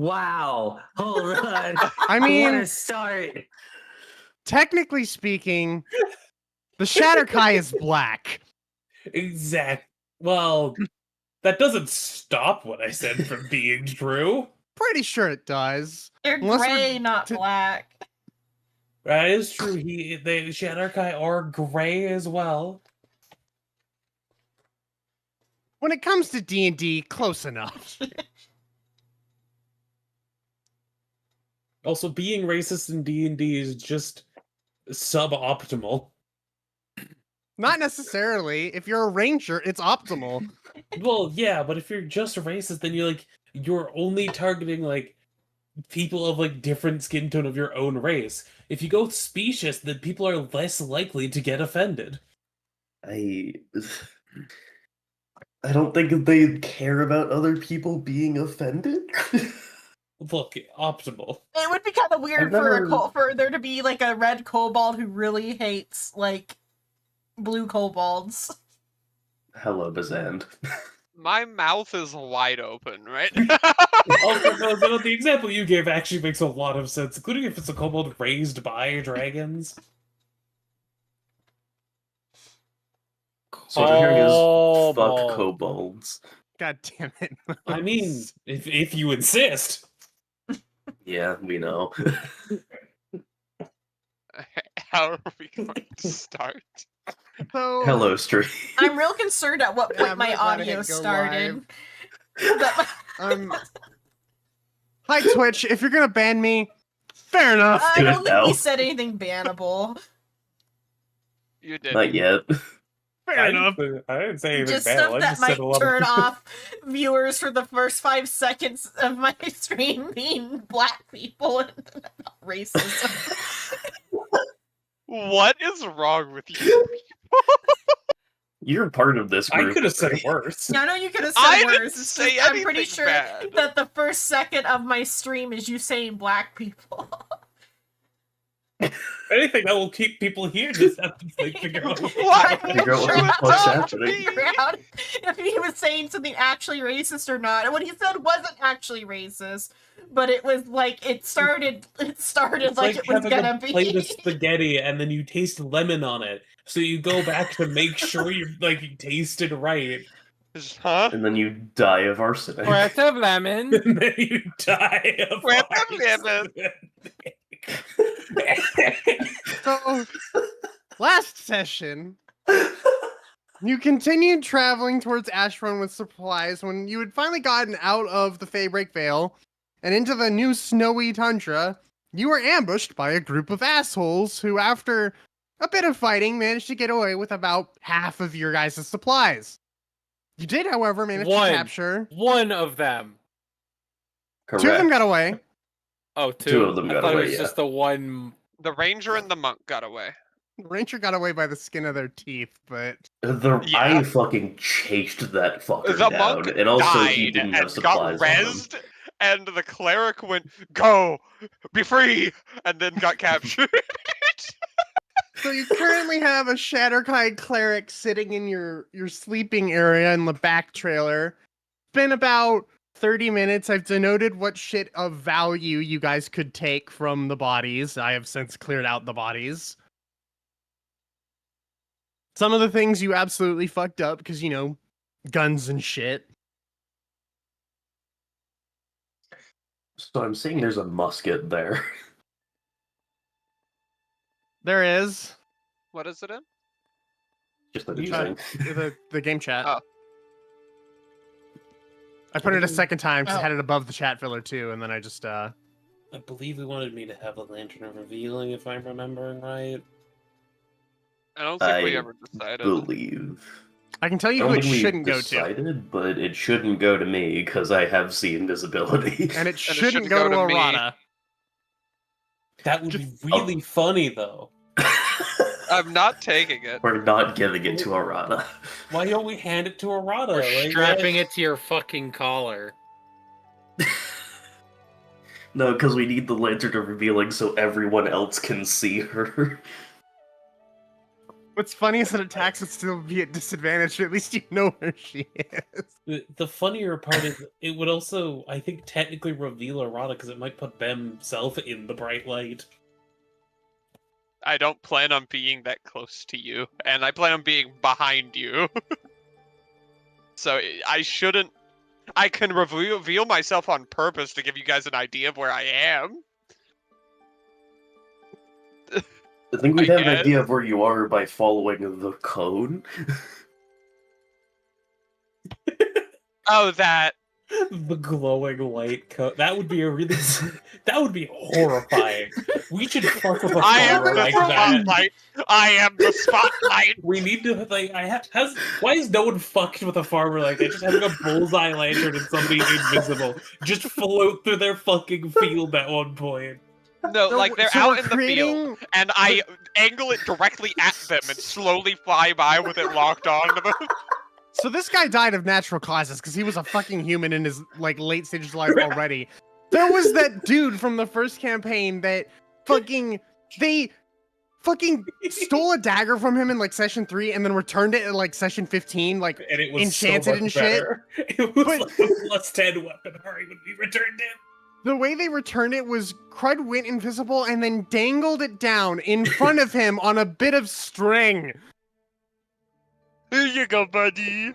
Wow. Hold on. I What mean, a start. technically speaking, the Shatterkai is black. Exact. Well, that doesn't stop what I said from being true. Pretty sure it does. They're Unless we're gray, not black. That is true. The Shatterkai are gray as well. When it comes to D&D, close enough. Also, being racist in D&D is just suboptimal. Not necessarily. If you're a ranger, it's optimal. Well, yeah, but if you're just racist, then you're only targeting like people of like different skin tone of your own race. If you go specious, then people are less likely to get offended. I don't think they care about other people being offended. Look, optimal. It would be kind of weird for there to be like a red kobold who really hates like blue kobolds. Hello, Bazand. My mouth is wide open, right? Also, no, the example you gave actually makes a lot of sense, including if it's a kobold raised by dragons. So what I'm hearing is fuck kobolds. God damn it. I mean, if you insist. Yeah, we know. How are we going to start? So, Hello, stream. I'm real concerned at what point my audio started. Hi, Twitch. If you're gonna ban me, fair enough. I don't think we said anything bannable. You did. Not yet. Fair enough. I didn't say anything Just bad. stuff I that just said a might lot turn of... off viewers for the first 5 seconds of my stream being black people and racism. What is wrong with you? You're part of this group. I could have said worse. Yeah, I know you could have said I worse. didn't It's say just, I'm pretty anything sure bad. that the first second of my stream is you saying black people. Anything that will keep people here just have to figure out What? Figure out what the fuck's happening. Figure out if he was saying something actually racist or not. And what he said wasn't actually racist, but it was like it started It's like it was having gonna a be. plate of spaghetti and then you taste lemon on it, so you go back to make sure you tasted right. Huh? And then you die of arsenic. Breath of lemon. And then you die of Breath of lemon. So, last session, you continued traveling towards Ashrun with supplies when you had finally gotten out of the Faybreak Vale and into the new snowy tundra. You were ambushed by a group of assholes who, after a bit of fighting, managed to get away with about half of your guys' supplies. You did, however, manage to capture... One of them. Correct. 2 of them got away. Oh, 2. Two of them I got thought away, it was yeah. just the one. The ranger and the monk got away. The Ranger got away by the skin of their teeth, but... I fucking chased that fucker The down. monk And also, died he didn't and have got supplies on him. rezzed, and the cleric went, "Go! Be free!" and then got captured. So you currently have a Shatterkai cleric sitting in your sleeping area in the back trailer. It's been about 30 minutes. I've denoted what shit of value you guys could take from the bodies. I have since cleared out the bodies. Some of the things you absolutely fucked up because, you know, guns and shit. So I'm saying there's a musket there. There is. What is it in? Just like The game chat. Oh. I put it a second time because I had it above the chat filler too, and then I just I believe we wanted me to have a lantern of revealing, if I'm remembering right. I don't think we ever decided. Believe. I can tell you I who don't it think we shouldn't go to. decided, but it shouldn't go to me because I have seen invisibility. And it shouldn't go to me. Arata. That would be really funny, though. I'm not taking it. We're not giving it to Arata. Why don't we hand it to Arata? We're strapping it to your fucking collar. No, because we need the lantern of revealing so everyone else can see her. What's funny is that attacks would still be at disadvantage, but at least you know where she is. The funnier part is it would also, I think, technically reveal Arata because it might put themselves in the bright light. I don't plan on being that close to you, and I plan on being behind you. So I shouldn't. I can reveal myself on purpose to give you guys an idea of where I am. I think we I have an guess. idea of where you are by following the cone. Oh, that. The glowing light coat. That would be a really. That would be horrifying. We should fuck with a I am farmer the like that. spotlight. I am the spotlight. We need to like. Why is no one fucked with a farmer like that? Just having a bullseye lantern and somebody invisible just float through their fucking field at one point. No, like they're out we're in the field, and I angle it directly at them and slowly fly by with it locked on to them. So this guy died of natural causes because he was a fucking human in his like late stages of life already. There was that dude from the first campaign that they fucking stole a dagger from him in like session 3 and then returned it in like session 15, like And it was enchanted so much and shit. better. It was But- like a plus 10 weapon Hari when we returned it. The way they returned it was Crud went invisible and then dangled it down in front of him on a bit of string. Here you go, buddy.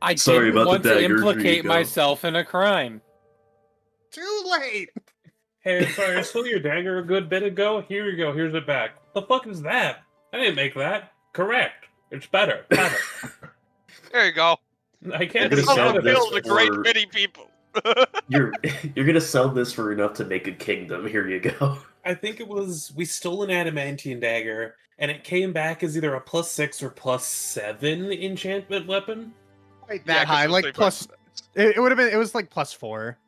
I Sorry didn't about the want to dagger, here you implicate go. myself in a crime. Too late. Hey, sorry, I stole your dagger a good bit ago. Here you go, here's it back. The fuck is that? I didn't make that. Correct. It's better. Have it. There you go. I can't You're do gonna I've sell that. this killed a great for- many people. You're gonna sell this for enough to make a kingdom. Here you go. I think it was we stole an adamantium dagger, and it came back as either a plus 6 or plus 7 enchantment weapon. Quite Yeah, that 'cause high, it was like 3 plus. It would have been. It was like plus 4.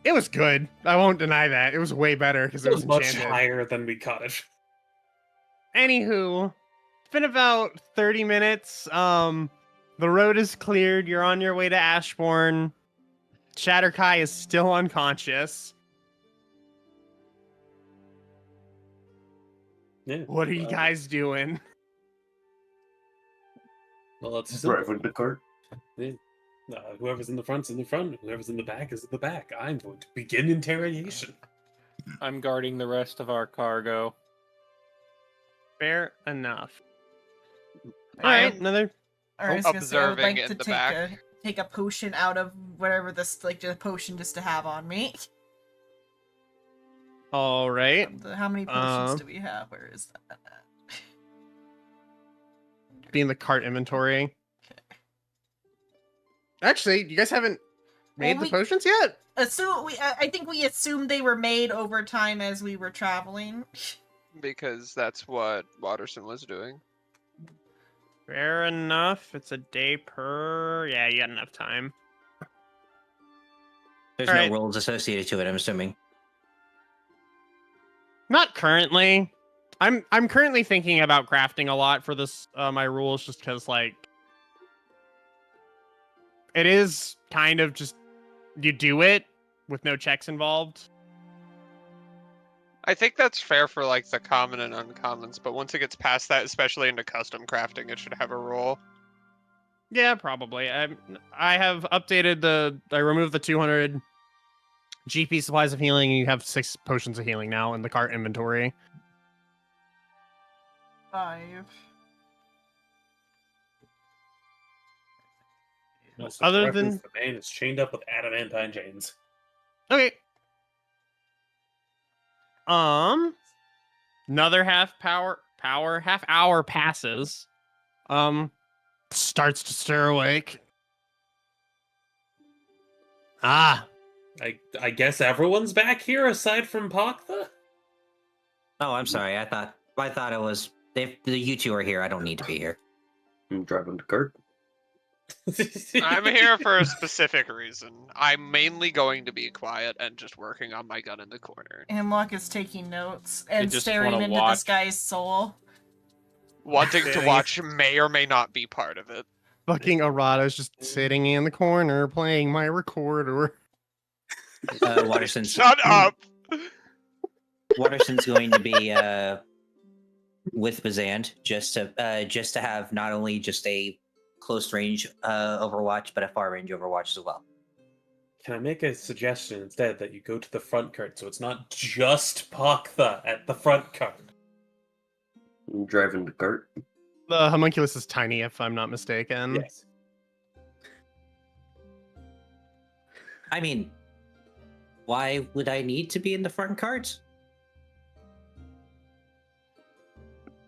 It was good. I won't deny that. It was way better because It it was was much enchanted. higher than we caught it. Anywho, it's been about 30 minutes. The road is cleared. You're on your way to Ashbourne. Shatterkai is still unconscious. Yeah. What are you guys doing? Well, it's Driving the cart. whoever's in the front's in the front. Whoever's in the back is in the back. I'm going to begin interrogation. I'm guarding the rest of our cargo. Fair enough. I All right, am- another. Or I was gonna say, I would Observing like in to the take back. take a potion out of whatever this, like, just a potion just to have on me. All right. How many potions do we have? Where is that? Be in the cart inventory. Actually, you guys haven't made Well, the potions yet? I think we assumed they were made over time as we were traveling. Because that's what Watterson was doing. Fair enough. It's a day per. Yeah, you got enough time. There's Alright. no rules associated to it, I'm assuming. Not currently. I'm currently thinking about crafting a lot for this my rules just because like it is kind of just you do it with no checks involved. I think that's fair for like the common and uncommons, but once it gets past that, especially into custom crafting, it should have a rule. Yeah, probably. I have updated I removed the 200 GP supplies of healing, and you have 6 potions of healing now in the cart inventory. 5. No, so Other for reference, than- the man is chained up with adamantine chains. Okay. Another half hour passes. Starts to stir awake. Ah, I guess everyone's back here aside from Paktha? Oh, I'm sorry. I thought it was if you two are here. I don't need to be here. I'm driving the cart. I'm here for a specific reason. I'm mainly going to be quiet and just working on my gun in the corner. Hemlock is taking notes and just staring wanna into this watch. guy's soul. Wanting to Sitting. watch may or may not be part of it. fucking Arata's just sitting in the corner playing my recorder. Watterson's Shut up! Watterson's going to be with Bazand, just to have not only just a close range Overwatch, but a far range Overwatch as well. Can I make a suggestion instead that you go to the front cart so it's not just Paktha at the front cart? Driving the cart. The homunculus is tiny, if I'm not mistaken. Yes. I mean, why would I need to be in the front cart?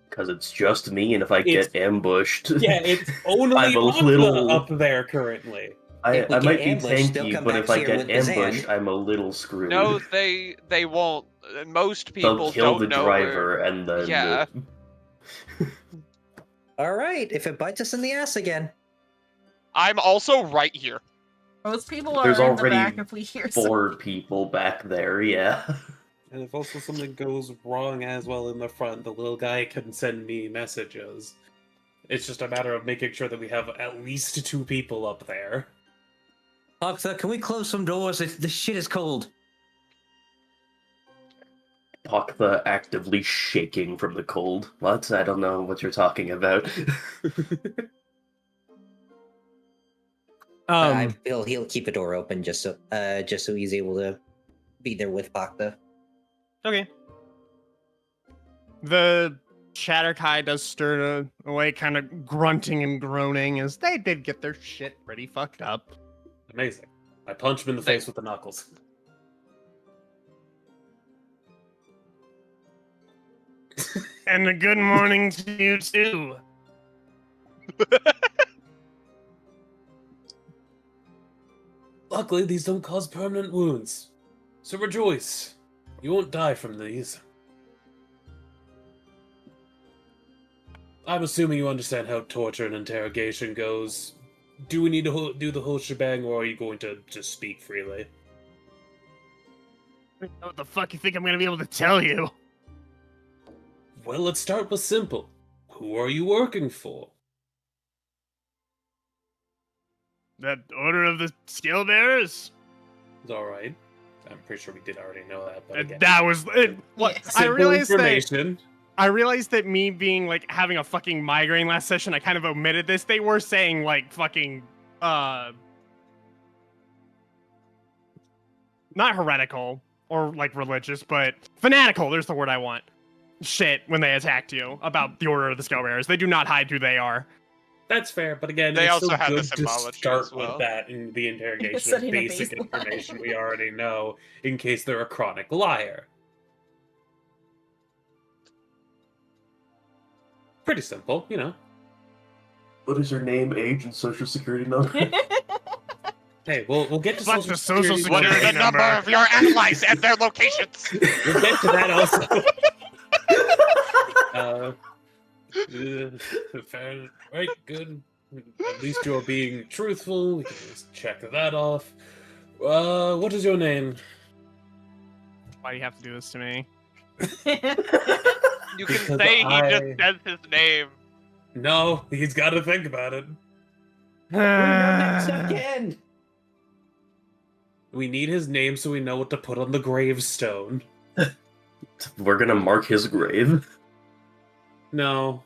Because it's just me, and if I get ambushed, Yeah, it's only I'm a Paktha little- up there currently. I we might get be ambushed, they'll tanky, come but back if I here get with Bazan. ambushed, I'm a little screwed. No, they won't. Most people They'll kill don't the know driver, where... and then Yeah. All right, if it bites us in the ass again. I'm also right here. Most people are There's in the already back if we hear some. 4 people back there. Yeah. And if also something goes wrong as well in the front, the little guy can send me messages. It's just a matter of making sure that we have at least 2 people up there. Paktha, can we close some doors? The shit is cold. Paktha actively shaking from the cold. What? I don't know what you're talking about. He'll keep the door open just so he's able to be there with Paktha. Okay. The Shatterkai does stir away, kind of grunting and groaning, as they did get their shit pretty fucked up. Amazing. I punch him in the face with the knuckles. And a good morning to you too. Luckily, these don't cause permanent wounds. So rejoice. You won't die from these. I'm assuming you understand how torture and interrogation goes. Do we need to do the whole shebang, or are you going to just speak freely? What the fuck you think I'm gonna be able to tell you? Well, let's start with simple. Who are you working for? That Order of the Skill Bearers? It's alright. I'm pretty sure we did already know that, but again. That was it. What Yes. I Simple realized that information. I realized that me being like having a fucking migraine last session, I kind of omitted this. They were saying like fucking not heretical or like religious, but fanatical. There's the word I want. Shit, when they attacked you about the Order of the Skull Bearers, they do not hide who they are. That's fair, but again, They it's also still have the good to symbology start as well. with that in the interrogation of Setting a basic baseline. information we already know, in case they're a chronic liar. Pretty simple, you know. What is your name, age, and social security number? Hey, we'll get to Fuck social the social security. What are security the number number. of your allies and their locations? We'll get to that also. Fair, right, good. At least you're being truthful. We can just check that off. What is your name? Why do you have to do this to me? You can Because say he I- just says his name. No, he's got to think about it. Again. We need his name so we know what to put on the gravestone. We're gonna mark his grave. No.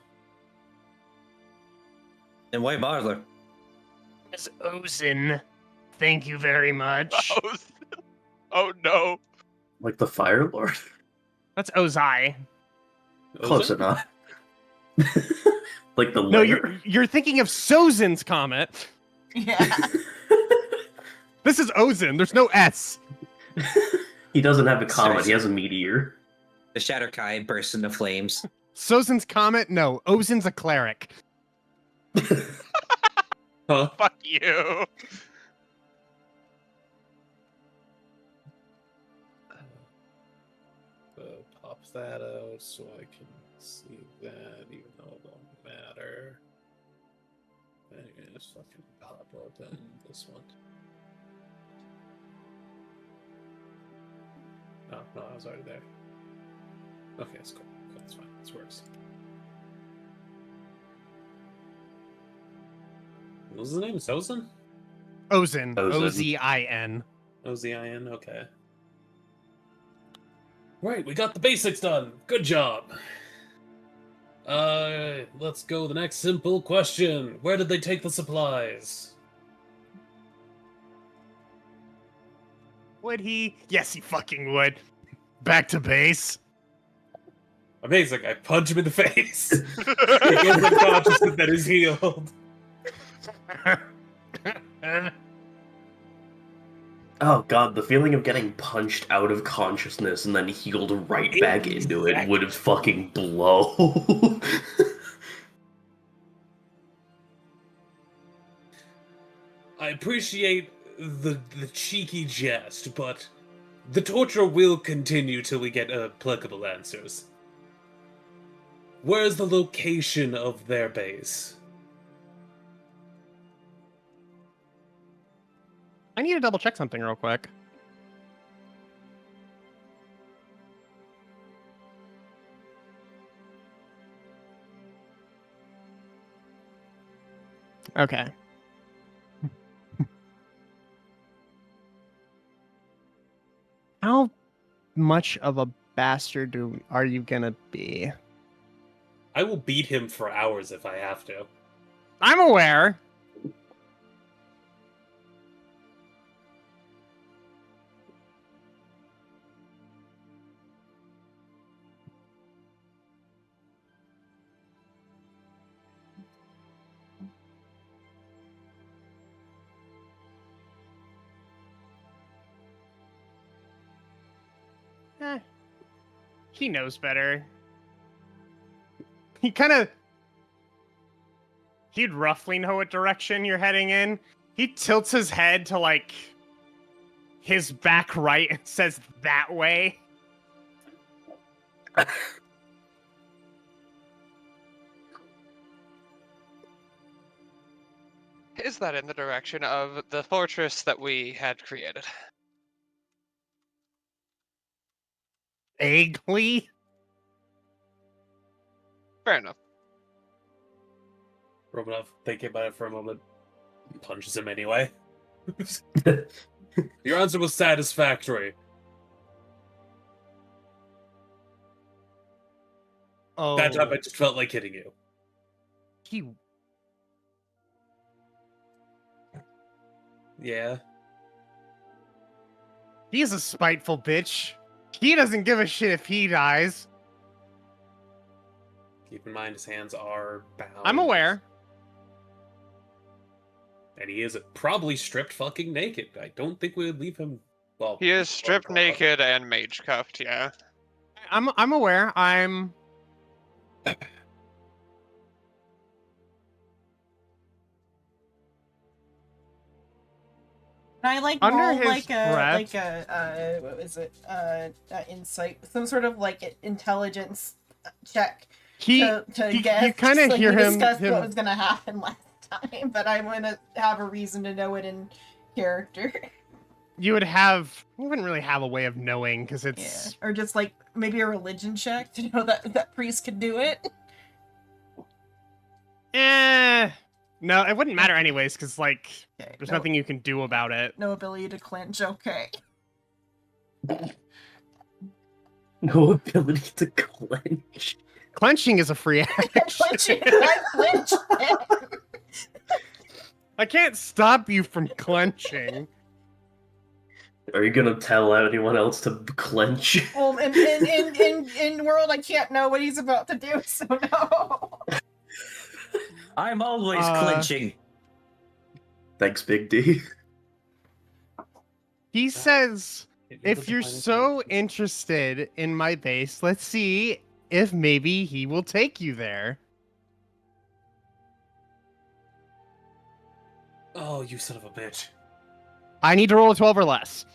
And why bother? As Ozin. Thank you very much. Oh no. Like the Fire Lord? That's Ozai. Close Ozan? enough. Like the No, lair? you're thinking of Sozin's comet. Yeah. This is Ozin. There's no S. He doesn't have a comet, he Seriously. has a meteor. The Shatterkai bursts into flames. Sozin's comet? No. Ozin's a cleric. Huh? Fuck you. Pop that out so I can see that, even though it won't matter. And you just fucking pop open this one. Oh, no, I was already there. Okay, it's cool. That's fine. This works. What was his name? Ozin? Ozin. Ozin. O-Z-I-N. O-Z-I-N? Okay. Right, we got the basics done. Good job. Let's go. The next simple question. Where did they take the supplies? Would he? Yes, he fucking would. Back to base. Amazing. I punch him in the face. He gets unconscious that is healed. Oh god, the feeling of getting punched out of consciousness and then healed right back into it would have fucking blow. I appreciate the cheeky jest, but the torture will continue till we get applicable answers. Where's the location of their base? I need to double check something real quick. Okay. How much of a bastard are you gonna be? I will beat him for hours if I have to. I'm aware. He knows better. He'd roughly know what direction you're heading in. He tilts his head to, like, his back right and says, that way. Is that in the direction of the fortress that we had created? Vaguely? Fair enough. Romanov, thinking about it for a moment, punches him anyway. Your answer was satisfactory. Oh. That time I just felt like hitting you. Yeah. He's a spiteful bitch. He doesn't give a shit if he dies. Keep in mind his hands are bound. I'm aware. And he is probably stripped fucking naked. I don't think we would leave him. Well, He is stripped naked and mage cuffed, yeah. I'm aware. I'm Can I like Under roll his like breath- a what was it? Insight, some sort of like intelligence check to you guess. kinda like hear we him- discussed him- what was gonna happen last time, but I'm gonna have a reason to know it in character. you wouldn't really have a way of knowing because Yeah, it's or just like maybe a religion check to know that priest could do it. no, it wouldn't matter anyways because like Okay, there's no, nothing you can do about it. no ability to clinch. Okay. No ability to clench. Clenching is a free action. Clinching, I clinched it. I can't stop you from clenching. Are you gonna tell anyone else to clench? Well, in world, I can't know what he's about to do, so no. I'm always clinching. Thanks, Big D. He says, if you're so interested in my base, let's see if maybe he will take you there. Oh, you son of a bitch. I need to roll a 12 or less.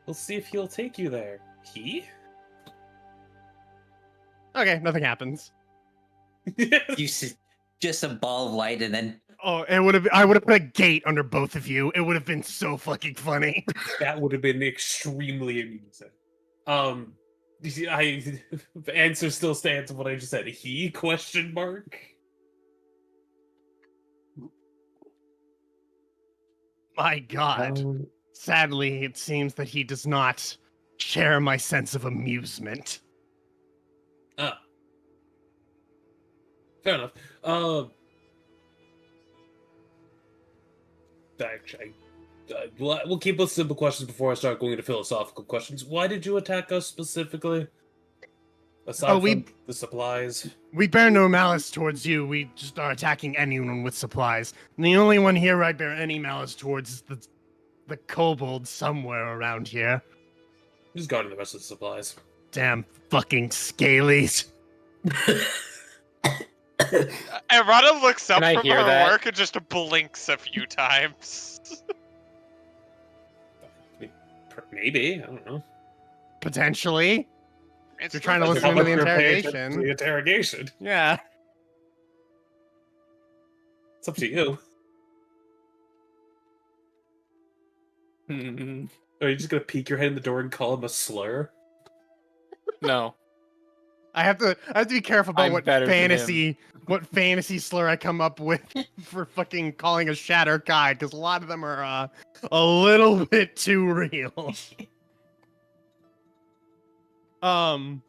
We'll see if he'll take you there. He? Okay, nothing happens. You see, just a ball of light, and then Oh, I would have put a gate under both of you. It would have been so fucking funny. That would have been extremely amusing. You see, the answer still stands of what I just said. He? Question mark. My God. Sadly, it seems that he does not share my sense of amusement. Ah. Fair enough. Actually, we'll keep with simple questions before I start going into philosophical questions. Why did you attack us specifically? Aside from the supplies. We bear no malice towards you. We just are attacking anyone with supplies. And the only one here I bear any malice towards is the kobold somewhere around here. Just guarding the rest of the supplies. Damn fucking scalies. And Rana looks up Can I from hear her that? work and just blinks a few times. Maybe, I don't know. Potentially. It's You're trying to the- listen into the You're paying interrogation. attention to the interrogation. Yeah. It's up to you. Hmm. Are you just gonna peek your head in the door and call him a slur? No. I have to be careful about I'm what better than fantasy slur I come up with for fucking calling a shatter guy, because a lot of them are a little bit too real. But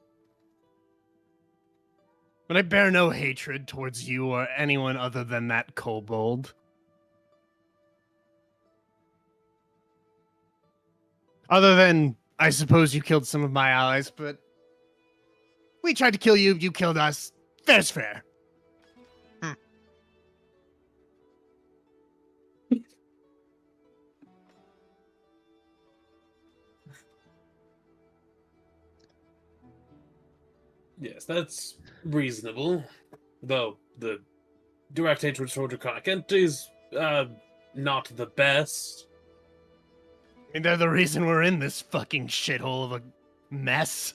I bear no hatred towards you or anyone other than that kobold. Other than, I suppose you killed some of my allies, but we tried to kill you, you killed us. Fair's fair. Yes, that's reasonable. Though the direct hatred toward draconic entities, not the best. I mean, they're the reason we're in this fucking shithole of a mess.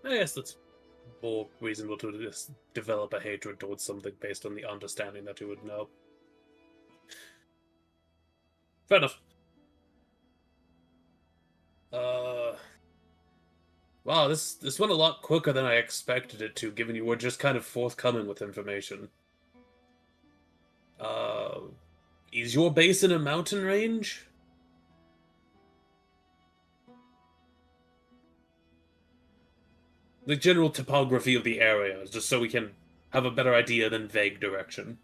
I guess that's more reasonable to just develop a hatred towards something based on the understanding that you would know. Fair enough. Wow, this went a lot quicker than I expected it to, given you were just kind of forthcoming with information. Is your base in a mountain range? The general topography of the area, just so we can have a better idea than vague direction.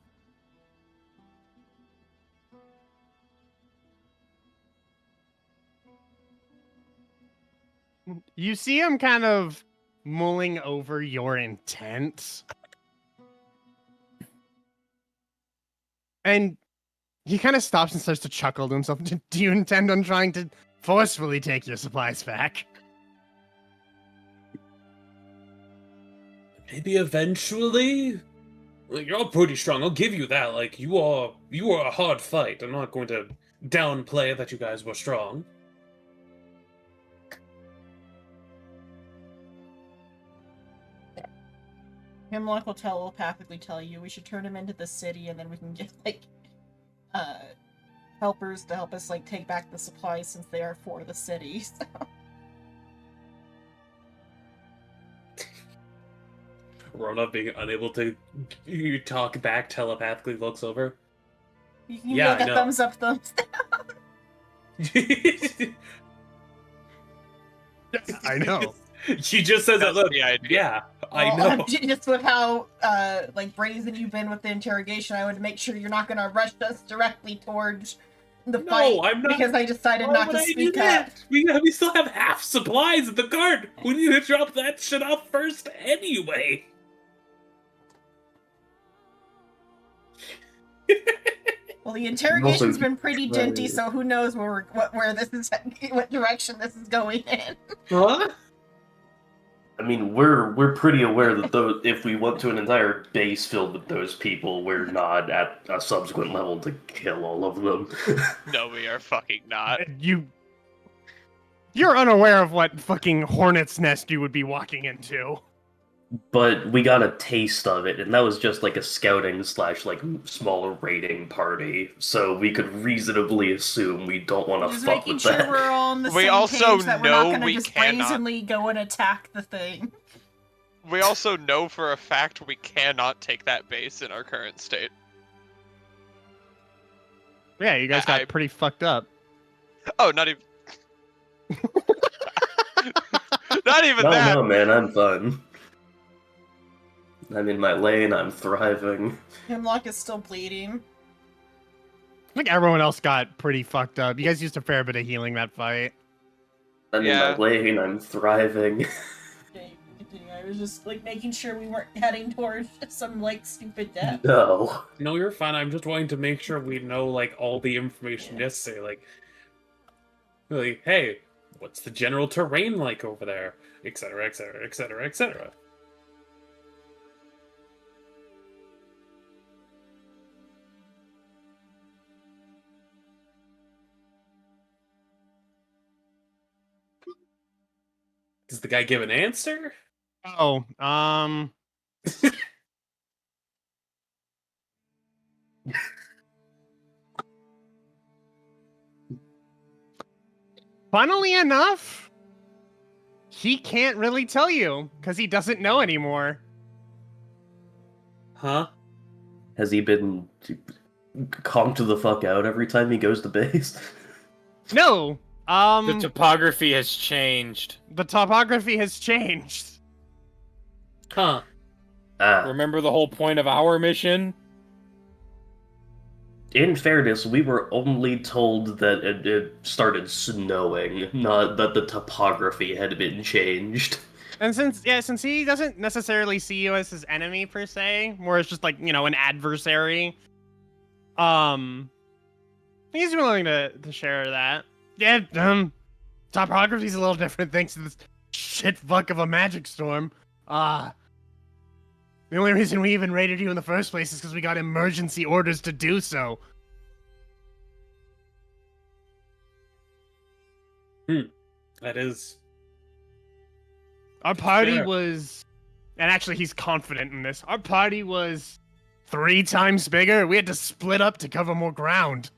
You see him kind of mulling over your intent. And he kind of stops and starts to chuckle to himself. Do you intend on trying to forcefully take your supplies back? Maybe eventually? Like, you're all pretty strong, I'll give you that. Like, you are a hard fight. I'm not going to downplay that you guys were strong. Hemlock will telepathically tell you we should turn him into the city, and then we can get like helpers to help us like take back the supplies since they are for the city. So. Rona, being unable to talk back, telepathically looks over. You can Yeah, make I a know. thumbs up, thumbs down. I know. She just says that. That's Look, the idea. yeah, I Well, know. just with how like brazen you've been with the interrogation, I would make sure you're not gonna rush us directly towards the No, fight I'm not- because I decided Why not would to I do speak up. that? We still have half supplies at the guard. We need to drop that shit off first anyway. Well, the interrogation's Also- been pretty dinty, so who knows where this is, what direction this is going in. Huh? I mean, we're pretty aware that though if we went to an entire base filled with those people, we're not at a subsequent level to kill all of them. No, we are fucking not. You're unaware of what fucking hornet's nest you would be walking into. But we got a taste of it, and that was just like a scouting / like smaller raiding party. So we could reasonably assume we don't want to Just fuck making with sure that. we're all on the We same also page that we're know not gonna we just cannot- brazenly go and attack the thing. We also know for a fact we cannot take that base in our current state. Yeah, you guys got I- pretty fucked up. Oh, not even. Not even No, that. no, man, I'm fine. I'm in my lane, I'm thriving. Hemlock is still bleeding. I think everyone else got pretty fucked up. You guys used a fair bit of healing that fight. I'm in Yeah. my lane, I'm thriving. Okay, continue. I was just like making sure we weren't heading towards some like stupid death. No. No, you're fine. I'm just wanting to make sure we know like all the information necessary. Like, hey, what's the general terrain like over there, etc., etc., etc., etc. Does the guy give an answer? Oh, funnily enough, he can't really tell you because he doesn't know anymore. Huh? Has he been conked the fuck out every time he goes to base? No. The topography has changed. The topography has changed. Huh? Remember the whole point of our mission? In fairness, we were only told that it started snowing, not that the topography had been changed. And since he doesn't necessarily see you as his enemy per se, more as just like, you know, an adversary, he's willing to share that. Yeah, topography's a little different thanks to this shit fuck of a magic storm. The only reason we even raided you in the first place is because we got emergency orders to do so. That is. Our party Fair. was, and actually he's confident in this, our party was 3 times bigger. We had to split up to cover more ground.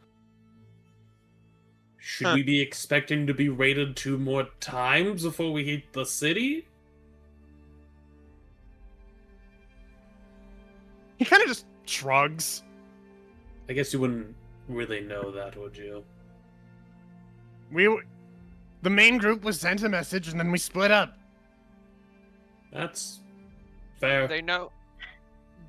Should we be expecting to be raided 2 more times before we hit the city? He kind of just shrugs. I guess you wouldn't really know that, would you? The main group was sent a message and then we split up. That's fair. They know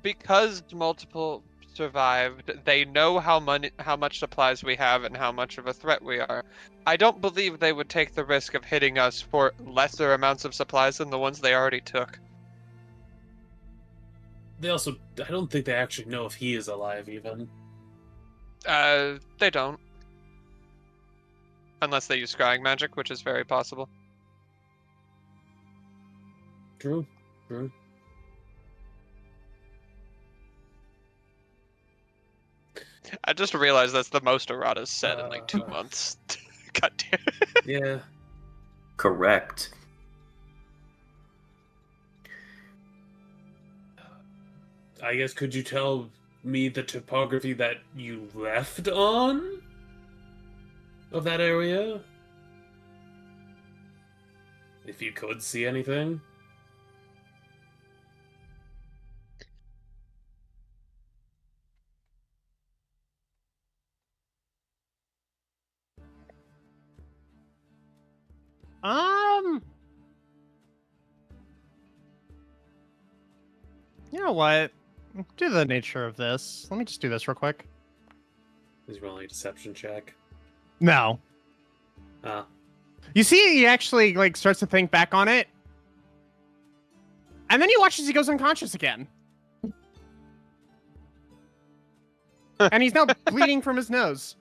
because multiple survived. They know how much supplies we have and how much of a threat we are. I don't believe they would take the risk of hitting us for lesser amounts of supplies than the ones they already took. They also, I don't think they actually know if he is alive, even. They don't. Unless they use scrying magic, which is very possible. True, true. I just realized that's the most errata's said in like 2 months. God damn. Yeah. Correct. I guess, could you tell me the topography that you left on? Of that area? If you could see anything? You know what? Do the nature of this. Let me just do this real quick. Is rolling a deception check. No. You see, he actually like starts to think back on it, and then you watch as he goes unconscious again, and he's now bleeding from his nose.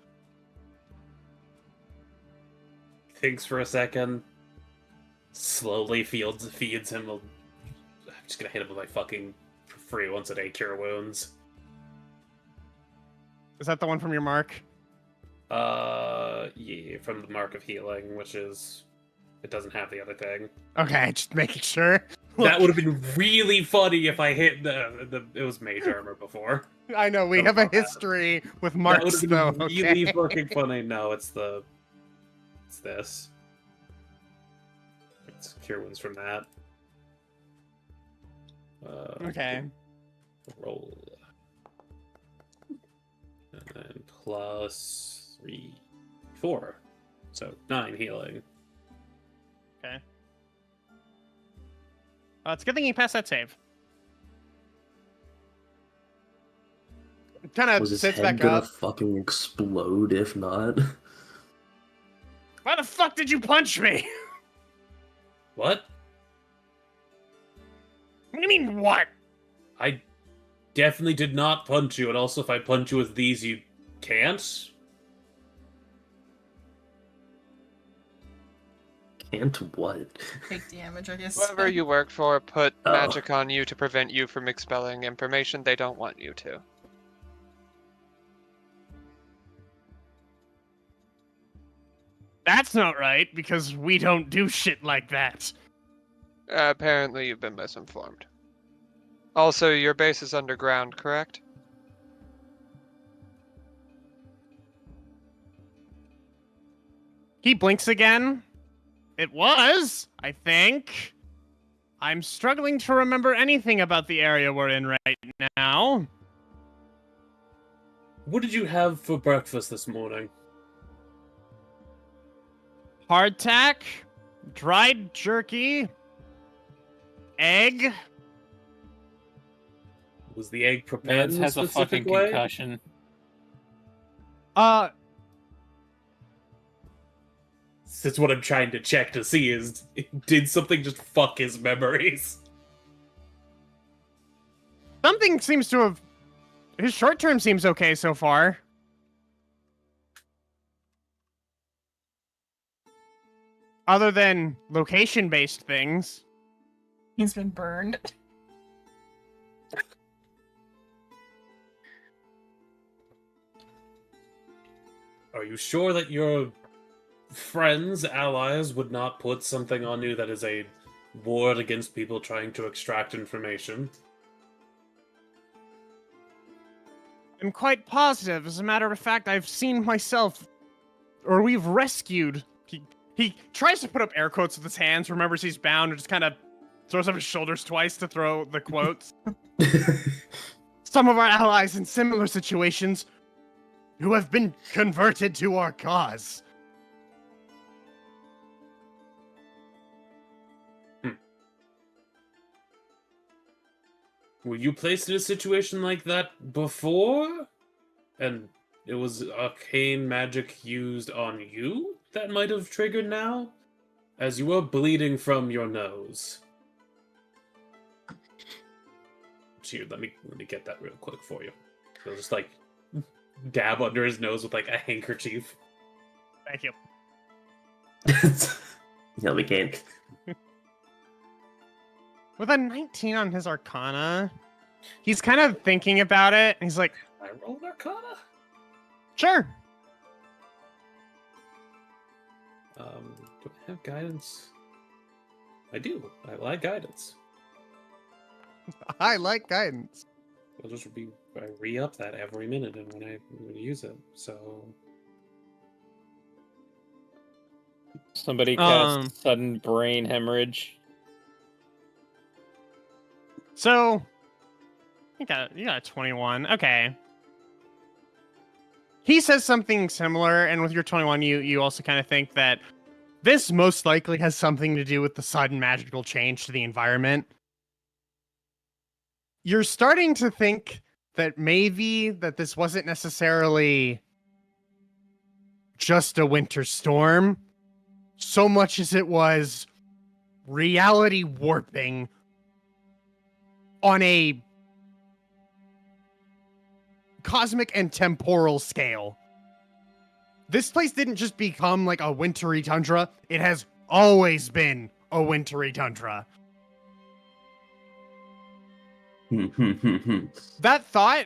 Thinks for a second. Slowly feeds him. I'm just gonna hit him with my fucking free once a day cure wounds. Is that the one from your mark? Yeah, from the Mark of Healing, which is... It doesn't have the other thing. Okay, just making sure. That would have been really funny if I hit the it was Mage Armor before. I know, we have a history with marks, That though. would have been really Okay. fucking funny. No, it's this. It's cure wounds from that. Okay. Roll. And then plus 3, 4. So 9 healing. Okay. It's a good thing you passed that save. Kind of Was his sits head back gonna up. fucking explode if not? Why the fuck did you punch me? What? What do you mean, what? I definitely did not punch you, and also if I punch you with these, you can't? Can't what? Take damage, I guess. Whoever you work for put Oh. magic on you to prevent you from expelling information they don't want you to. That's not right, because we don't do shit like that. Apparently you've been misinformed. Also, your base is underground, correct? He blinks again. It was, I think. I'm struggling to remember anything about the area we're in right now. What did you have for breakfast this morning? Hardtack, dried jerky, egg. Was the egg prepared Nance in a has a specific fucking way? concussion. That's what I'm trying to check to see is, did something just fuck his memories? Something seems to have... His short term seems okay so far. Other than location-based things. He's been burned. Are you sure that your friends, allies, would not put something on you that is a ward against people trying to extract information? I'm quite positive. As a matter of fact, I've seen myself... Or we've rescued... He tries to put up air quotes with his hands, remembers he's bound, and just kind of throws up his shoulders twice to throw the quotes. Some of our allies in similar situations who have been converted to our cause. Were you placed in a situation like that before? And it was arcane magic used on you that might have triggered now? As you were bleeding from your nose. Here, let me get that real quick for you. He'll just like dab under his nose with like a handkerchief. Thank you. No, we can't. With a 19 on his Arcana, he's kind of thinking about it, and he's like, I roll an Arcana? sure. Do I have guidance? I do. I like guidance. I like guidance. I'll just I re-up that every minute and when I use it, so... Somebody cast sudden brain hemorrhage. So, you got a 21. Okay. He says something similar, and with your 21, you also kind of think that this most likely has something to do with the sudden magical change to the environment. You're starting to think that maybe that this wasn't necessarily just a winter storm, so much as it was reality warping on a cosmic and temporal scale. This place didn't just become like a wintry tundra. It has always been a wintry tundra. That thought,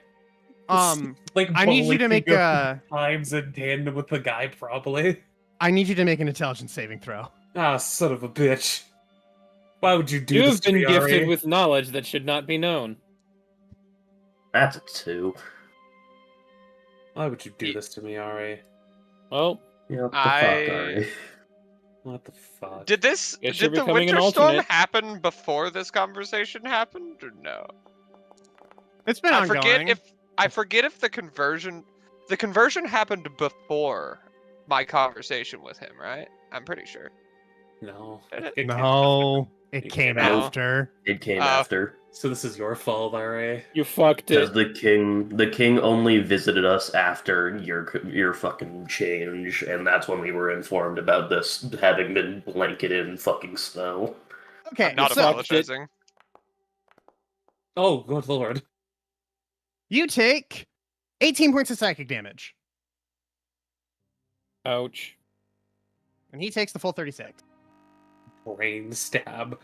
like I need you to make a... times in tandem with the guy, probably. I need you to make an intelligence saving throw. Ah, son of a bitch. Why would you do You this have to been me, gifted Ari? with knowledge that should not be known. That's a 2. Why would you do this to me, Ari? Well, Yeah, what the fuck, I- Ari? What the fuck? Did Guess you're the becoming an winter storm alternate. happen before this conversation happened, or no? It's been ongoing. I forget if the conversion happened before my conversation with him, right? I'm pretty sure. No. No, it It came came out. after. It came Oh. after. So this is your fault, RA. You fucked Because it. the king only visited us after your fucking change, and that's when we were informed about this having been blanketed in fucking snow. Okay, I'm not so apologizing. Oh, good lord. you take 18 points of psychic damage, Ouch. and he takes the full 36. Brain stab.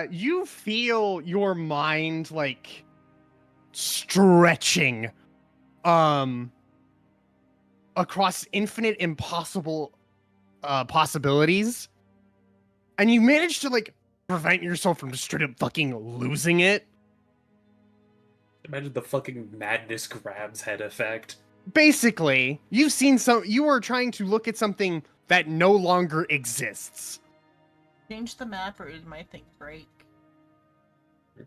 You feel your mind like stretching across infinite impossible possibilities, and you manage to like prevent yourself from just straight up fucking losing it. Imagine the fucking madness grabs head effect. Basically, you were trying to look at something that no longer exists. Change the map, or did my thing break?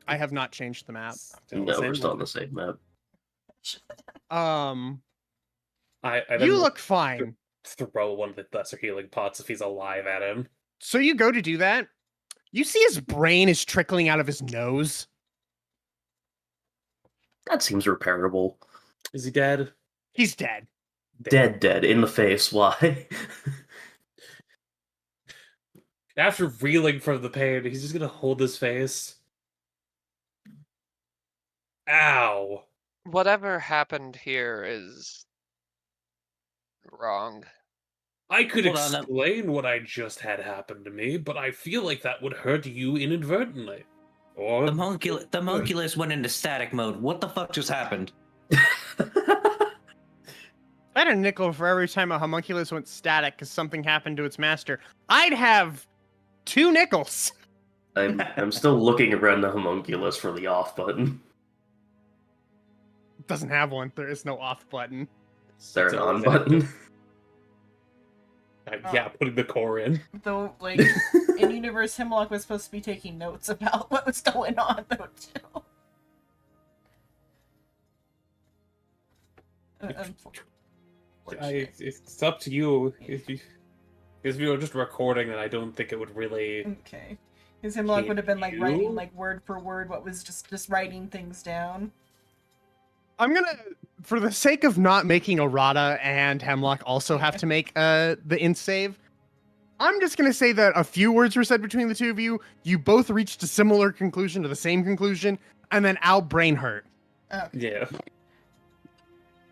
I have not changed the map. Still the No, we're same still one. on the same map. I then You look fine. throw one of the lesser healing pots if he's alive at him. So you go to do that. You see his brain is trickling out of his nose. That seems repairable. Is he dead? He's dead. Dead, in the face. Why? After reeling from the pain, he's just gonna hold his face. Ow. Whatever happened here is wrong. I could Hold on, explain what I just had happen to me, but I feel like that would hurt you inadvertently. Or The homunculus went into static mode. What the fuck just happened? I had a nickel for every time a homunculus went static because something happened to its master. I'd have 2 nickels. I'm still looking around the homunculus for the off button. It doesn't have one. There is no off button. Is there It's an always on button? active. Yeah, putting the core in. Though, like, in universe, Hemlock was supposed to be taking notes about what was going on, though, too. It's up to you. If you were just recording, then I don't think it would really. Okay. Because Hemlock would have been, like, You? writing, like, word for word what was just writing things down. I'm gonna, for the sake of not making Errata and Hemlock also have to make the int save, I'm just gonna say that a few words were said between the two of you. You both reached a similar conclusion to the same conclusion, and then Al brain hurt. Okay. Yeah.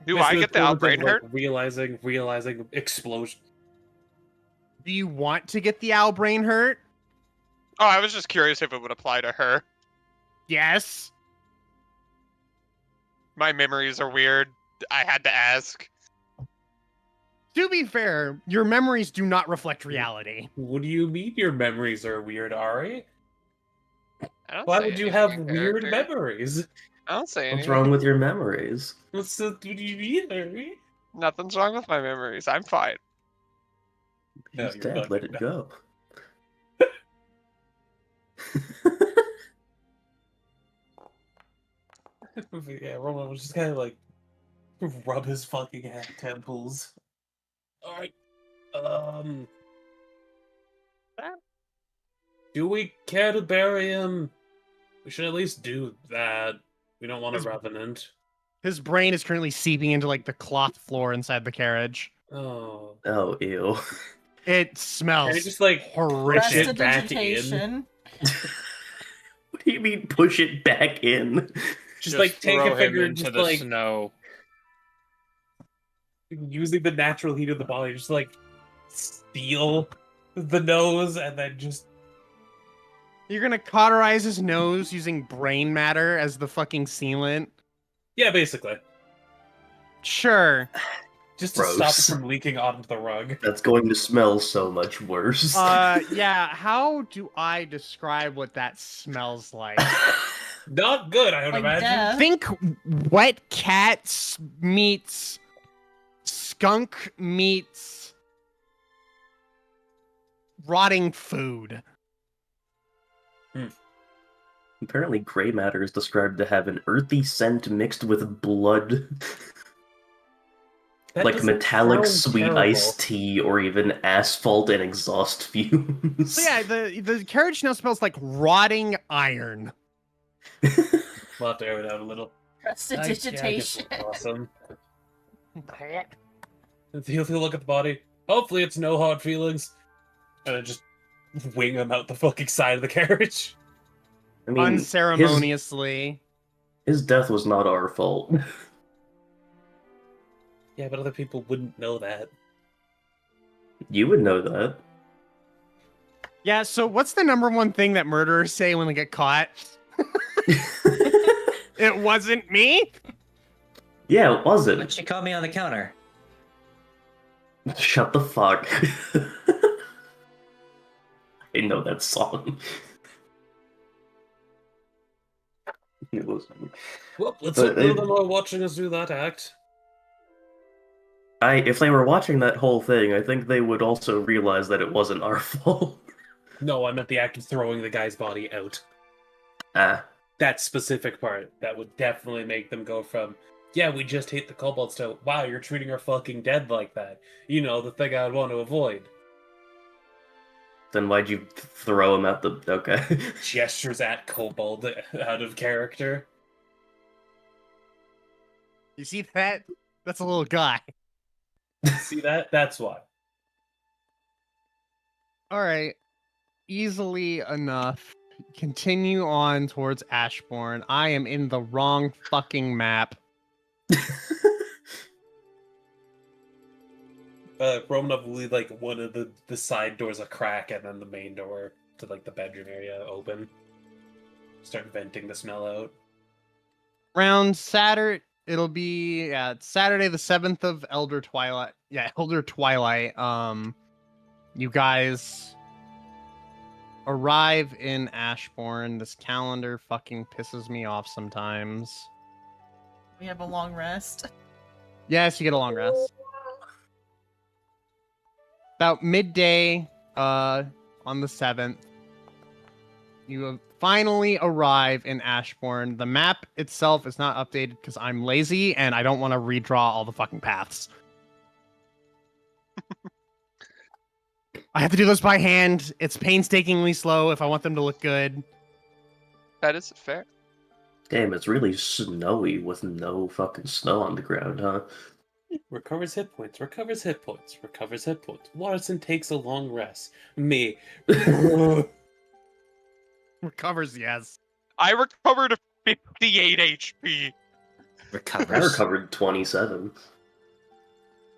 Do This I is get the sort of outbrain like hurt? realizing explosion. Do you want to get the Al brain hurt? Oh, I was just curious if it would apply to her. Yes. My memories are weird. I had to ask. To be fair, your memories do not reflect reality. What do you mean your memories are weird, Ari? I don't Why say would you anything have in weird character. memories? I don't say anything. What's wrong with your memories? What do you mean, Ari? Nothing's wrong with my memories. I'm fine. No, He's you're dead. Let fucking it go. Yeah, Roman was just kind of like rub his fucking temples. Alright. Do we care to bury him? We should at least do that. We don't want a His- revenant. His brain is currently seeping into like the cloth floor inside the carriage. Oh. Oh, ew. It smells Can I just like horrific. push it back in? Prestidigitation. What do you mean push it back in? Just like take throw a finger him and into just the like snow. using the natural heat of the body, just like steal the nose and then just You're gonna cauterize his nose using brain matter as the fucking sealant? yeah, basically. Sure. Just to stop it Gross. from leaking onto the rug. That's going to smell so much worse. Yeah, how do I describe what that smells like? Not good, I would Like imagine. death. Think wet cat meets skunk meets rotting food. Apparently, gray matter is described to have an earthy scent mixed with blood. That like doesn't metallic sound sweet terrible. iced tea or even asphalt and exhaust fumes. So yeah, the carriage now smells like rotting iron. We'll have to air it out a little. Prestidigitation. Awesome. If you look at the body, hopefully it's no hard feelings, and then just wing them out the fucking side of the carriage. I mean, Unceremoniously. his death was not our fault. Yeah, but other people wouldn't know that. You would know that. Yeah, so what's the number one thing that murderers say when they get caught? It wasn't me? Yeah, it But wasn't. she caught me on the counter. Shut the fuck. I know that song. It wasn't. Well, let's But hope none of them are watching us do that act. If they were watching that whole thing, I think they would also realize that it wasn't our fault. No, I meant the act of throwing the guy's body out. Ah. That specific part, that would definitely make them go from, yeah, we just hate the kobolds, to, wow, you're treating our fucking dead like that. You know, the thing I would want to avoid. Then why'd you throw him at the... Okay. Gestures at kobold out of character. You see that? That's a little guy. See that? That's why. All right. Easily enough. Continue on towards Ashbourne. I am in the wrong fucking map. Romanov will leave, like, one of the side doors a crack, and then the main door to, like, the bedroom area open. Start venting the smell out. Around Saturday, it'll be Saturday the 7th of Elder Twilight. Yeah, Elder Twilight. You guys arrive in Ashbourne. This calendar fucking pisses me off sometimes. We have a long rest. Yes, you get a long rest. About midday on the 7th, you finally arrive in Ashbourne. The map itself is not updated because I'm lazy and I don't want to redraw all the fucking paths. I have to do this by hand. It's painstakingly slow if I want them to look good. That is fair. Damn, it's really snowy with no fucking snow on the ground, huh? Recovers hit points, recovers hit points, recovers hit points. Watterson takes a long rest. Me. Recovers, yes. I recovered 58 HP. I Recovers. recovered 27.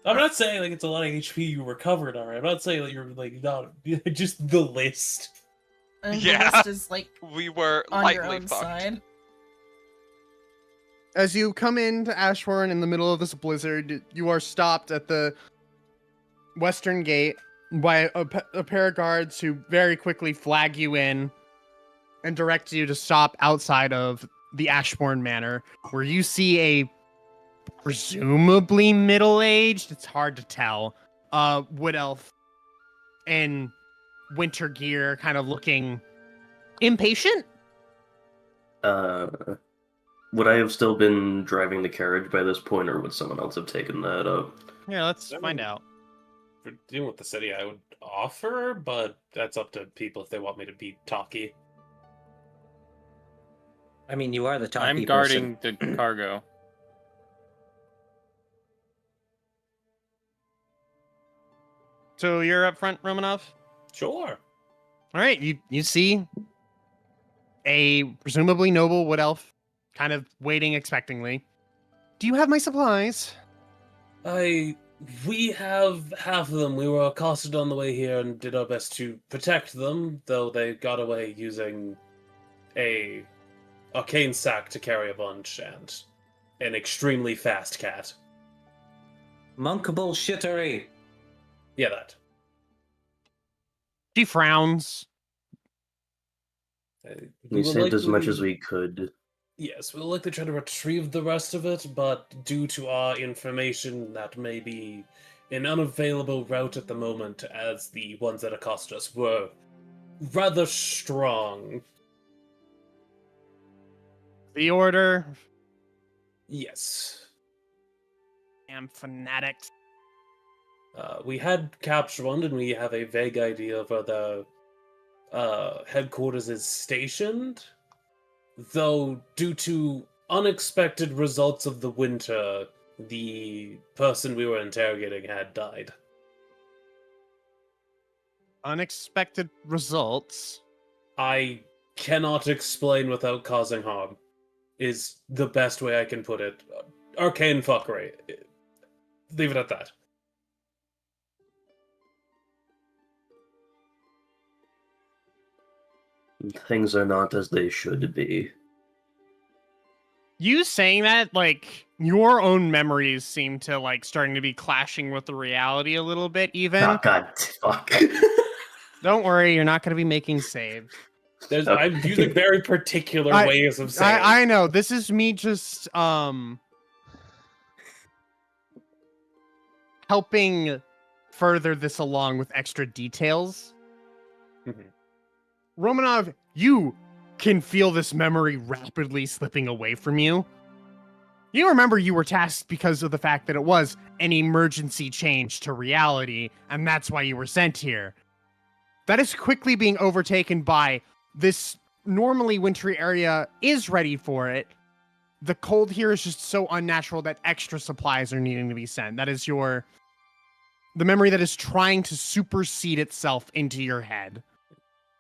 I'm not saying like it's a lot of HP you recovered, alright. I'm not saying that you're like not just the list. And Yeah. the rest is like We were on your lightly own fucked. side. As you come into Ashbourne in the middle of this blizzard, you are stopped at the western gate by a pair of guards who very quickly flag you in and direct you to stop outside of the Ashbourne Manor, where you see a presumably middle-aged, it's hard to tell, wood elf in winter gear, kind of looking impatient. Would I have still been driving the carriage by this point, or would someone else have taken that up? Yeah, let's find out. For dealing with the city, I would offer, but that's up to people if they want me to be talky. I mean, you are the top I'm people, guarding the cargo. So you're up front, Romanov? Sure. All right, you see a presumably noble wood elf kind of waiting expectingly. Do you have my supplies? We have half of them. We were accosted on the way here and did our best to protect them, though they got away using a arcane sack to carry a bunch and an extremely fast cat. Monkable shittery. Yeah, that. She frowns. We will saved as much as likely- we could. Yes, we'll likely try to retrieve the rest of it, but due to our information, that may be an unavailable route at the moment, as the ones that accosted us were rather strong. The order. Yes. Damn fanatics. We had captured one, and we have a vague idea of where the headquarters is stationed. Though, due to unexpected results of the winter, the person we were interrogating had died. Unexpected results. I cannot explain without causing harm, is the best way I can put it. Arcane fuckery. Leave it at that. Things are not as they should be. You saying that, like, your own memories seem to, like, starting to be clashing with the reality a little bit, even. Oh, God, fuck. Don't worry, you're not going to be making saves. I'm using very particular ways of saying. I know. This is me just, helping further this along with extra details. Mhm. Romanov, you can feel this memory rapidly slipping away from you. You remember you were tasked because of the fact that it was an emergency change to reality, and that's why you were sent here. That is quickly being overtaken by this normally wintry area is ready for it. The cold here is just so unnatural that extra supplies are needing to be sent. That is the memory that is trying to supersede itself into your head.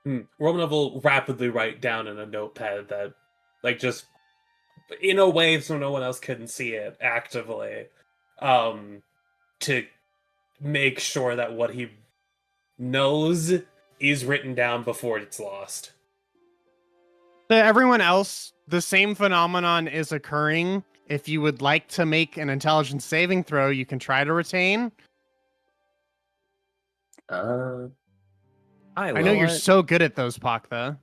Romanov will rapidly write down in a notepad that, like, just in a way so no one else can see it actively, to make sure that what he knows is written down before it's lost. To everyone else, the same phenomenon is occurring. If you would like to make an intelligence saving throw, you can try to retain. I know you're so good at those, Paktha.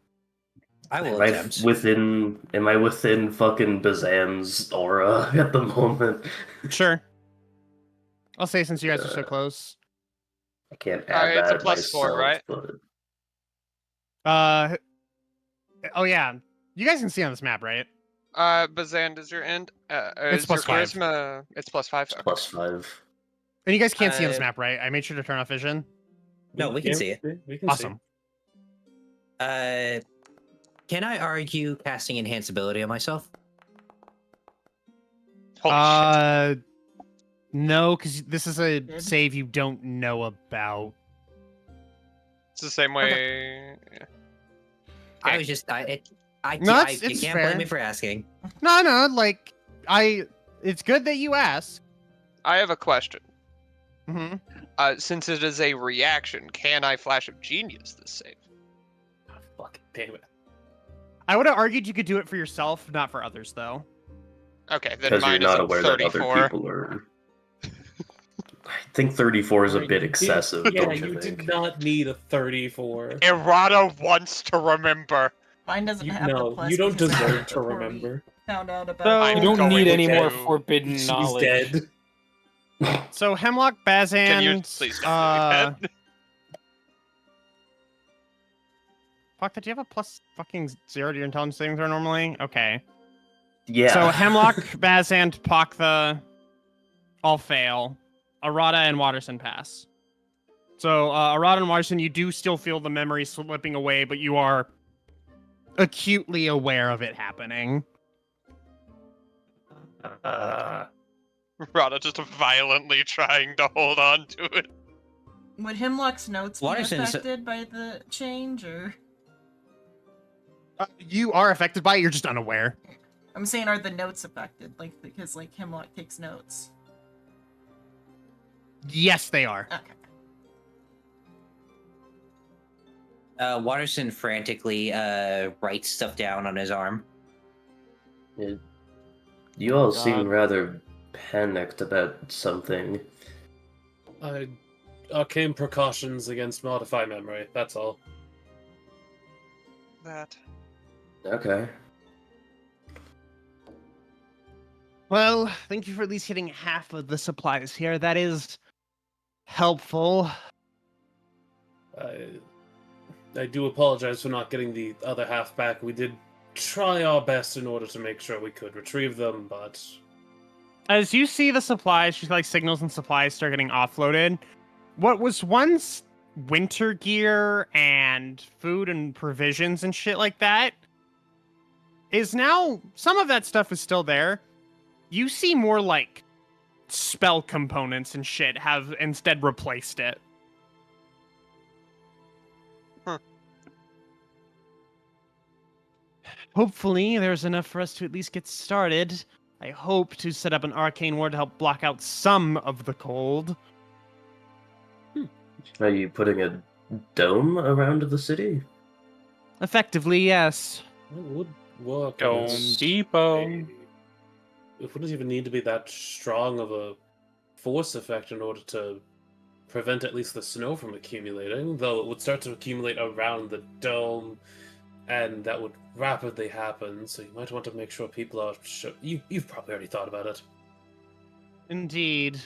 I will Am I attempt. within fucking Bazan's aura at the moment? Sure. I'll say since you guys are so close. I can't add it's a that +4, myself, right? but Oh yeah. You guys can see on this map, right? Bazan, does your end? It's Is your +5. charisma? It's +5. it's Okay. +5. And you guys can't see on this Uh, map, right? I made sure to turn off vision. No, we can see it. We can Awesome. Can I argue casting enhanceability on myself? Holy shit. No, because this is a save you don't know about. It's the same way. Yeah. I Okay. was just you It's can't fair. blame me for asking. No, like it's good that you ask. I have a question. Mm-hmm. Since it is a reaction, can I Flash of Genius this save? Oh, fucking damn it. I would have argued you could do it for yourself, not for others, though. Okay, then Because you're mine is not a aware that other 34. people are. I think 34 is a bit excessive, Yeah, don't you you think? did not need a 34. Errata wants to remember. Mine doesn't You, have the no, plus you don't because I deserve had to before we remember. Found out about. So- You don't going need any more to- forbidden She's knowledge. dead. So Hemlock Bazan. Can you please don't do that? Fuck, did you have a plus fucking 0 to your intelligence saving throw normally? Okay. Yeah. So Hemlock, Bazan, Paktha all fail. Arata and Watterson pass. So Arata and Watterson, you do still feel the memory slipping away, but you are acutely aware of it happening. Rada just violently trying to hold on to it. Would Hemlock's notes be Watterson's- affected by the change, or You are affected by it, you're just unaware. I'm saying, are the notes affected? Like, because like Hemlock takes notes. Yes, they are. Okay. Watterson frantically writes stuff down on his arm. You all God. seem rather panicked about something. Arcane precautions against modify memory, that's all. That. Okay. Well, thank you for at least hitting half of the supplies here. That is helpful. I do apologize for not getting the other half back. We did try our best in order to make sure we could retrieve them, but As you see the supplies, she like signals and supplies start getting offloaded. What was once winter gear and food and provisions and shit like that is now, some of that stuff is still there. You see more like spell components and shit have instead replaced it. Huh. Hopefully there's enough for us to at least get started. I hope to set up an arcane ward to help block out some of the cold. Are you putting a dome around the city? Effectively, yes. It would work. Dome as Depot. It wouldn't even need to be that strong of a force effect in order to prevent at least the snow from accumulating, though it would start to accumulate around the dome, and that would rapidly happen, so you might want to make sure people are you've probably already thought about it. Indeed.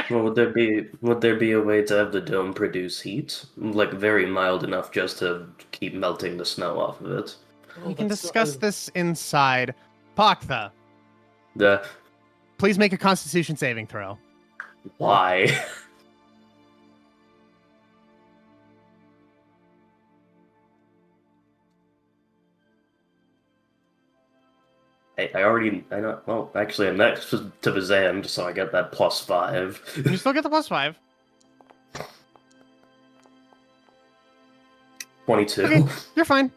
Well, would there be a way to have the dome produce heat, like very mild enough just to keep melting the snow off of it? We can discuss this inside. Paktha, The please make a Constitution saving throw. why? I know. Well, actually, I'm next to Bazand, so I get that +5. You still get the +5. 22. Okay, you're fine.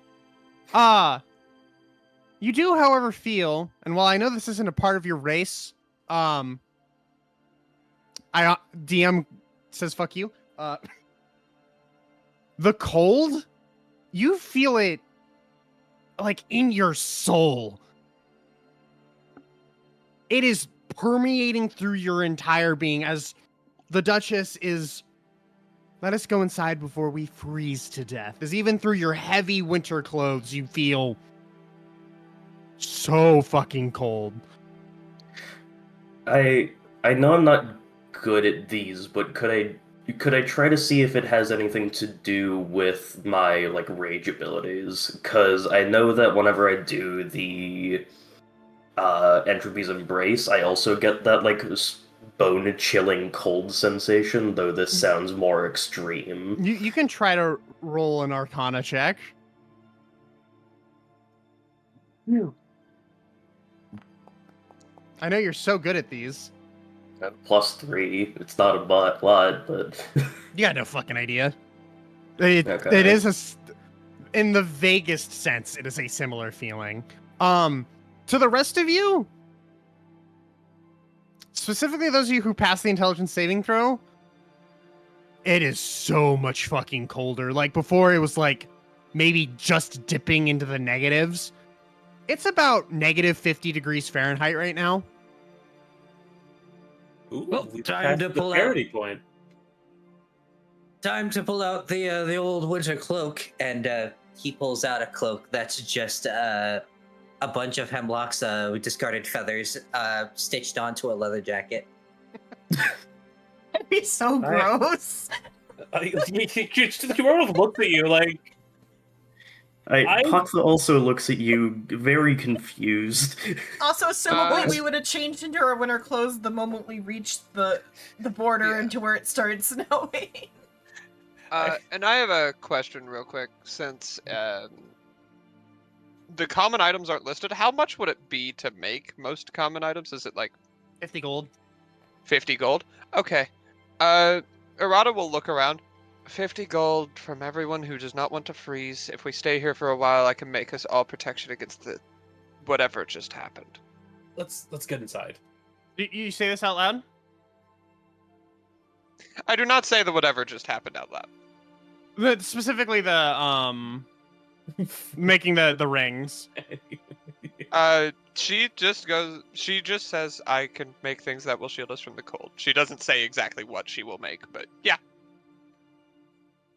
You do, however, feel, and while I know this isn't a part of your race, DM says fuck you. The cold, you feel it like in your soul. It is permeating through your entire being as the Duchess is, let us go inside before we freeze to death. As even through your heavy winter clothes, you feel so fucking cold. I know I'm not good at these, but could I try to see if it has anything to do with my like rage abilities? Because I know that whenever I do the Entropy's Embrace, I also get that like bone-chilling cold sensation, though this sounds more extreme. You can try to roll an Arcana check. I know you're so good at these. +3. It's not a lot, but You got no fucking idea. Okay. It is in the vaguest sense, it is a similar feeling. To the rest of you, specifically those of you who passed the intelligence saving throw, it is so much fucking colder. Like before, it was like maybe just dipping into the negatives. It's about -50 degrees Fahrenheit right now. Ooh, Well, we time passed to the pull out- parity point. Time to pull out the old winter cloak, and he pulls out a cloak that's just a bunch of hemlocks with discarded feathers stitched onto a leather jacket. That'd be so gross. Kimura looks at you like, Paktha also looks at you very confused. Also, assumably we would have changed into our winter clothes the moment we reached the border into where it started snowing. And I have a question real quick, since the common items aren't listed. How much would it be to make most common items? Is it like 50 gold. 50 gold? Okay. Errata will look around. 50 gold from everyone who does not want to freeze. If we stay here for a while, I can make us all protection against the whatever just happened. let's get inside. You say this out loud? I do not say the whatever just happened out loud. Specifically the making the rings. She just says I can make things that will shield us from the cold. She doesn't say exactly what she will make, but yeah.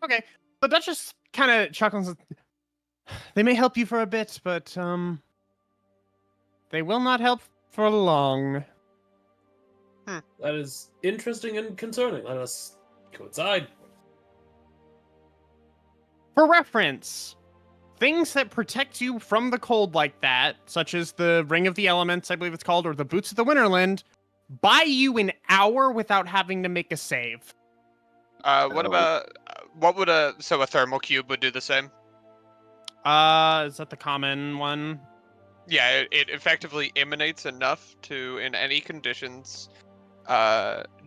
Okay. The Duchess kind of chuckles. They may help you for a bit, but they will not help for long. That is interesting and concerning. Let us go inside. For reference, things that protect you from the cold like that, such as the Ring of the Elements, I believe it's called, or the Boots of the Winterland, buy you an hour without having to make a save. What about what would a thermal cube would do the same? Is that the common one? Yeah, it effectively emanates enough to, in any conditions,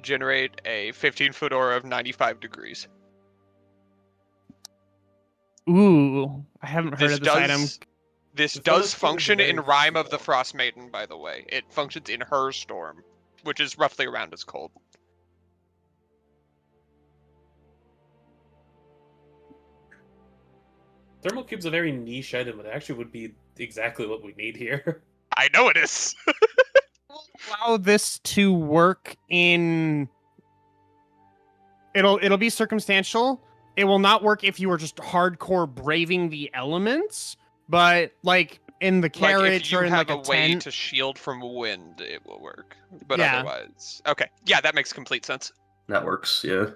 generate a 15-foot aura of 95 degrees. Ooh, I haven't heard This of this item. This The does Phoenix Cube is function in very Rime of the small. Frost Maiden, by the way. It functions in her storm, which is roughly around as cold. Thermal cube's a very niche item, but it actually would be exactly what we need here. I know it is. Allow this to work in. It'll be circumstantial. It will not work if you are just hardcore braving the elements, but like in the Like, carriage if you or in have like a way tent. to shield from wind, it will work. But Yeah. otherwise, okay, yeah, that makes complete sense. That works, yeah.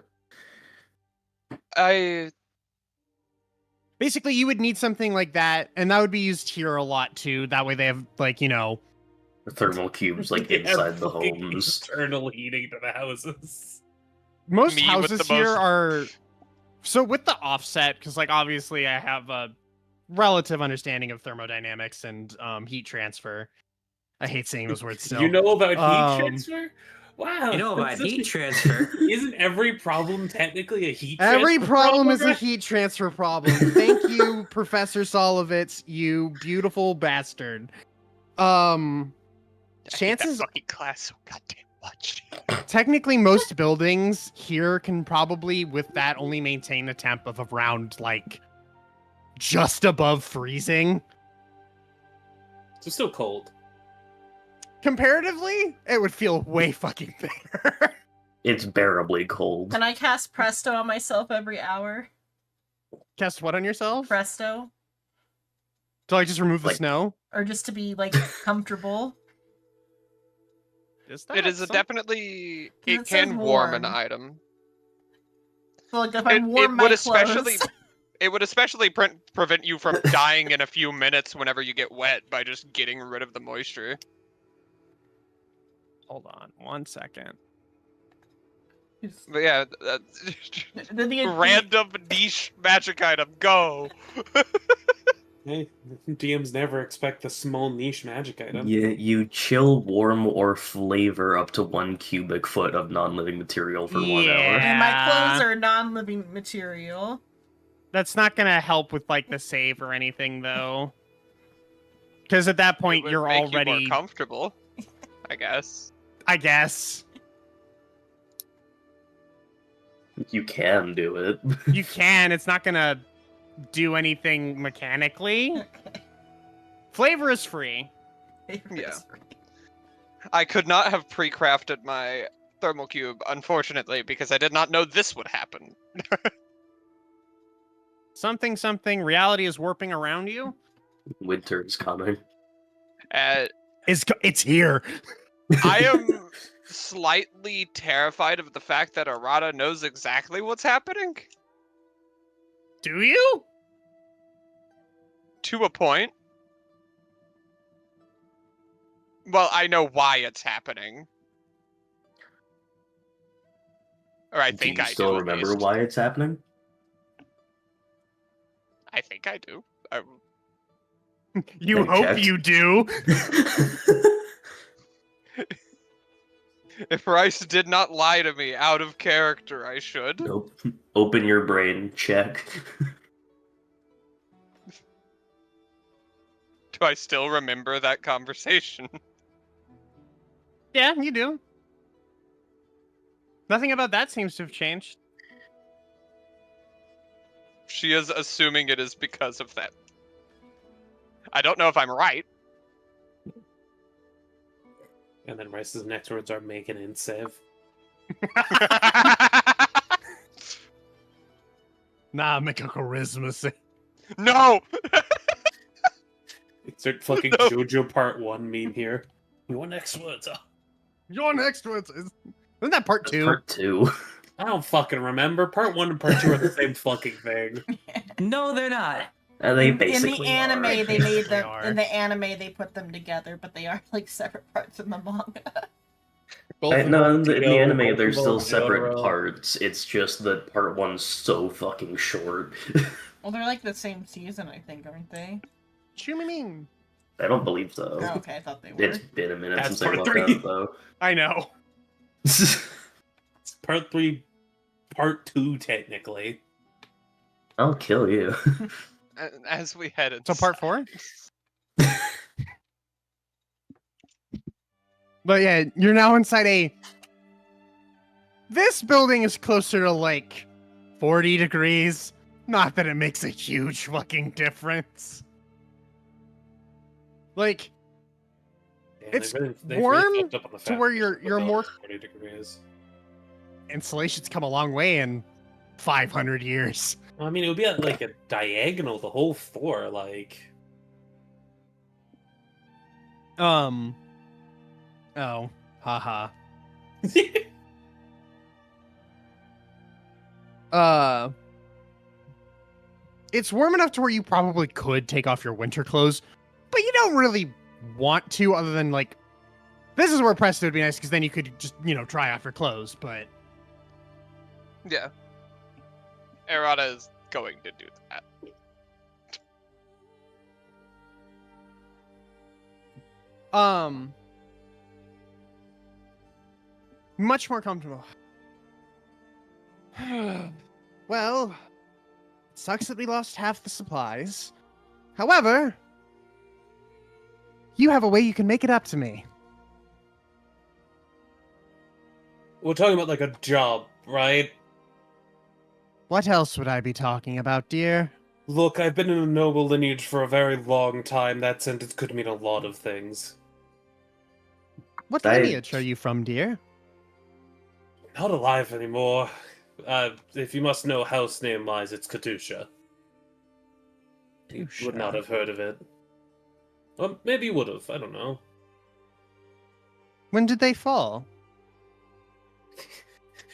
Basically, you would need something like that, and that would be used here a lot too. That way, they have like The thermal cubes like Yeah, inside the fucking homes. Internal heating to the houses. most Me with houses the here most- are. So with the offset, because like obviously I have a relative understanding of thermodynamics and heat transfer. I hate saying those words still. You know about heat Um, transfer? Wow. You know about that's such heat a- transfer. Isn't every problem technically a heat Every transfer problem is a right? heat transfer problem. Thank you, Professor Solovitz, you beautiful bastard. I hate that Chances fucking class so goddamn much. technically most buildings here can probably with that only maintain a temp of around like just above freezing. So still cold. Comparatively, it would feel way fucking better. It's bearably cold. Can I cast Presto on myself every hour? Cast what on yourself? Presto? To like just remove the Like- snow? Or just to be like comfortable? Is It that is a some- definitely. It It says can warm an warm. item. So like if I It warm my would clothes. especially. It would especially prevent you from dying in a few minutes whenever you get wet by just getting rid of the moisture. Hold on 1 second. But yeah, random niche magic item, go! Hey, DMs never expect the small niche magic item. You chill, warm, or flavor up to 1 cubic foot of non-living material for 1 hour. And my clothes Yeah. are non-living material. That's not gonna help with like the save or anything though. Because at that It point would you're make you already more comfortable, I guess. I guess. You can do it. You can, it's not gonna do anything mechanically. Flavor is free. Yeah. I could not have pre-crafted my thermal cube, unfortunately, because I did not know this would happen. Something something reality is warping around you. Winter is coming. It's here. I am slightly terrified of the fact that Arata knows exactly what's happening. Do you? To a point. Well, I know why it's happening. Or I think do you I still do. at remember least. why it's happening? I think I do. You Okay, hope check. you do. If Rice did not lie to me out of character, I should. Nope. Open your brain. Check. Do I still remember that conversation? Yeah, you do. Nothing about that seems to have changed. She is assuming it is because of that. I don't know if I'm right. And then Rice's next words are make an int save. Nah, make a charisma save. No! Insert fucking No. JoJo Part 1 meme here. Your next words are... Your next one isn't that part 2? Part 2. I don't fucking remember. Part 1 and Part 2 are the same fucking thing. No, they're not. And they In the basically anime, are. they made They them. are. In the anime, they put them together, but they are like separate parts in the manga. No, in the Tito, anime, both they're of still them separate Jotaro. parts. It's just that part one's so fucking short. Well, they're like the same season, I think, aren't they? Chumining. I don't believe so. Oh, okay, I thought they were. It's been a minute That's since I part looked 3. at it, though. I know. It's part 3, part 2, technically. I'll kill you. As we head So part inside- 4? But yeah, you're now inside a... This building is closer to like 40 degrees. Not that it makes a huge fucking difference. Like, Yeah, It's they've warm fucked up on the to fact where that you're the building's more- 40 degrees. insulation's come a long way in 500 years. I mean, it would be at like a diagonal the whole floor, like. Oh, haha. It's warm enough to where you probably could take off your winter clothes, but you don't really want to, other than like, this is where Preston would be nice, because then you could just, try off your clothes, but... Yeah. Errata is going to do that. Much more comfortable. Well, it sucks that we lost half the supplies. However, you have a way you can make it up to me. We're talking about like a job, right? What else would I be talking about, dear? Look, I've been in a noble lineage for a very long time. That sentence could mean a lot of things. What I- lineage are you from, dear? Not alive anymore. If you must know house name-wise, it's Katusha. You would not have heard of it. Or maybe you would have, I don't know. When did they fall?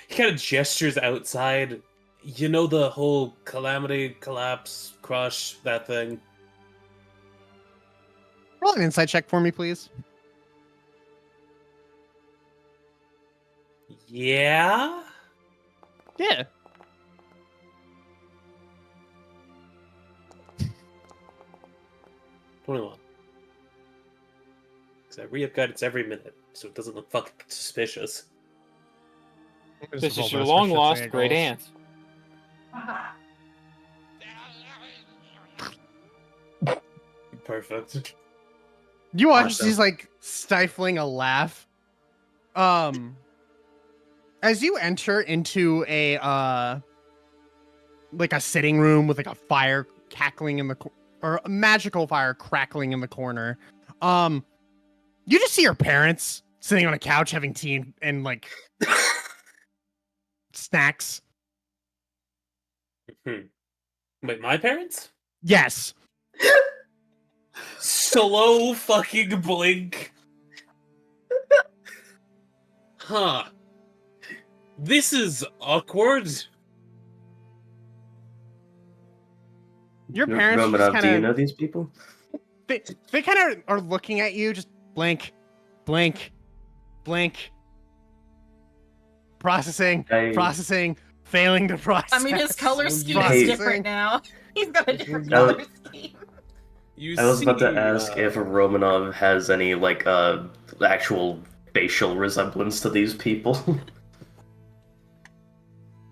He kind of gestures outside. You know the whole calamity, collapse, crush, that thing? Roll an insight check for me, please. Yeah? Yeah. $21. Because I re-up guidance every minute, so it doesn't look fucking suspicious. This is your long lost great aunt. Perfect. You watch Awesome. she's like stifling a laugh. As you enter into a like a sitting room with like a fire cackling in the or a magical fire crackling in the corner, you just see your parents sitting on a couch having tea and like snacks. Wait, my parents? Yes. Slow fucking blink. Huh. This is awkward. Your parents just Romanov, do you kind know of these people? they kind of are looking at you, just blink, blink, blink. Processing, processing, failing to process. I mean, his color scheme is Hey. different now. He's got a different No. color scheme. I was about to ask if Romanov has any, like, actual facial resemblance to these people.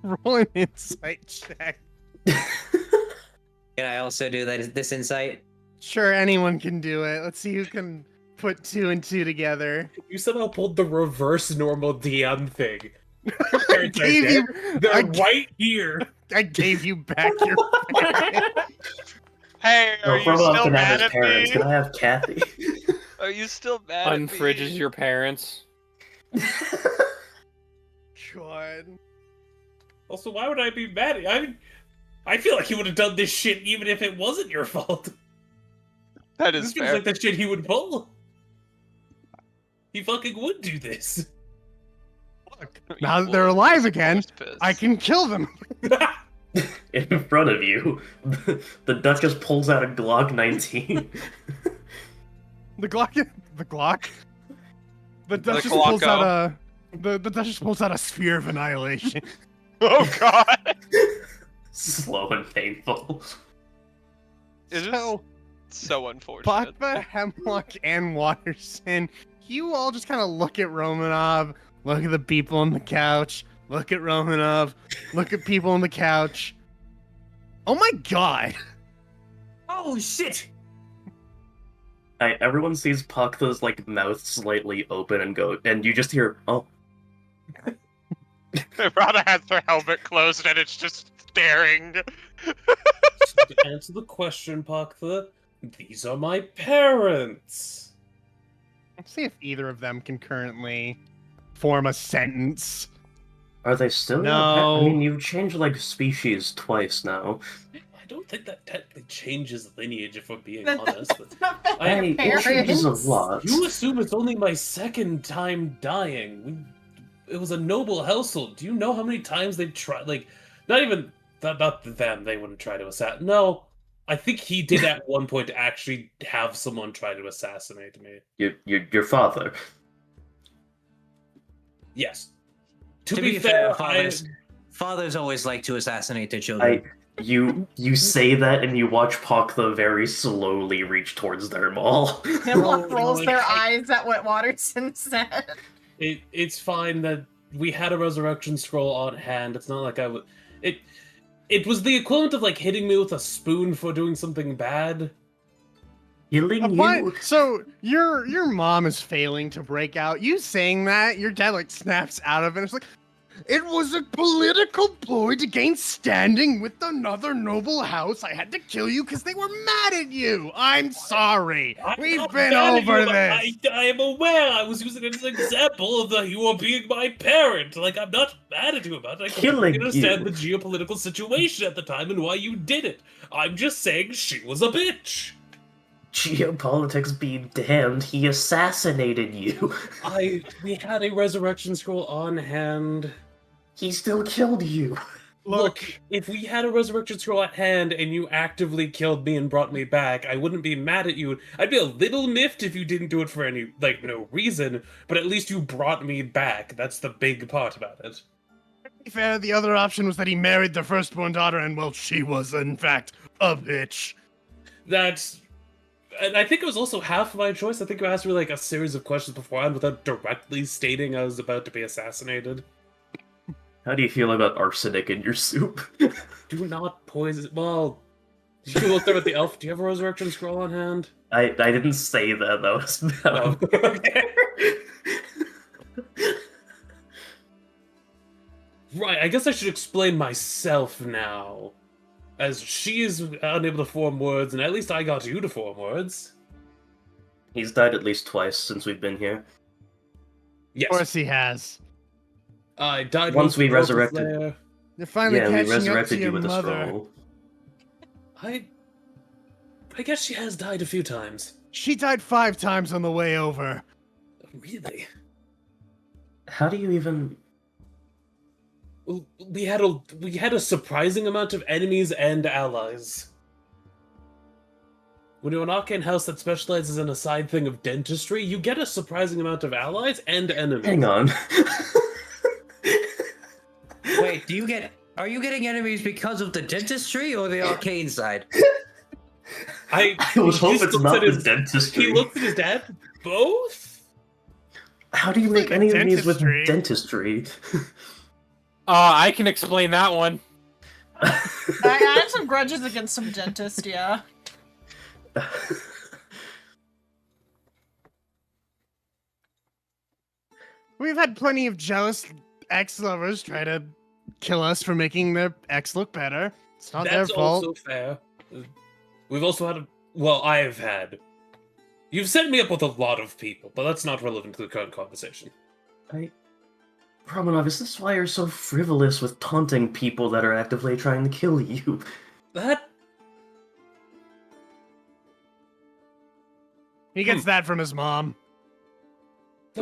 Roll an insight check. Can I also do this insight? Sure, anyone can do it. Let's see who can put 2 and 2 together. You somehow pulled the reverse normal DM thing. Your I parents are gave dead. you, They're I- right here. I gave you back your parents. Hey, No, are you Romanov still can have mad his at parents. me? Can I have Kathy? Are you still mad at me? Unfridges your parents. God. Also, why would I be mad at you? I feel like he would have done this shit even if it wasn't your fault. That This is feels fair. like the shit he would pull. He fucking would do this. Look, now that they're alive again, I can kill them. in front of you. The Duchess pulls out a Glock 19. The Glock. The Duchess Glocko. pulls out a. The Duchess pulls out a sphere of annihilation. Oh god! Slow and painful. It is so unfortunate. Bakba, Hemlock, and Watterson, you all just kind of look at Romanov, look at the people on the couch, look at Romanov, look at people on the couch. Oh my god! Oh shit! Everyone sees Paktha's like mouth slightly open and you just hear, oh. Rada has her helmet closed and it's just staring. So to answer the question, Paktha, these are my parents. Let's see if either of them can currently form a sentence. Are they still? No. I mean, you've changed like species twice now. I don't think that technically changes lineage, if we're being That honest. doesn't affect Hey, their it changes a parents. lot. You assume it's only my second time dying. It was a noble household. Do you know how many times they tried? Like, not even not them. They wouldn't try to assassinate. No, I think he did at one point actually have someone try to assassinate me. Your father. Yes. To be fair, fathers always like to assassinate their children. You say that and you watch Paktha very slowly reach towards their ball. Hemlock rolls like, their eyes at what Watterson said. It's fine that we had a resurrection scroll on hand. It's not like I would. It was the equivalent of like hitting me with a spoon for doing something bad. Killing you. So your mom is failing to break out. You saying that, your dad like snaps out of it. It's like, it was a political ploy to gain standing with another noble house. I had to kill you because they were mad at you. I'm sorry. We've not been mad at over you, this. I am aware. I was using it as an example of you are being my parent. Like, I'm not mad at you about it. I Killing completely understand you. the geopolitical situation at the time and why you did it. I'm just saying she was a bitch. Geopolitics be damned, he assassinated you. We had a resurrection scroll on hand. He still killed you. Look, if we had a resurrection scroll at hand and you actively killed me and brought me back, I wouldn't be mad at you. I'd be a little miffed if you didn't do it for any, like, no reason, but at least you brought me back. That's the big part about it. To be fair, the other option was that he married their firstborn daughter, and well, she was in fact a bitch. And I think it was also half my choice. I think you asked me like a series of questions beforehand without directly stating I was about to be assassinated. How do you feel about arsenic in your soup? Do not poison. Well, you looked up at the elf. Do you have a resurrection scroll on hand? I didn't say that. That was Right, I guess I should explain myself now. As she is unable to form words, and at least I got you to form words. He's died at least twice since we've been here. Yes. Of course he has. I died Once we the focus resurrected- layer. They're finally Yeah, we catching up to resurrected your you with a mother. scroll. I guess she has died a few times. She died 5 times on the way over. Really? How do you even... We had a surprising amount of enemies and allies. When you're an arcane house that specializes in a side thing of dentistry, you get a surprising amount of allies and enemies. Hang on. Wait, are you getting enemies because of the dentistry or the arcane side? I would hope just it's looked not at the his- dentistry. He looked at his dad. Both? How do you make Like any of these with dentistry. dentistry? I can explain that one. I have some grudges against some dentists, yeah. We've had plenty of jealous ex-lovers try to kill us for making their ex look better. It's not their That's fault. also fair. We've also had I've had. You've set me up with a lot of people, but that's not relevant to the current conversation. Romanov, is this why you're so frivolous with taunting people that are actively trying to kill you? He gets that from his mom.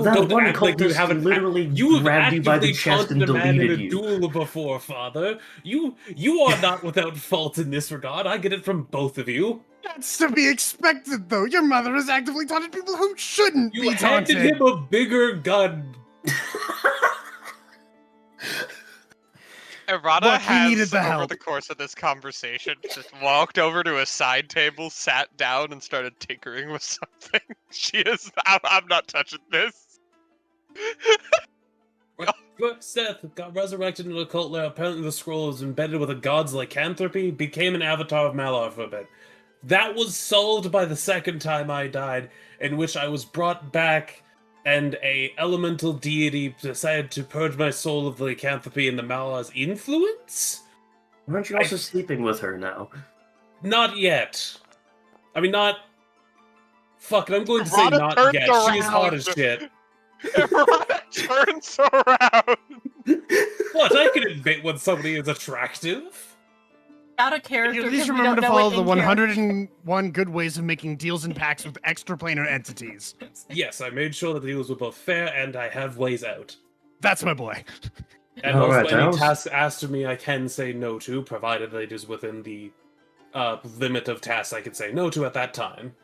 That Don't one act like you cultist haven't literally you've grabbed you by the actively chest and taunted a man in deleted a you. duel before, Father. You are not without fault in this regard. I get it from both of you. That's to be expected, though. Your mother has actively taunted people who shouldn't You be handed taunted. him a bigger gun. Errata Look, he needed has, the over help. the course of this conversation, just walked over to a side table, sat down, and started tinkering with something. She is. I'm not touching this. Seth got resurrected in a cult lair. Apparently the scroll is embedded with a god's lycanthropy, became an avatar of Malar for a bit. That was solved by the second time I died, in which I was brought back, and a elemental deity decided to purge my soul of the lycanthropy and the Malar's influence? Aren't you also sleeping with her now? Not yet. I mean, not... Fuck it, I'm going to say Errata not turns yet. She's hot as around. shit. Errata turns around. What? I can admit when somebody is attractive. Out of character. At least 'cause we remember don't to know follow what the in character- 101 good ways of making deals and pacts with extraplanar entities. Yes, I made sure that the deals were both fair, and I have ways out. That's my boy. And All also, right, any Giles. tasks asked of me, I can say no to, provided that it is within the limit of tasks I could say no to at that time.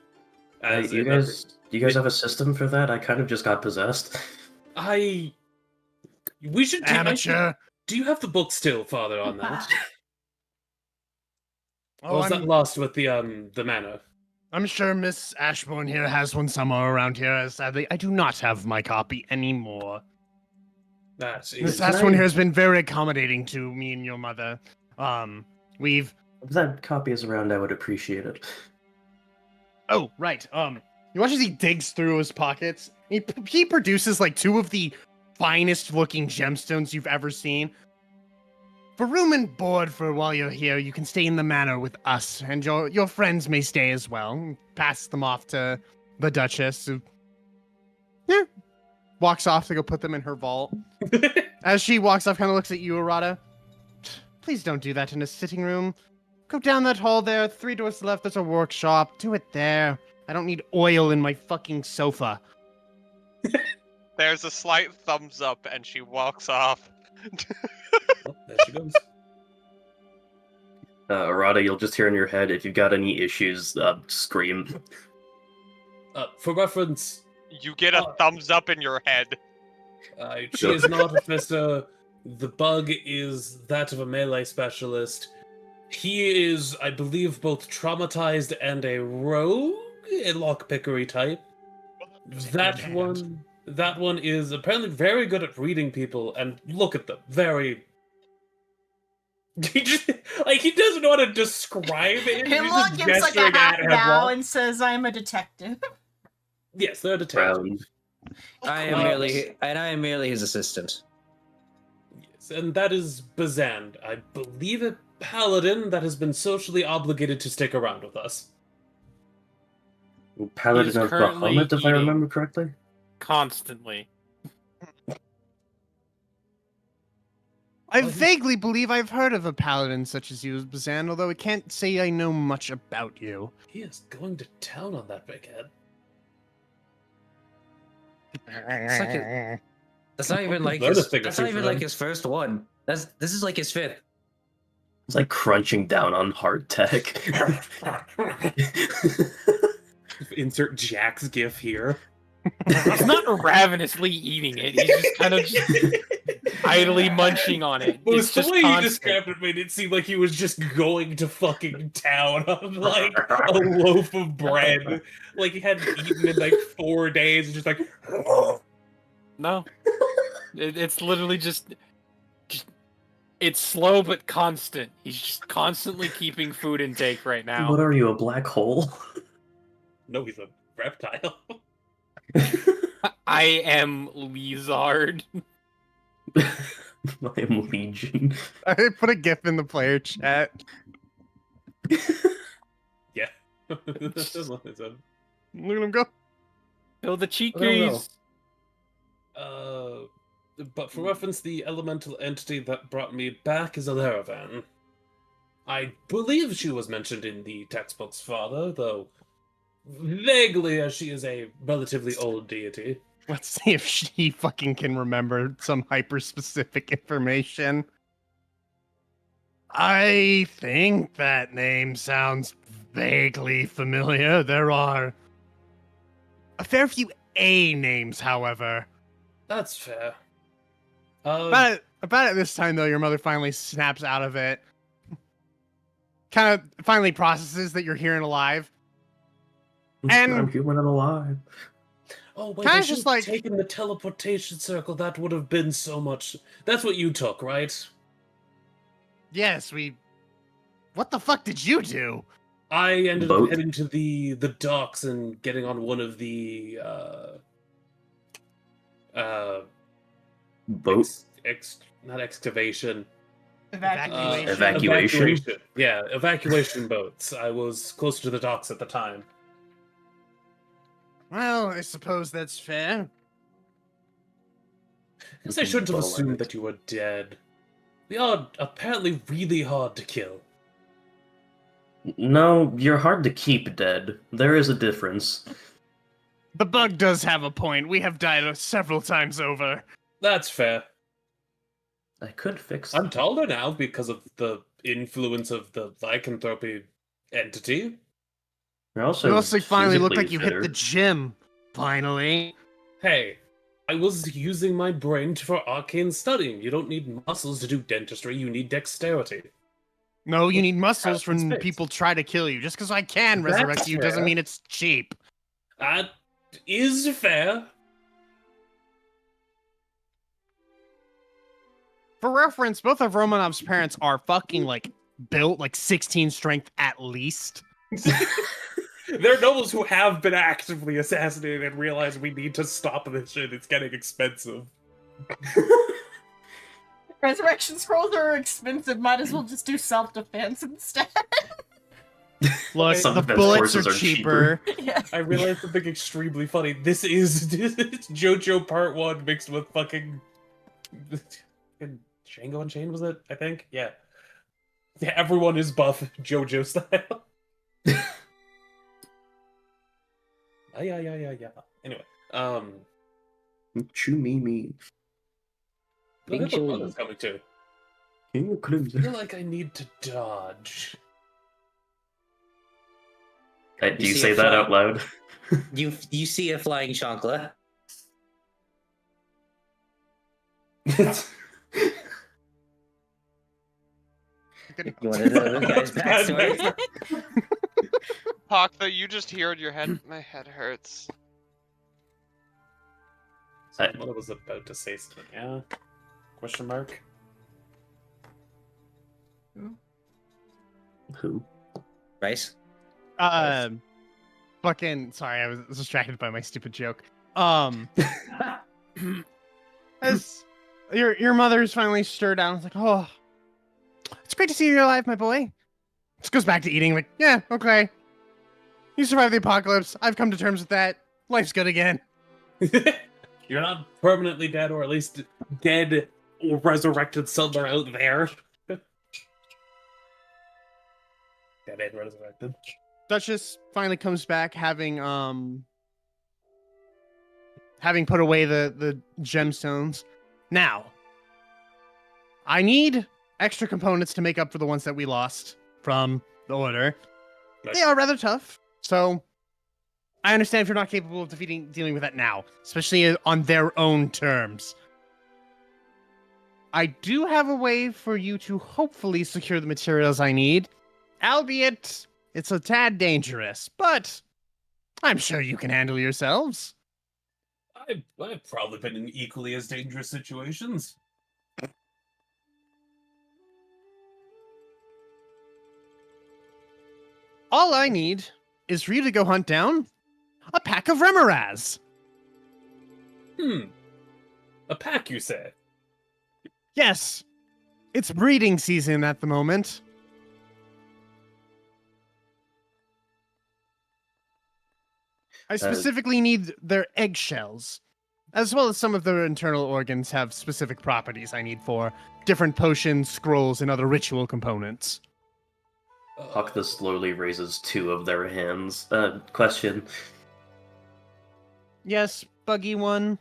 As Do you guys have a system for that? I kind of just got possessed. we should do. Amateur. Do you have the book still, Father, on that? Or Oh, was that lost with the manor? I'm sure Miss Ashbourne here has one somewhere around here. Sadly, I do not have my copy anymore. That's Miss Can Ashbourne I- here has been very accommodating to me and your mother. We've If that copy is around, I would appreciate it. Oh, right. You watch as he digs through his pockets. He produces like two of the finest looking gemstones you've ever seen. For room and board for while you're here, you can stay in the manor with us, and your friends may stay as well. Pass them off to the Duchess, who walks off to go put them in her vault. As she walks off, kind of looks at you, Arata. Please don't do that in a sitting room. Go down that hall there, 3 doors to the left, there's a workshop. Do it there. I don't need oil in my fucking sofa. There's a slight thumbs up, and she walks off. Oh, there she goes. Arata, you'll just hear in your head, if you've got any issues, scream. For reference, You get a thumbs up in your head. she is not a Fista. The bug is that of a melee specialist. He is, I believe, both traumatized and a rogue, a lockpickery type. That one is apparently very good at reading people, and look at them, very. He doesn't want to describe it. He's Hemlock just gives like a gesturing half at bow Hemlock. and says, "I'm a detective." Yes, they're detectives. Round. I am merely his assistant. Yes, and that is Bazand. I believe a paladin that has been socially obligated to stick around with us. Paladin He's of currently Bahamut, if I eating. remember correctly. Constantly. I vaguely believe I've heard of a paladin such as you, Bazan, although I can't say I know much about you. He is going to town on that big head. That's not even like Learn a his. thing or That's two not even from like him. his first one. This is like his 5th. It's like crunching down on hard tech. Insert Jack's gif here. He's not ravenously eating it. He's just kind of idly munching on it. Well, It's the just way he constant. described it made it seem like he was just going to fucking town on like a loaf of bread. Like he hadn't eaten in like 4 days, and just like. No. It's literally just. It's slow but constant. He's just constantly keeping food intake right now. What are you, a black hole? No, he's a reptile. I am Lizard. I am Legion. I put a gif in the player chat. Yeah. Look at him go. Kill the I don't know. cheekies. But for reference, the elemental entity that brought me back is a Laravan. I believe she was mentioned in the textbooks, Father, though vaguely, as she is a relatively old deity. Let's see if she fucking can remember some hyper-specific information. I think that name sounds vaguely familiar. There are a fair few A names, however. That's fair. About at this time, though, your mother finally snaps out of it. Kind of finally processes that you're here and alive. And- I'm human and alive. Oh, wait, Kinda I just should have like- taken the teleportation circle. That would have been so much. That's what you took, right? Yes, What the fuck did you do? I ended Boat? up heading to the docks and getting on one of the Boat? not excavation. Evacuation. Evacuation? Yeah, evacuation boats. I was closer to the docks at the time. Well, I suppose that's fair. I guess I shouldn't have Well, assumed that you were dead. We are apparently really hard to kill. No, you're hard to keep dead. There is a difference. The bug does have a point. We have died several times over. That's fair. I could fix I'm it. taller now because of the influence of the lycanthropy entity. You're also You also finally look physically like you fitter. hit the gym. Finally. Hey, I was using my brain for arcane studying. You don't need muscles to do dentistry, you need dexterity. No, you need muscles That's when fixed. people try to kill you. Just because I can That's resurrect you doesn't fair. mean it's cheap. That is fair. For reference, both of Romanov's parents are fucking like built like 16 strength at least. They're nobles who have been actively assassinated and realize we need to stop this shit. It's getting expensive. Resurrection scrolls are expensive. Might as well just do self-defense instead. Look, Some the defense bullets are courses are cheaper. Yeah. I realized something extremely funny. This is it's JoJo Part 1 mixed with fucking Django Unchained, was it? I think? Yeah. Yeah, everyone is buff JoJo style. Yeah. Anyway, Chew me. look at the Angel- one that's coming too. King of I Clues. feel like I need to dodge. Do You you see say a that fly- out loud? You see a flying chancla. You want to know the guy's backstory? Hawk, though, you just hear in your head, my head hurts. What I was about to say something, yeah? Question mark? Who? Rice? Fucking sorry, I was distracted by my stupid joke. As your mother's finally stirred down, it's like, oh, it's great to see you alive, my boy. Just goes back to eating, like, yeah, okay. You survived the apocalypse. I've come to terms with that. Life's good again. You're not permanently dead, or at least dead or resurrected somewhere out there. Dead and resurrected. Duchess finally comes back having put away the gemstones. Now, I need extra components to make up for the ones that we lost from the order. Nice. They are rather tough, so I understand if you're not capable of dealing with that now, especially on their own terms. I do have a way for you to hopefully secure the materials I need, albeit it's a tad dangerous, but I'm sure you can handle yourselves. I've probably been in equally as dangerous situations. All I need is for you to go hunt down a pack of Remoraz. A pack, you say? Yes, it's breeding season at the moment. I specifically need their eggshells, as well as some of their internal organs have specific properties I need for different potions, scrolls, and other ritual components. Hawk slowly raises two of their hands. Question. Yes, buggy one.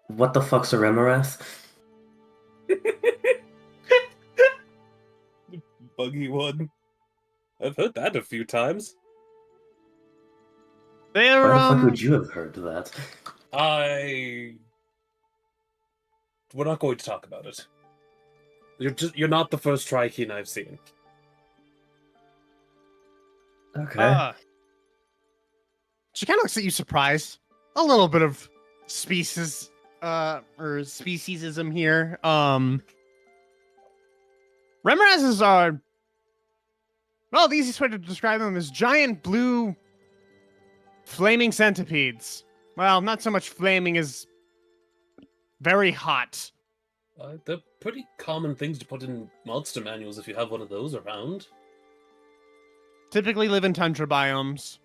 What the fuck's a Remorath? Buggy one. I've heard that a few times. They're Why the fuck would you have heard that? We're not going to talk about it. You're not the first Trikeen I've seen. Okay. She kind of looks at you surprised. A little bit of species or speciesism here. Remorazes are, well, the easiest way to describe them is giant blue flaming centipedes. Well, not so much flaming as very hot. They're pretty common things to put in monster manuals if you have one of those around. Typically live in tundra biomes.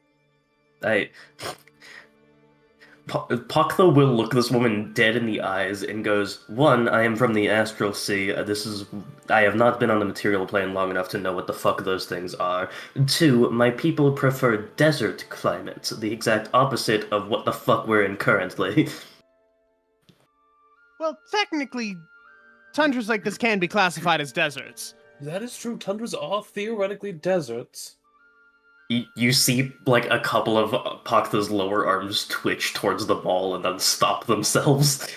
Paktha will look this woman dead in the eyes and goes, "One, I am from the Astral Sea. I have not been on the material plane long enough to know what the fuck those things are. Two, my people prefer desert climates, the exact opposite of what the fuck we're in currently." Well, technically, tundras like this can be classified as deserts. That is true. Tundras are theoretically deserts. You see, like, a couple of Paktha's lower arms twitch towards the ball and then stop themselves.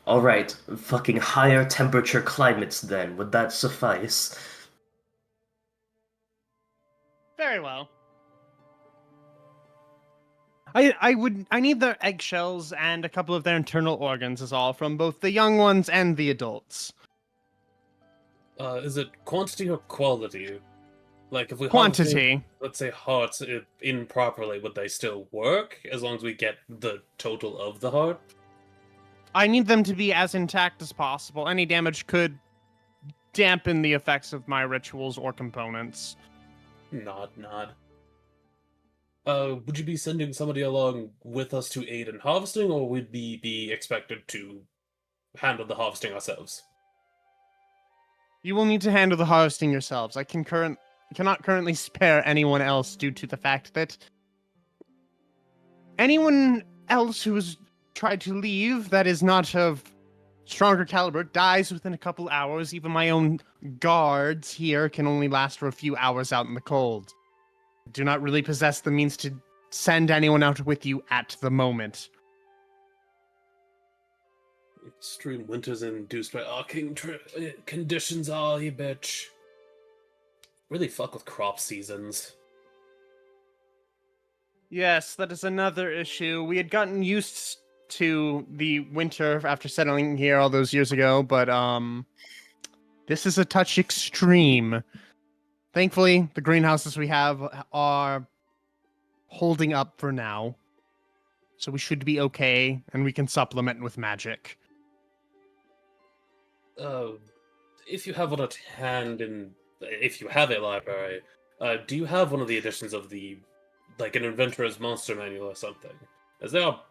Alright, fucking higher temperature climates then, would that suffice? Very well. I need their eggshells and a couple of their internal organs is all from both the young ones and the adults. Is it quantity or quality? Like, if we Quantity. let's say hearts improperly, would they still work as long as we get the total of the heart? I need them to be as intact as possible. Any damage could dampen the effects of my rituals or components. Nod. Would you be sending somebody along with us to aid in harvesting, or would we be expected to handle the harvesting ourselves? You will need to handle the harvesting yourselves. I cannot currently spare anyone else due to the fact that anyone else who has tried to leave that is not of stronger caliber dies within a couple hours. Even my own guards here can only last for a few hours out in the cold. Do not really possess the means to send anyone out with you at the moment. Extreme winters induced by arcane conditions, you bitch. Really fuck with crop seasons. Yes, that is another issue. We had gotten used to the winter after settling here all those years ago, but this is a touch extreme. Thankfully, the greenhouses we have are holding up for now. So we should be okay, and we can supplement with magic. If you have one at hand, if you have a library, do you have one of the editions of like an Inventor's Monster Manual or something? As they are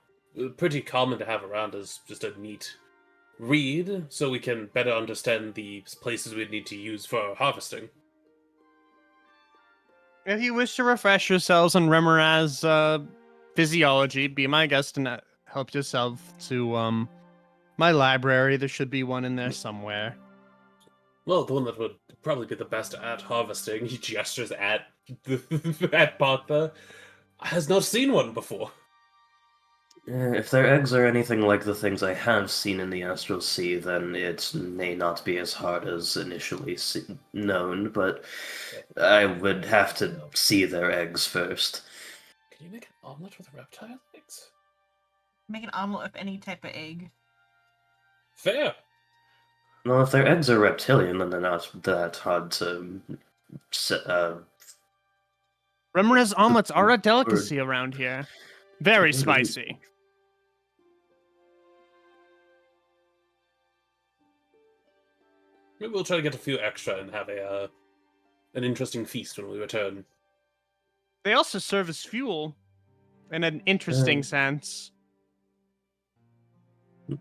pretty common to have around as just a neat read, so we can better understand the places we'd need to use for harvesting. If you wish to refresh yourselves on Remoraz's physiology, be my guest and help yourself to my library. There should be one in there somewhere. Well, the one that would probably be the best at harvesting, he gestures at Paktha, has not seen one before. If their eggs are anything like the things I have seen in the Astral Sea, then it may not be as hard as initially known, but I would have to see their eggs first. Can you make an omelet with reptile eggs? Make an omelet of any type of egg. Fair. Well, if their eggs are reptilian, then they're not that hard to... Remoraz omelets are a delicacy around here. Very spicy. Maybe we'll try to get a few extra and have an interesting feast when we return. They also serve as fuel, in an interesting sense.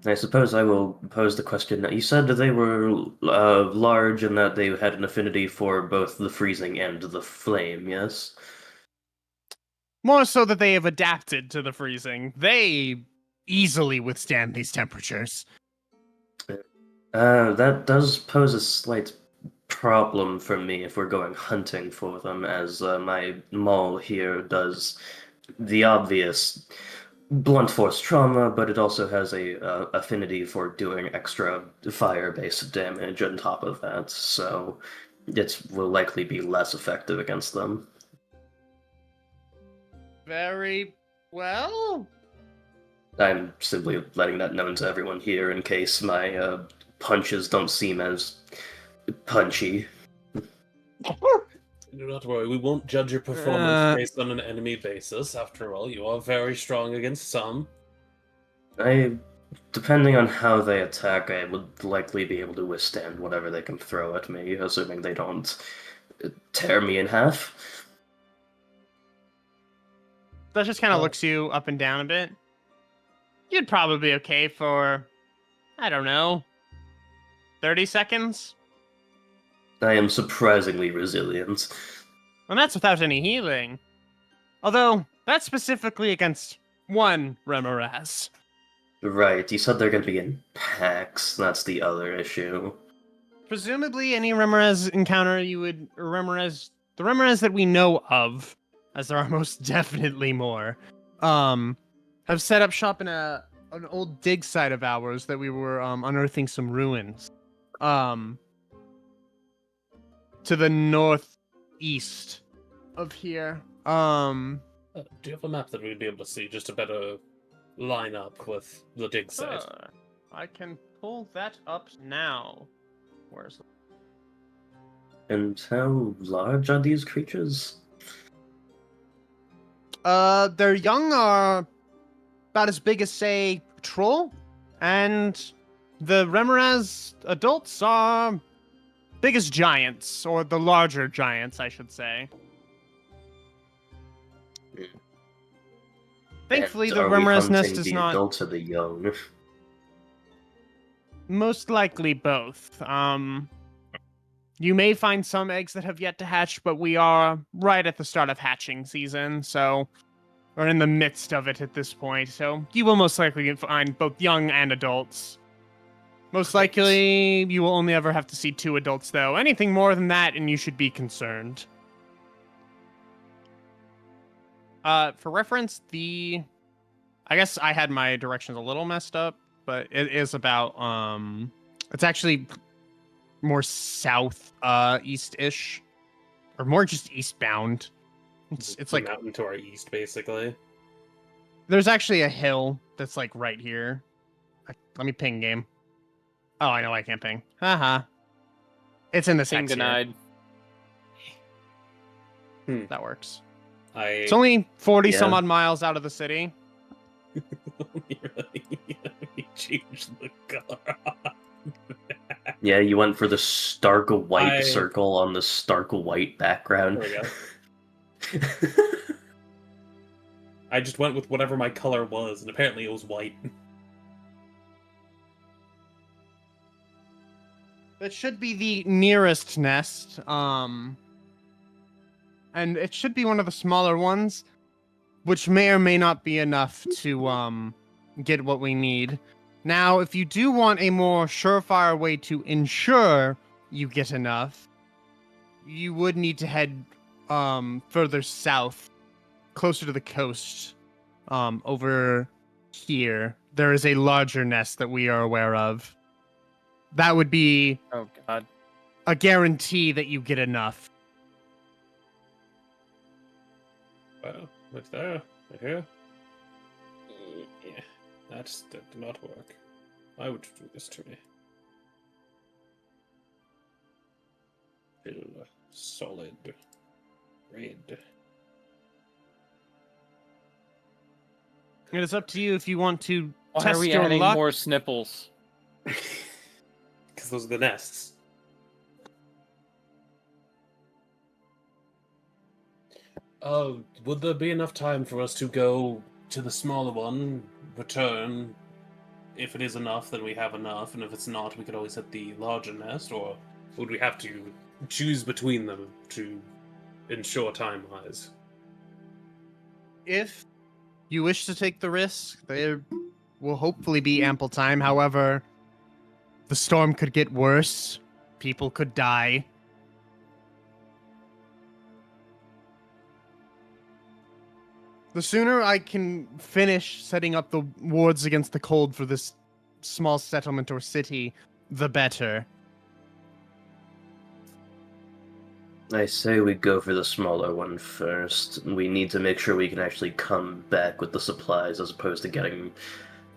I suppose I will pose the question. You said that they were large and that they had an affinity for both the freezing and the flame, yes? More so that they have adapted to the freezing. They easily withstand these temperatures. That does pose a slight problem for me if we're going hunting for them, as my maul here does the obvious blunt force trauma, but it also has a affinity for doing extra fire-based damage on top of that, so it will likely be less effective against them. Very well. I'm simply letting that known to everyone here in case my punches don't seem as punchy. Do not worry, we won't judge your performance based on an enemy basis. After all, you are very strong against some. Depending on how they attack, I would likely be able to withstand whatever they can throw at me, assuming they don't tear me in half. That just kind of looks you up and down a bit. You'd probably be okay for, I don't know, 30 seconds? I am surprisingly resilient. And that's without any healing. Although, that's specifically against one Remoraz. Right, you said they're going to be in packs, that's the other issue. Presumably, any Remoraz encounter you would, or Remoraz, the Remoraz that we know of, as there are most definitely more, have set up shop in an old dig site of ours that we were unearthing some ruins. To the northeast of here. Do you have a map that we'd be able to see just to better line up with the dig site? I can pull that up now. Where's it? And how large are these creatures? Their young are about as big as, say, a troll, and the Remoraz adults are big as giants, or the larger giants, I should say. Thankfully, And the are we Remoraz hunting nest is the not adults or the young? most likely both. You may find some eggs that have yet to hatch, but we are right at the start of hatching season, so we're in the midst of it at this point. So you will most likely find both young and adults. Most likely, you will only ever have to see 2 adults, though. Anything more than that, and you should be concerned. For reference, I guess I had my directions a little messed up, but it is about, it's actually more south, east-ish, or more just eastbound. It's The like, mountain to our east, basically. there's actually a hill that's like right here. Let me ping game. Oh, I know I can't ping. Haha. It's in the Ping text here. denied. That works. It's It's only 40 some Yeah. odd miles out of the city. We changed the color. Yeah, you went for the stark white I- circle on the stark white background. There we go. I just went with whatever my color was, and apparently it was white. That should be the nearest nest. And it should be one of the smaller ones, which may or may not be enough to get what we need. Now, if you do want a more surefire way to ensure you get enough, you would need to head further south, closer to the coast. Over here, there is a larger nest that we are aware of. That would be Oh god. a guarantee that you get enough. Well, right there, right here. Yeah, that did not work. Why would you do this to me? Fill solid red. It is up to you if you want to Why test are we your adding luck. more snipples? Because those are the nests. Would there be enough time for us to go to the smaller one, return, if it is enough, then we have enough, and if it's not, we could always hit the larger nest, or would we have to choose between them to ensure time-wise? If you wish to take the risk, there will hopefully be ample time. However, the storm could get worse. People could die. The sooner I can finish setting up the wards against the cold for this small settlement or city, the better. I say we go for the smaller one first. We need to make sure we can actually come back with the supplies as opposed to getting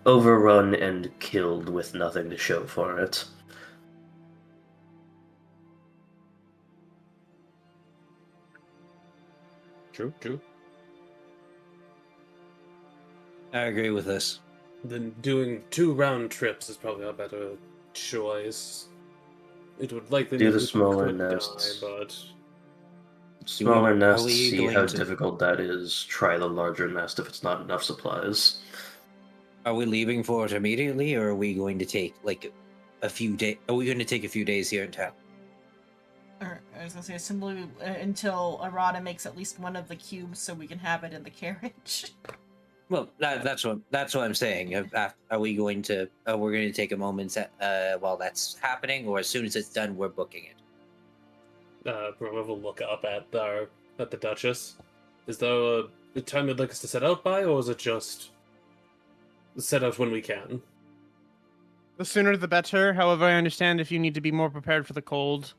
overrun and killed with nothing to show for it. True. I agree with this. Then doing 2 round trips is probably a better choice. It would likely Do mean the people smaller could nests. die, but Smaller Are nests, we see going how to- difficult that is. Try the larger nest if it's not enough supplies. Are we leaving for it immediately, or are we going to take like a few days? Are we going to take a few days here in town? Or, I was gonna say simply until Arata makes at least one of the cubes, so we can have it in the carriage. Well, that's what I'm saying. Are we going to? We're going to take a moment while that's happening, or as soon as it's done, we're booking it. we'll have a look up at the Duchess. Is there a time you'd like us to set out by, or is it just set out when we can? The sooner the better. However, I understand if you need to be more prepared for the cold.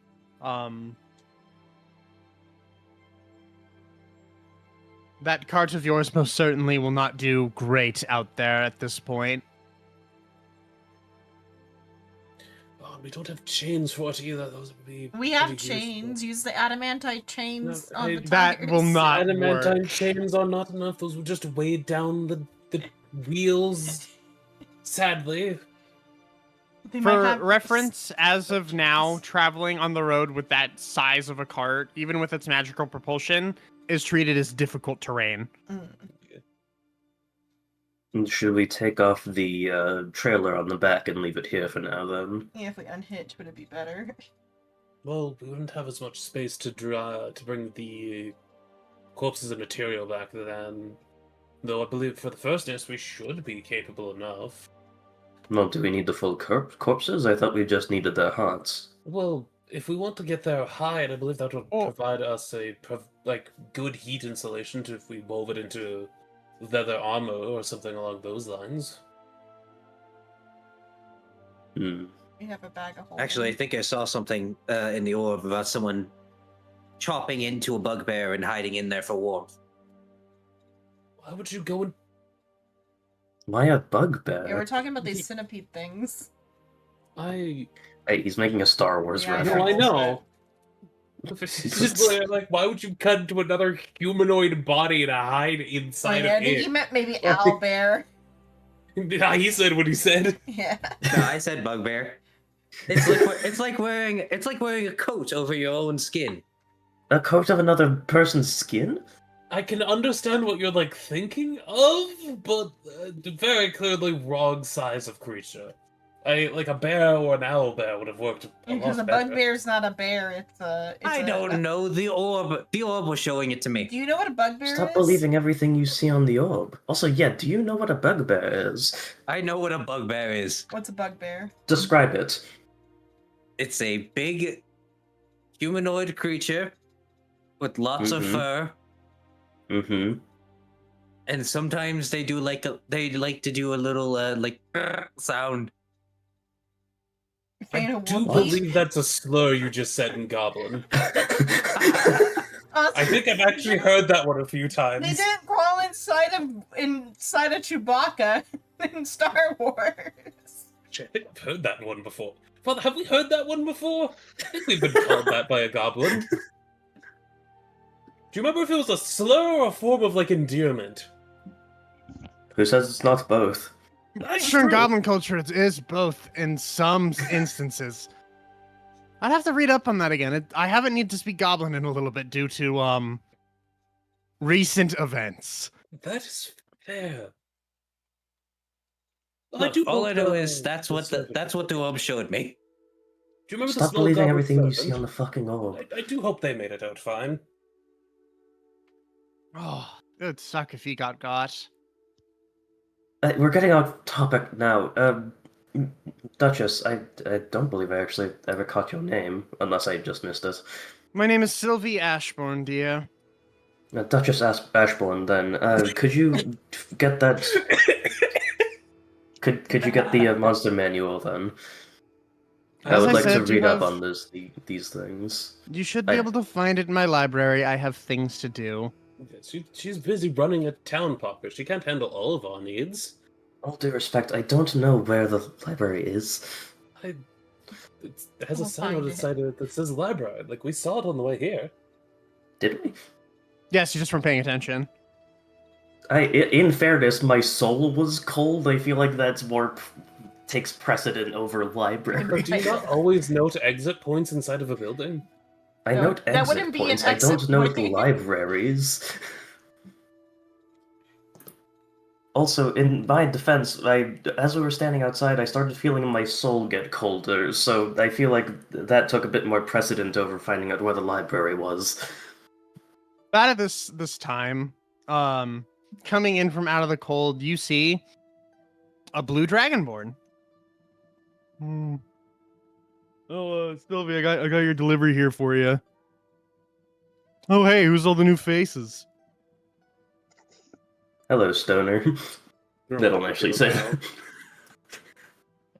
That cart of yours most certainly will not do great out there at this point. Oh, we don't have chains for it either. Those would be. We have pretty useful. chains. Use the adamantite chains No, on I- the That will tires. not Adamantine work. chains are not enough. Those would just weigh down the wheels. Sadly. They might For have- reference, as of now, traveling on the road with that size of a cart, even with its magical propulsion, is treated as difficult terrain. Mm. Should we take off the trailer on the back and leave it here for now, then? Yeah, if we unhitch, would it be better? Well, we wouldn't have as much space to bring the corpses and material back then. Though I believe for the first nest we should be capable enough. Well, do we need the full corpses? I thought we just needed their hearts. Well, if we want to get there hide, I believe that would Oh. provide us good heat insulation if we wove it into leather armor or something along those lines. Hmm. We have a bag of holding. Actually, I think I saw something in the orb about someone chopping into a bugbear and hiding in there for warmth. Why would you go and Why a bugbear? Yeah, we're talking about these centipede things. I Hey, he's making a Star Wars Yeah, I no, reference. I know. It's just like, why would you cut into another humanoid body to hide Oh, inside yeah, I of think it? he meant maybe owlbear. He said what he said. Yeah. No, I said bugbear. It's like wearing a coat over your own skin. A coat of another person's skin? I can understand what you're thinking of, but very clearly wrong size of creature. A bear or an owl bear would have worked a Because a lot better. bugbear's not a bear, it's a... I don't know. The orb was showing it to me. Do you know what a bugbear Stop is? believing everything you see on the orb. Also, yeah, do you know what a bugbear is? I know what a bugbear is. What's a bugbear? Describe it. It's a big humanoid creature with lots of Mhm. fur, Mm-hmm. and sometimes they like to do a little sound. I Kind of do wonky. believe that's a slur you just said in Goblin. I think I've actually heard that one a few times. They didn't crawl inside of Chewbacca in Star Wars. I think I've heard that one before. Father, have we heard that one before? I think we've been called that by a goblin. Do you remember if it was a slur or a form of endearment? Who says it's not both? That's Sure, in true. goblin culture, it is both in some instances. I'd have to read up on that again. I haven't needed to speak goblin in a little bit due to recent events. That is fair. I do all I hope know the- is that's what the orb showed me. Do you remember the Stop snow believing goblin everything you see servant? on the fucking orb. I do hope they made it out fine. Oh, it'd suck if he got got. We're getting off topic now. Duchess, I don't believe I actually ever caught your name, unless I just missed it. My name is Sylvie Ashbourne, dear. Duchess Ashbourne, then, could you get that... Could you get the monster manual, then? I As would I like to said, you read up have- on these things. You should be I- able to find it in my library. I have things to do. She's busy running a town, Pocket. She can't handle all of our needs. All due respect, I don't know where the library is. It has a We'll sign on find the it. side that says library. Like, we saw it on the way here. Did we? Yes, you just weren't paying attention. In fairness, my soul was cold. I feel like that's more takes precedent over library. But do you not always note exit points inside of a building? I No, note that exit wouldn't be an points. I exit don't note point. libraries. Also, in my defense, as we were standing outside, I started feeling my soul get colder, so I feel like that took a bit more precedent over finding out where the library was. About at this time, coming in from out of the cold, you see a blue dragonborn. Oh, Sylvie, I got your delivery here for you. Oh, hey, who's all the new faces? Hello, Stoner. They don't actually say that.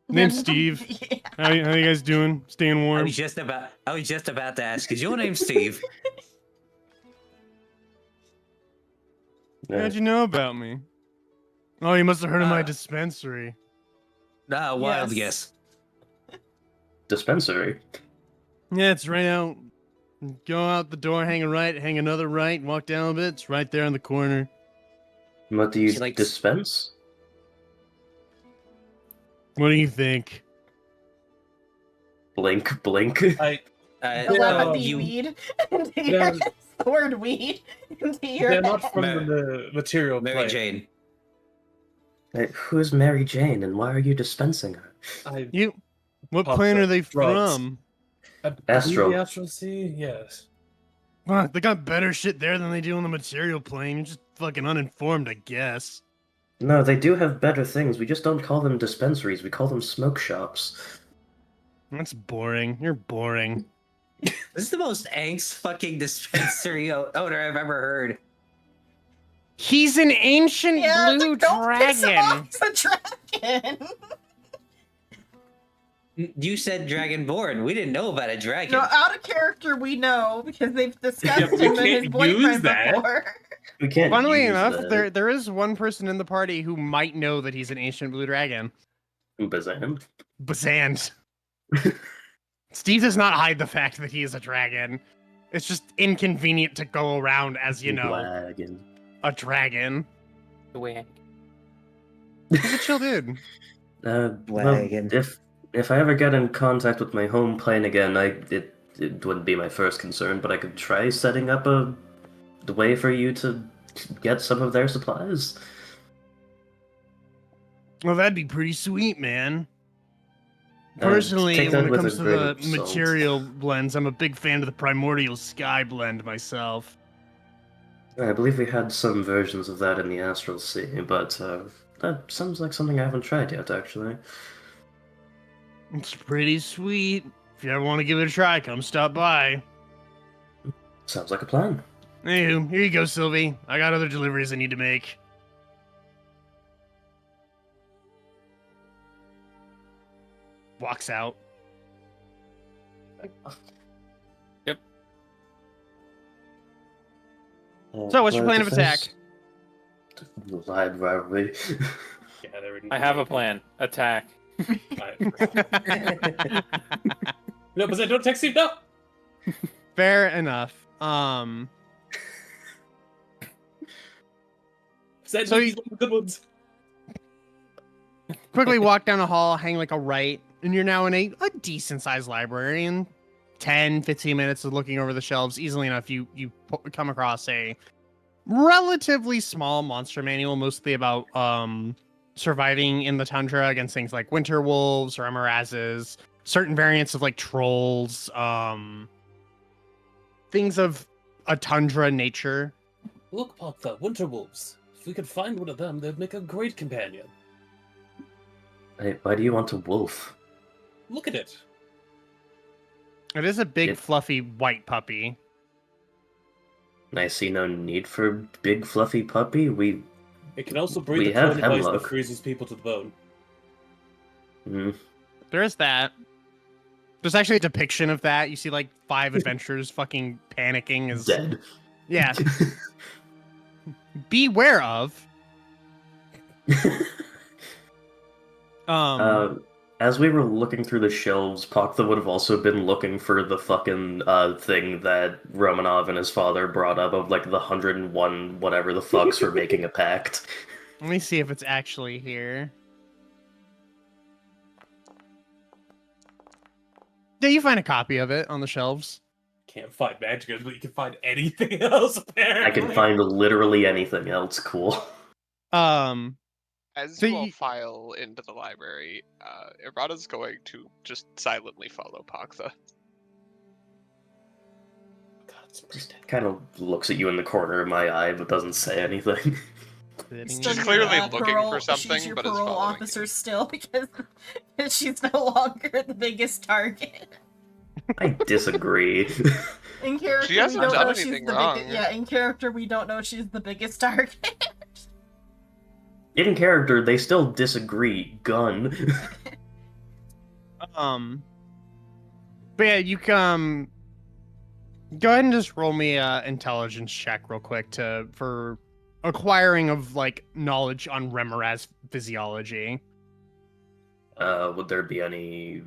Name's Steve. Yeah. How you guys doing? Staying I warm? was just about to ask, is your name Steve? How'd you know about me? Oh, you must have heard of my Uh, dispensary. Wild Yes. guess. Dispensary. Yeah, it's right out. Go out the door, hang a right, hang another right, walk down a bit. It's right there in the corner. What do you She likes- dispense? What do you think? Blink, blink. Telepathy you weed into your the word weed into your They're not head. from Mary- the material Mary plane. Jane. Who's Mary Jane, and why are you dispensing her? You. What Pop plane are they drugs. from? I believe Astral. The Astral Sea? Yes. Huh, they got better shit there than they do on the material plane. You're just fucking uninformed, I guess. No, they do have better things. We just don't call them dispensaries. We call them smoke shops. That's boring. You're boring. This is the most angst fucking dispensary owner I've ever heard. He's an ancient Yeah, blue don't piss him dragon. off, he's a dragon. You said Dragonborn. We didn't know about a dragon. No, out of character we know because they've discussed Yeah, but him we and his can't boyfriend use that. before. We can't. Funnily use enough, that. there is one person in the party who might know that he's an ancient blue dragon. Bazan. Bazand. Steve does not hide the fact that he is a dragon. It's just inconvenient to go around as, you know, Wagon. a dragon. Whack. He's a chill dude. Well, Wagon. if I ever get in contact with my home plane again, it wouldn't be my first concern, but I could try setting up the way for you to get some of their supplies. Well, that'd be pretty sweet, man. Uh, Personally, take that when it with comes a to grain the of salt. material blends, I'm a big fan of the Primordial Sky blend myself. I believe we had some versions of that in the Astral Sea, but that sounds like something I haven't tried yet, actually. It's pretty sweet. If you ever want to give it a try, come stop by. Sounds like a plan. Anywho, here you go, Sylvie. I got other deliveries I need to make. Walks out. So, what's your plan of attack? The library. Yeah, they were- I have a plan. Attack. No, but don't text Steve. No. Fair enough. Said So these are the good ones. Quickly walk down a hall, hang like a right, and you're now in a decent sized library. In 10, 15 minutes of looking over the shelves, easily enough, you come across a relatively small monster manual, mostly about surviving in the tundra against things like winter wolves or emerazes, certain variants of like trolls, things of a tundra nature. Look, Pogtha, winter wolves. If we could find one of them, they'd make a great companion. Hey, why do you want a wolf? Look at it. It is a big, Yep. fluffy white puppy. I see no need for big fluffy puppy. It can also breathe We a have cone device that hemlock. freezes people to the bone. There is that. There's actually a depiction of that. You see like 5 adventurers fucking panicking as Dead. yeah. Beware of. As we were looking through the shelves, Paktha would have also been looking for the fucking thing that Romanov and his father brought up of like the 101 whatever the fucks for making a pact. Let me see if it's actually here. Yeah, you find a copy of it on the shelves. Can't find magic items, but you can find anything else, apparently. I can find literally anything else cool. As So you all you- file into the library, Irada's going to just silently follow Paktha. Kind of looks at you in the corner of my eye, but doesn't say anything. She's Sitting- clearly looking for She's something, your but is parole following officer you. still because she's no longer the biggest target. I disagree. In character, She hasn't we don't done know she's anything the wrong. biggest. Yeah, in character, we don't know she's the biggest target. In character, they still disagree. Gun. But yeah, you come. Go ahead and just roll me a intelligence check real quick for acquiring of like knowledge on Remoraz physiology. Would there be any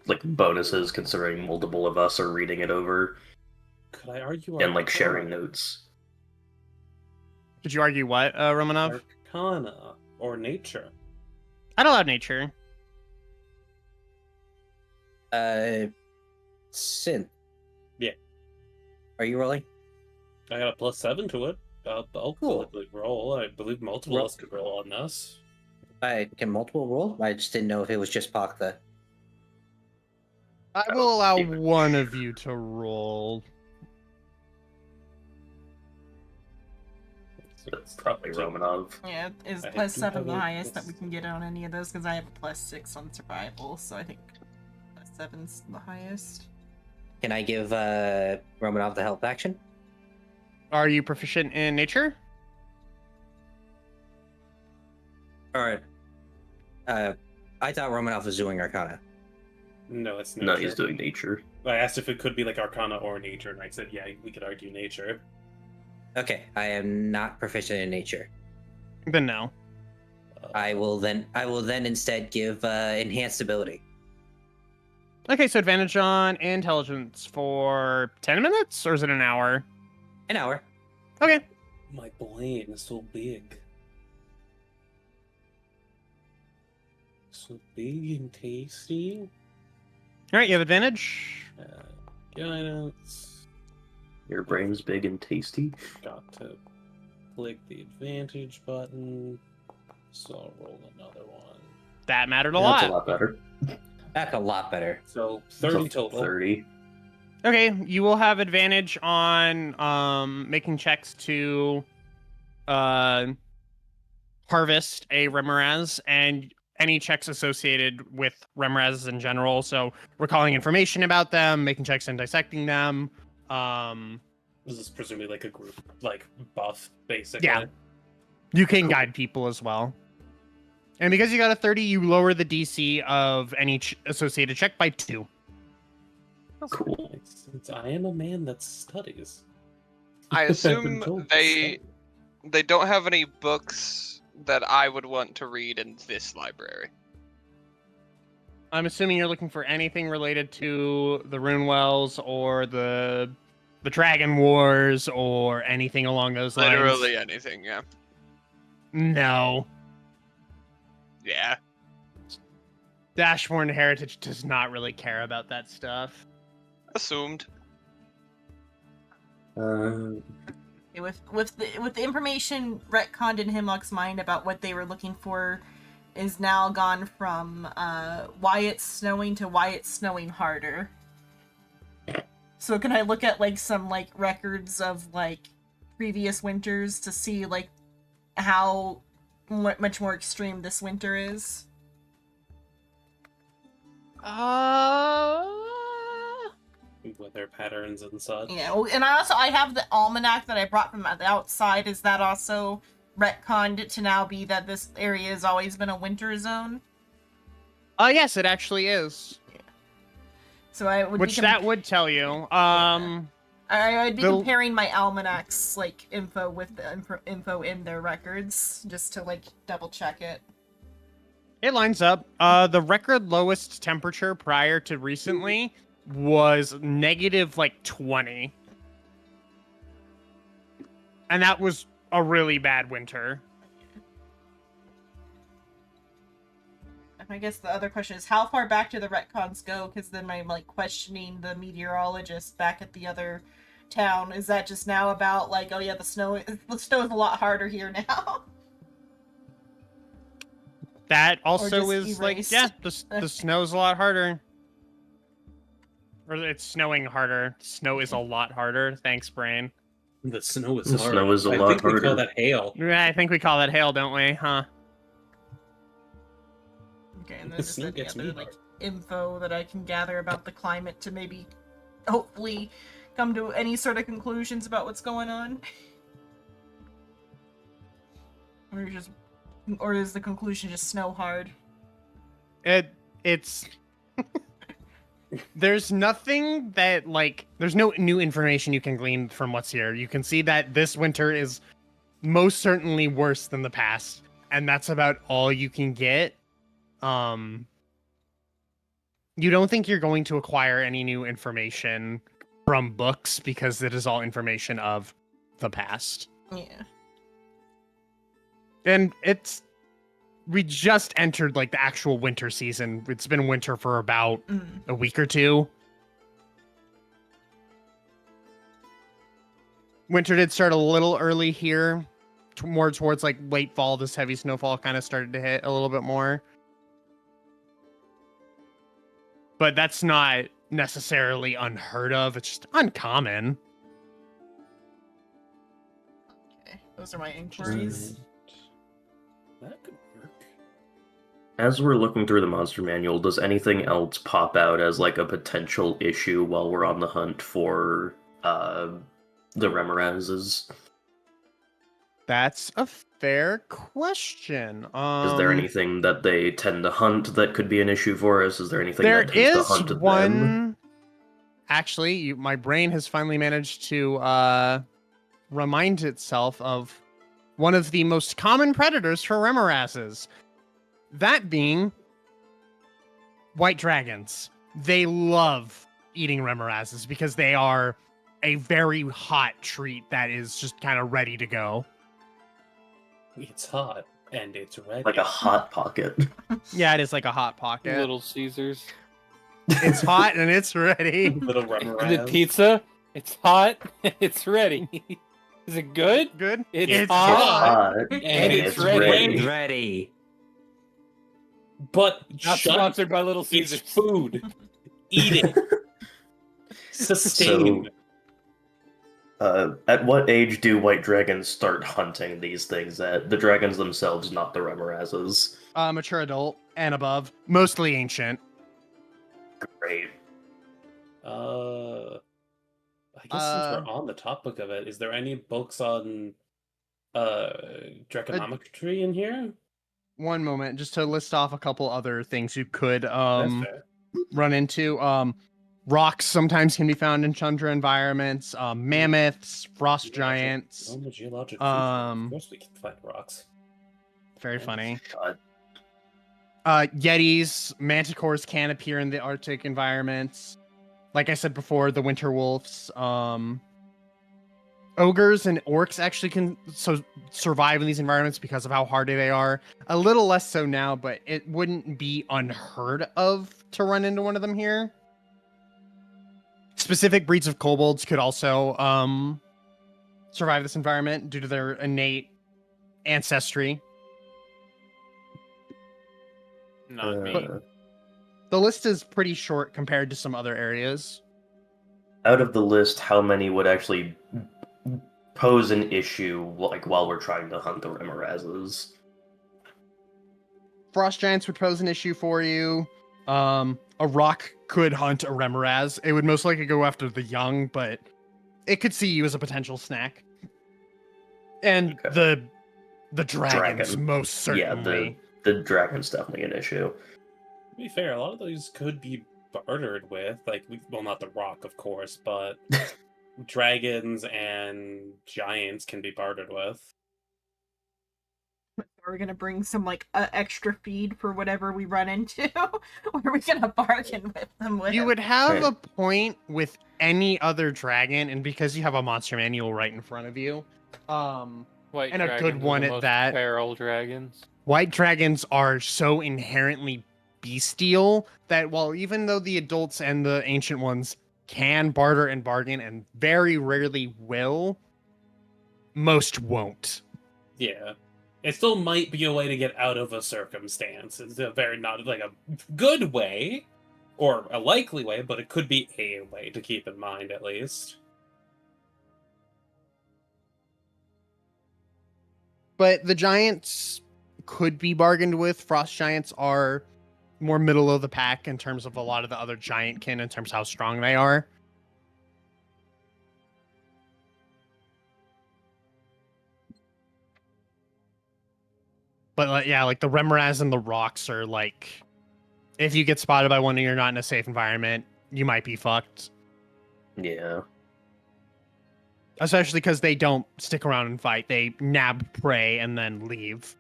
like bonuses considering multiple of us are reading it over Could I argue and like Arcana? sharing notes? Did you argue what, Romanov? Arcana or nature? I'd allow nature. Synth. Yeah. Are you rolling? I got a +7 to it. I'll Cool. quickly roll. I believe multiple of us could roll on this. I can multiple roll. I just didn't know if it was just Paktha. I will allow one of you to roll. That's probably Romanov. Yeah, is I plus do 7 have the a highest that plus- we can get on any of those? Because I have a +6 on survival, so I think +7's the highest. Can I give Romanov the help action? Are you proficient in nature? Or I thought Romanov was doing Arcana. No, it's nature. No, he's doing nature. I asked if it could be like Arcana or nature, and I said, yeah, we could argue nature. Okay, I am not proficient in nature. Then no. I will then instead give enhanced ability. Okay, so advantage on intelligence for 10 minutes, or is it an hour? An hour. Okay. My brain is so big. So big and tasty. All right, you have advantage. Guidance. Your brain's big and tasty. Got to click the advantage button. So I'll roll another one. That mattered a That's lot. a lot better. That's a lot better. So 30 So total. 30. Okay, you will have advantage on making checks to harvest a Remoraz and any checks associated with Remorazes in general. So recalling information about them, making checks and dissecting them. This is presumably like a group, like buff, basically. Yeah. You can guide people as well. And because you got a 30, you lower the DC of any associated check by 2. Cool. Since I am a man that studies. I I've been assume told to they study. don't have any books that I would want to read in this library. I'm assuming you're looking for anything related to the Rune Wells or the Dragon Wars or anything along those lines. Literally anything, yeah. No. Yeah. Dashborn Heritage does not really care about that stuff. Assumed. With the information retconned in Hemlock's mind about what they were looking for is now gone from why it's snowing to why it's snowing harder. So can I look at like some like records of like previous winters to see like how much more extreme this winter is? Weather patterns and such. Yeah, and I have the almanac that I brought from the outside. Is that also retconned to now be that this area has always been a winter zone? Yes, it actually is. Yeah. So I would Which that would tell you. I'd be comparing my almanac's like info with the info in their records just to like double check it. It lines up. The record lowest temperature prior to recently was negative like 20. And that was a really bad winter. I guess the other question is how far back do the retcons go? Because then I'm like questioning the meteorologist back at the other town. Is that just now about like, oh yeah, the snow is a lot harder here now? That also is erased. like, yeah, the snow's a lot harder. Or it's snowing harder. Snow is a lot harder. Thanks, brain. The snow is The hard. snow is a I lot think we call harder. that hail. Yeah, I think we call that hail, don't we? Huh? Okay, and then The just snow any gets other me like hard. info that I can gather about the climate to maybe, hopefully, come to any sort of conclusions about what's going on. Or is the conclusion just snow hard? It's there's nothing that like there's no new information you can glean from what's here. You can see that this winter is most certainly worse than the past, and that's about all you can get. You don't think you're going to acquire any new information from books because it is all information of the past. Yeah. And we just entered like the actual winter season. It's been winter for about a week or two. Winter did start a little early here, more towards like late fall. This heavy snowfall kind of started to hit a little bit more. But that's not necessarily unheard of. It's just uncommon. Okay, those are my inquiries. That could work. As we're looking through the monster manual, does anything else pop out as like a potential issue while we're on the hunt for the Remorazes? That's a fair question. Is there anything that they tend to hunt that could be an issue for us? Is there anything There that tends to is hunt them? one. Actually, my brain has finally managed to remind itself of one of the most common predators for Remorazes. That being white dragons. They love eating Remorazes because they are a very hot treat that is just kind of ready to go. It's hot and it's ready. Like a hot pocket. Yeah, it is like a hot pocket. Little Caesars. It's hot and it's ready. Little Is Remoraz. it pizza? It's hot. It's ready. Is it good? Good. It's hot. Hot, And it's ready. Ready. But Not shut sponsored by Little It's Caesars. food. Eat it. Sustain. At what age do white dragons start hunting these things at? The dragons themselves, not the Remorazes. Mature adult and above. Mostly ancient. Great. I guess since we're on the topic of it, is there any books on draconometry in here? One moment, just to list off a couple other things you could That's fair. run into. Rocks sometimes can be found in tundra environments. Mammoths, frost giants. Normal geologic feature. Um, Of course we can find rocks. Very funny. God. Yetis, manticores can appear in the Arctic environments. Like I said before, the winter wolves. Ogres and orcs actually can survive in these environments because of how hardy they are. A little less so now, but it wouldn't be unheard of to run into one of them here. Specific breeds of kobolds could also survive this environment due to their innate ancestry. Not me. The list is pretty short compared to some other areas. Out of the list, how many would actually pose an issue, like, while we're trying to hunt the Remorazes? Frost giants would pose an issue for you. A rock could hunt a Remoraz. It would most likely go after the young, but it could see you as a potential snack. And Okay. the dragons, Dragon. most certainly. Yeah, the dragon's definitely an issue. To be fair, a lot of those could be bartered with, like, well, not the rock, of course, but dragons and giants can be bartered with. Are we gonna bring some like extra feed for whatever we run into? Or are we gonna bargain with them? You would have Right. a point with any other dragon, and because you have a monster manual right in front of you, White and a good dragons are one the at most that. Feral dragons. white dragons are so inherently bestial that while even though the adults and the ancient ones can barter and bargain and very rarely will, most won't. Yeah. It still might be a way to get out of a circumstance. It's a very not like a good way or a likely way, but it could be a way to keep in mind at least. But the giants could be bargained with. Frost giants are more middle of the pack in terms of a lot of the other giant kin in terms of how strong they are. But like the Remoraz and the rocks are like, if you get spotted by one and you're not in a safe environment, you might be fucked. Yeah. Especially because they don't stick around and fight. They nab prey and then leave.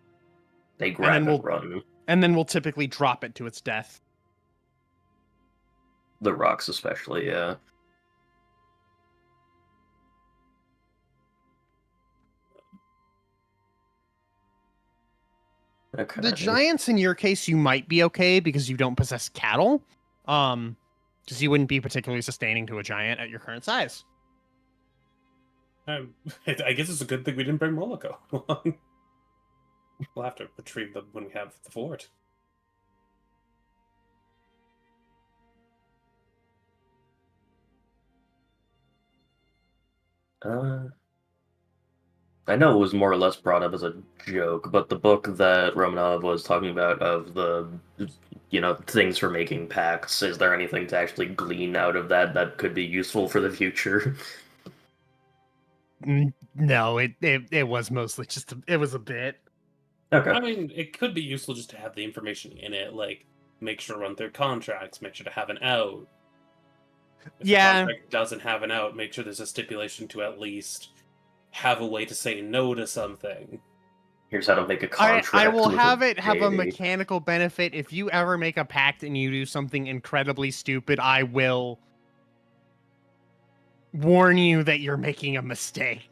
They grab then and run. And then we'll typically drop it to its death. The rocks especially, yeah. Okay. The giants, in your case, you might be okay because you don't possess cattle. Because you wouldn't be particularly sustaining to a giant at your current size. I guess it's a good thing we didn't bring Moloko. We'll have to retrieve them when we have the fort. I know it was more or less brought up as a joke, but the book that Romanov was talking about of the, things for making pacts, is there anything to actually glean out of that that could be useful for the future? No, it was mostly it was a bit. Okay. I mean, it could be useful just to have the information in it, like make sure to run through contracts, make sure to have an out. If the contract doesn't have an out, make sure there's a stipulation to at least have a way to say no to something. Here's how to make a contract. I will with have it have a deity. mechanical benefit. If you ever make a pact and you do something incredibly stupid, I will warn you that you're making a mistake.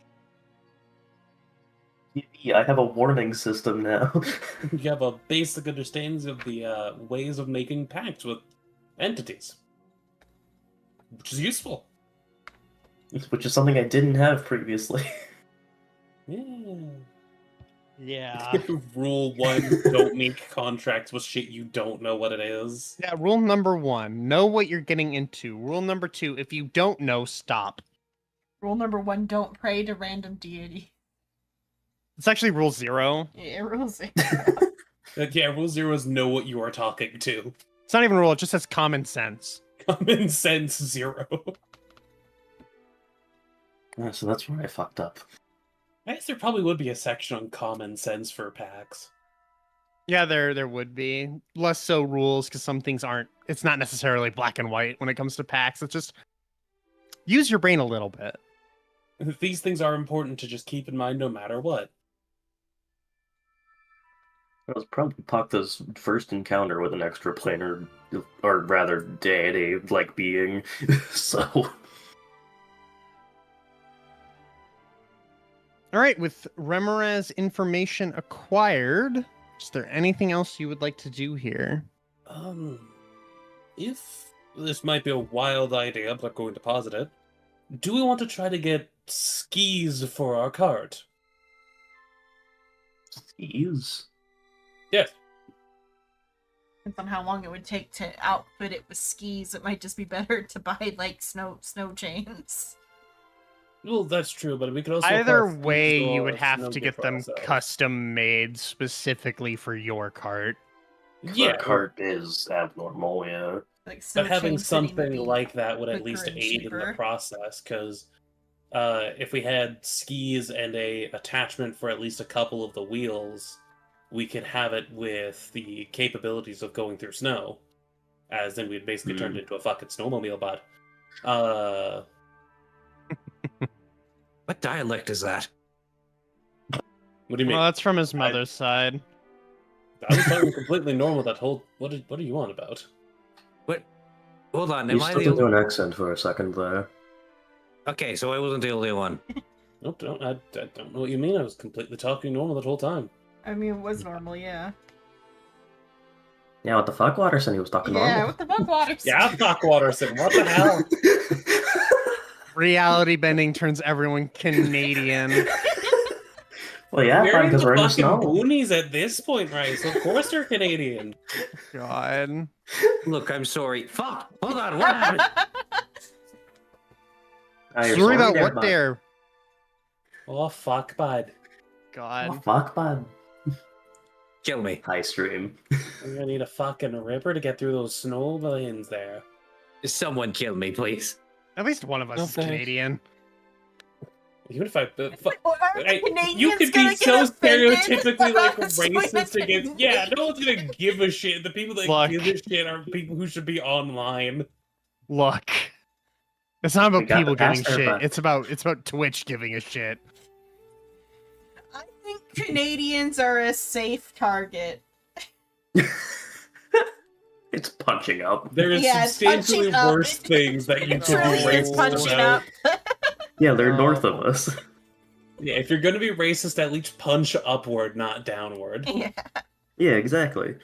Yeah, I have a warning system now. You have a basic understanding of the ways of making pacts with entities, which is useful. Which is something I didn't have previously. Yeah. Rule 1, don't make contracts with shit you don't know what it is. Yeah, rule number 1, know what you're getting into. Rule number 2, if you don't know, stop. Rule number 1, don't pray to random deity. It's actually rule 0. Yeah, rule 0. Yeah, rule 0 is know what you are talking to. It's not even a rule, it just says common sense. Common sense 0. So that's where I fucked up. I guess there probably would be a section on common sense for packs. Yeah, there would be. Less so rules, because some things aren't... It's not necessarily black and white when it comes to packs. It's just... Use your brain a little bit. These things are important to just keep in mind no matter what. That was probably Pakta's first encounter with an extraplanar, or rather deity-like being, so... All right, with Remoraz information acquired, is there anything else you would like to do here? If this might be a wild idea, I'm not going to posit it. Do we want to try to get skis for our cart. Skis? Yes. Depends on how long it would take to outfit it with skis. It might just be better to buy like snow chains. Well, that's true, but we could also Either acquire skis way, you or would have snow to gear get for them ourselves. custom made specifically for your cart. Yeah, Cart is abnormal, yeah. Like snow but having chain fitting would something be like that would at quicker least and aid in the cheaper. process, because if we had skis and a attachment for at least a couple of the wheels, we could have it with the capabilities of going through snow, as then we'd basically turned into a fucking snowmobile bot. What dialect is that? What do you mean? Well, that's from his mother's side. I was talking completely normal that whole. What are you on about? What? Hold on, You am I slipped the into only... an accent for a second there. Okay, so I wasn't the only one. Nope, I don't know what you mean. I was completely talking normal that whole time. I mean, it was normal, yeah. Yeah, what the fuck, Watterson? He was talking Yeah, normal. what the fuck, Waters? Yeah, fuck Watterson. What the hell? Reality bending turns everyone Canadian. Well, yeah, We're fine, in because the we're in the fucking snow. boonies at this point, right? So of course they're Canadian. God. Look, I'm sorry. Fuck! Hold on, what happened? Ah, you're Sorry about there, what bud. there? Oh fuck, bud. Oh, God. fuck, bud. Kill me. High stream. We're gonna need a fucking ripper to get through those snow lanes there. Someone kill me, please. At least one of us is Okay. Canadian. Even if I, Well, are I- Canadians you could gonna be so get offended stereotypically like for us racist being against. Yeah, no one's gonna give a shit. The people that Look. give a shit are people who should be online. Look. It's not We about got people the giving pastor, shit. but- It's about Twitch giving a shit. I think Canadians are a safe target. It's punching up. There is Yeah, it's substantially punching up. worse things that you It could truly be is racist punching about. up. Yeah, they're No. north of us. Yeah, if you're gonna be racist, at least punch upward, not downward. Yeah. Yeah, exactly.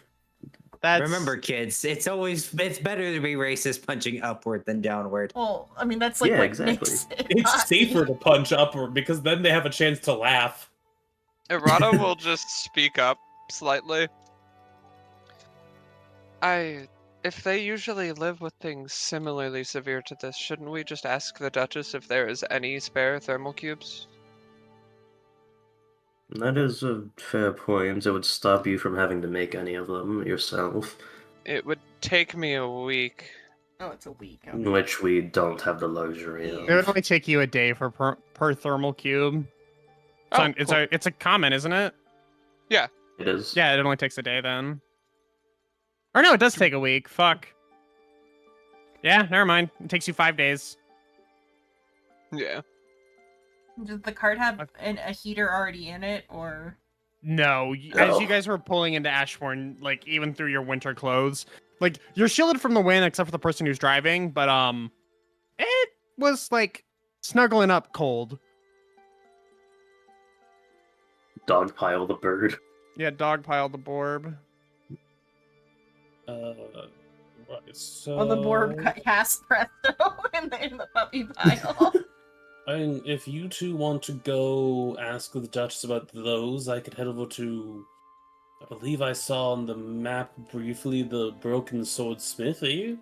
That's Remember, kids, it's better to be racist punching upward than downward. Well, I mean, that's like Yeah, what exactly. makes it It's funny. safer to punch upward because then they have a chance to laugh. Errata will just speak up slightly. If they usually live with things similarly severe to this, shouldn't we just ask the Duchess if there is any spare thermal cubes? That is a fair point. It would stop you from having to make any of them yourself, It would take me a week. Oh, it's a week. Okay. which we don't have the luxury It would of. only take you a day for per thermal cube. Oh, It's a common, isn't it? It is. Yeah, it only takes a day then. Or no, it does take a week. Fuck. Yeah, never mind. It takes you 5 days. Yeah. Does the cart have a heater already in it, or? No, as Oh. you guys were pulling into Ashbourne, like even through your winter clothes, like you're shielded from the wind except for the person who's driving, but it was like snuggling up cold. Dogpile the bird. Yeah, dogpile the borb. Right, so... Well, the board cast presto in the puppy pile. I mean, if you two want to go ask the Duchess about those, I could head over to... I believe I saw on the map briefly the Broken Sword Smithy,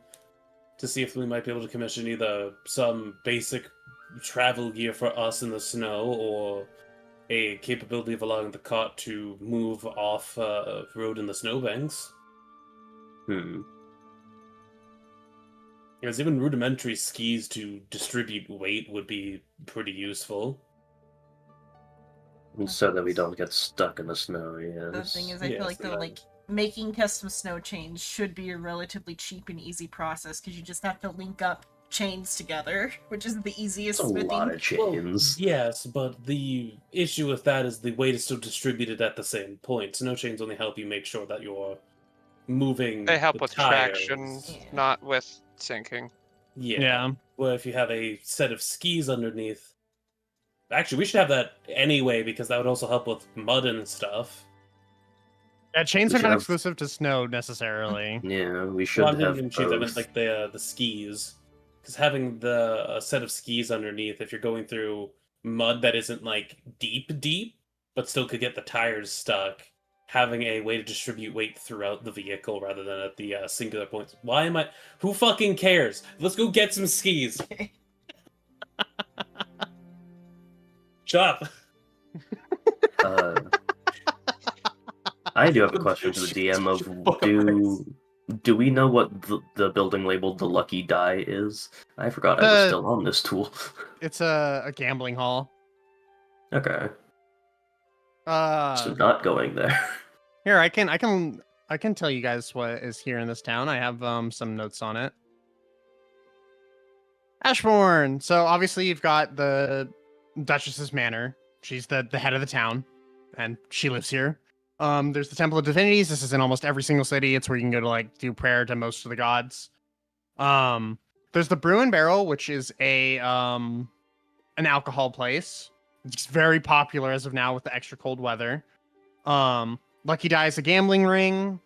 to see if we might be able to commission either some basic travel gear for us in the snow, or a capability of allowing the cart to move off road in the snowbanks. Because even rudimentary skis to distribute weight would be pretty useful. So that we don't get stuck in the snow, The yes. thing is, I Yes, feel like and then- like making custom snow chains should be a relatively cheap and easy process because you just have to link up chains together, which is the easiest It's a smithing. lot of chains. Yes, but the issue with that is the weight is still distributed at the same point. Snow chains only help you make sure that you're moving. They help the with tires. traction, Yeah. not with sinking. Yeah. Yeah. Well, if you have a set of skis underneath. Actually, we should have that anyway because that would also help with mud and stuff. Yeah, chains We are should not have- exclusive to snow necessarily. Yeah, we should Well, I have didn't choose. I meant both. like the skis, because having a set of skis underneath, if you're going through mud that isn't like deep, but still could get the tires stuck, having a way to distribute weight throughout the vehicle rather than at the singular points. Why am I? Who fucking cares? Let's go get some skis. Shut up. I do have a question for the DM of do we know what the building labeled the Lucky Die is? I forgot I was still on this tool. It's a gambling hall. Okay. So not going there. Here, I can tell you guys what is here in this town. I have some notes on it. Ashbourne. So obviously you've got the Duchess's Manor. She's the head of the town, and she lives here. There's the Temple of Divinities. This is in almost every single city. It's where you can go to like do prayer to most of the gods. There's the Brew and Barrel, which is an alcohol place. It's very popular as of now with the extra cold weather. Lucky Die is a gambling ring.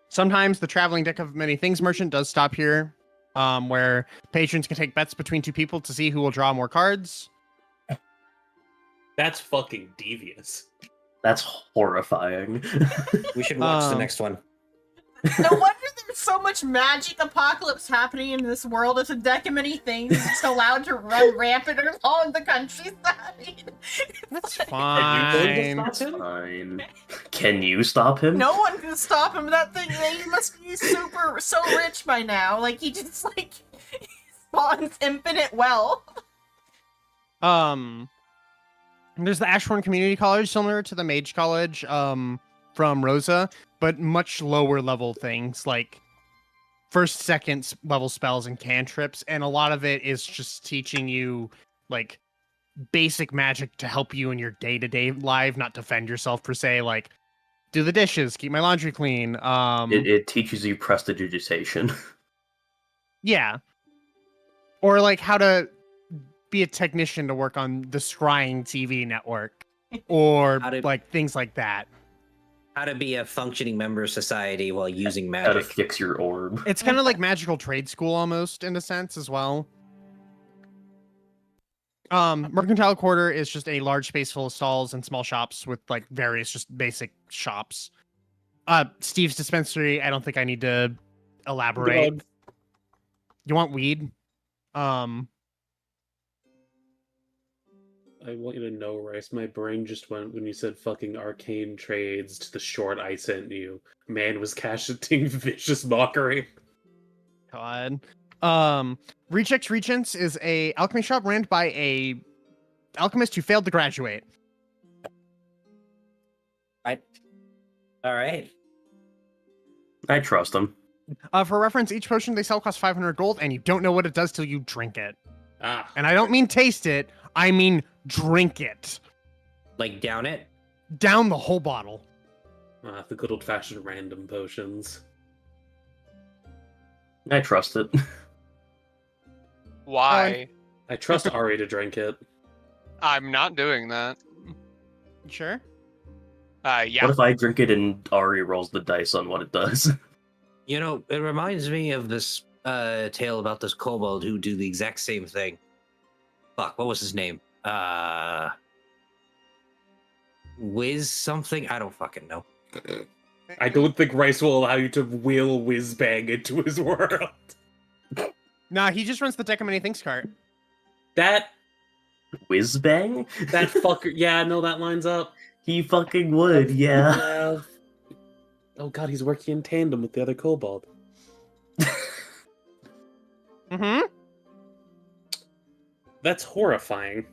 Sometimes the Traveling Deck of Many Things merchant does stop here, where patrons can take bets between two people to see who will draw more cards. That's fucking devious. That's horrifying. We should watch the next one. No wonder there's so much magic apocalypse happening in this world. It's a deck of many things. It's just allowed to run rampant along the countryside. That's Are you going to fine. stop him? Fine. Can you stop him? No one can stop him. That thing, he must be so rich by now. Like, he just, like, spawns infinite wealth. There's the Ashbourne Community College, similar to the Mage College, from Rosa, but much lower level things like first, second level spells and cantrips, and a lot of it is just teaching you like basic magic to help you in your day-to-day life, not defend yourself per se, like do the dishes, keep my laundry clean. It teaches you prestidigitation. Yeah. Or like how to be a technician to work on the Scrying TV network. Or like things like that. How to be a functioning member of society while using How to magic. fix your orb. It's kind of like magical trade school almost in a sense as well. Mercantile Quarter is just a large space full of stalls and small shops with like various just basic shops. Steve's Dispensary, I don't think I need to elaborate. God. You want weed? I want you to know, Rice, my brain just went when you said fucking arcane trades to the short I sent you. Man was casting vicious mockery. God. Rechecks Regents is a alchemy shop ran by a alchemist who failed to graduate. All right. I trust him. For reference, each potion they sell costs 500 gold, and you don't know what it does till you drink it. Ah. And I don't mean taste it, I mean drink it. Like down it? Down the whole bottle. The good old-fashioned random potions. I trust it. Why? I trust Ari to drink it. I'm not doing that. Sure. Yeah. What if I drink it and Ari rolls the dice on what it does? You know, it reminds me of this tale about this kobold who do the exact same thing. Fuck, what was his name? Wiz something? I don't fucking know. I don't think Rice will allow you to will whiz-bang into his world. Nah, he just runs the Deck of Many Things cart. That Whizbang? fucker. Yeah, no, that lines up. He fucking would, yeah. Oh god, he's working in tandem with the other kobold. Mm-hmm. That's horrifying.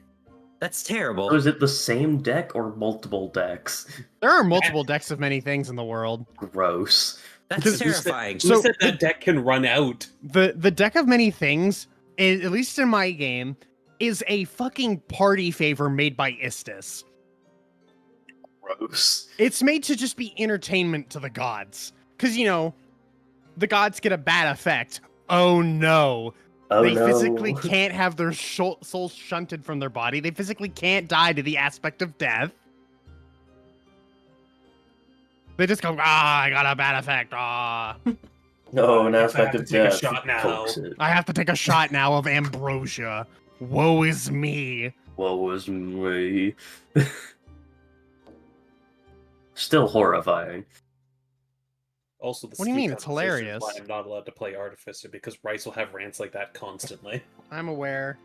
That's terrible. So is it the same deck or multiple decks? There are multiple decks of many things in the world. Gross. That's Because- terrifying. Who So- said that deck can run out? The Deck of Many Things, at least in my game, is a fucking party favor made by Istis. Gross. It's made to just be entertainment to the gods. Because, you know, the gods get a bad effect. Oh no. Oh They no. physically can't have their souls shunted from their body. They physically can't die to the aspect of death. They just go, I got a bad effect. No, an I aspect have of to take a death. shot now. Pokes it. I have to take a shot now of ambrosia. Woe is me. Woe is me. Still horrifying. Also, the What do you mean? speak It's on this issue is hilarious. why I'm not allowed to play Artificer, because Rice will have rants like that constantly. I'm aware.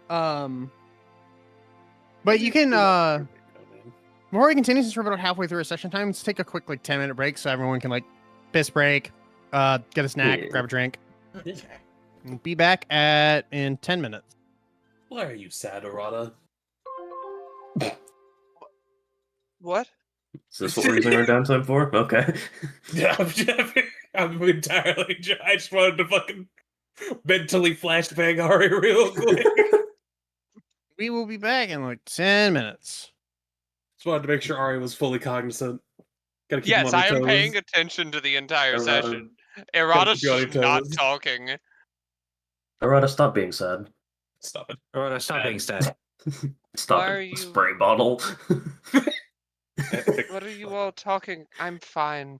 But you can before we continue, since we're about halfway through our session time, let's take a quick 10-minute break so everyone can piss break, get a snack, Yeah. grab a drink. Yeah. We'll be back in 10 minutes. Why are you sad, Arata? What? Is this what we're using our downtime for? Okay. Yeah, I'm entirely. I just wanted to fucking mentally flashbang Ari real quick. We will be back in 10 minutes. Just wanted to make sure Ari was fully cognizant. Gotta keep Yes, him on I his am toes. paying attention to the entire Errata, session. keep Errata's you on just your not toes. talking. Errata, stop being sad. Stop it. Or stop being sad. Stop Why it. are you- Spray bottle. What are you all talking? I'm fine.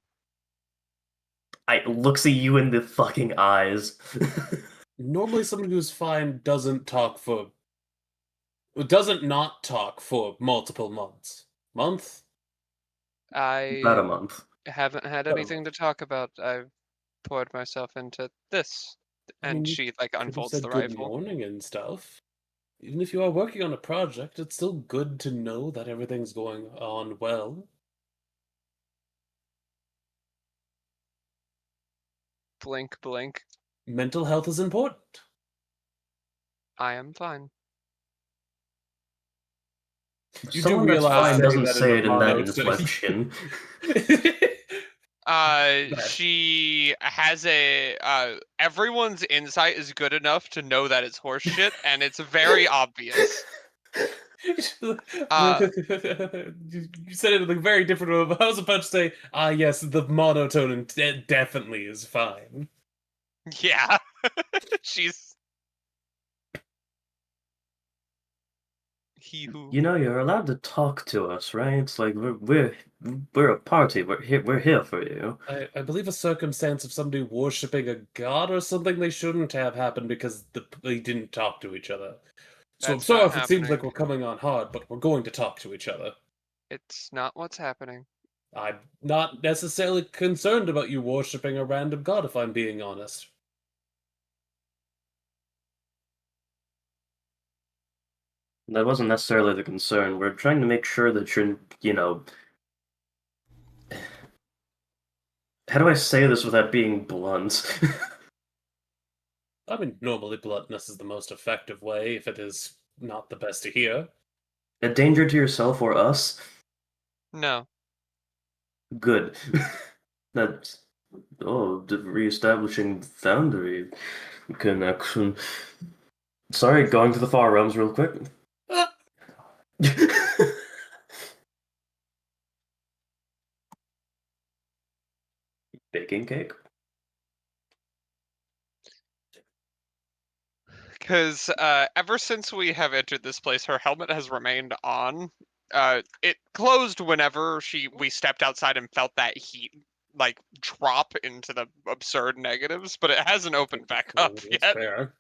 I looks at you in the fucking eyes. Normally, someone who's fine doesn't not talk for multiple months. Month? About a I month. haven't had anything to talk about. I've poured myself into this. I And mean, you she could have unfolds said the good rifle. morning and stuff. Even if you are working on a project, it's still good to know that everything's going on well. Blink, blink. Mental health is important. I am fine. You Someone do that's realize fine saying doesn't that say in it the in that mono, inflection. She has everyone's insight is good enough to know that it's horseshit, and it's very obvious. You said it in a very different way. But I was about to say, yes, the monotone definitely is fine. Yeah. She's he who You know, you're allowed to talk to us, right? It's like we're a party. We're here for you. I believe a circumstance of somebody worshipping a god or something they shouldn't have happened because they didn't talk to each other. So I'm That's sorry not if it seems like happening. we're coming on hard, but we're going to talk to each other. It's not what's happening. I'm not necessarily concerned about you worshipping a random god, if I'm being honest. That wasn't necessarily the concern. We're trying to make sure that you're, how do I say this without being blunt? I mean, normally bluntness is the most effective way, if it is not the best to hear. A danger to yourself or us? No. Good. That's reestablishing boundary connection. Sorry, going to the far realms real quick. Baking cake? Because ever since we have entered this place, her helmet has remained on. It closed whenever we stepped outside and felt that heat drop into the absurd negatives, but it hasn't opened back up That's yet. fair.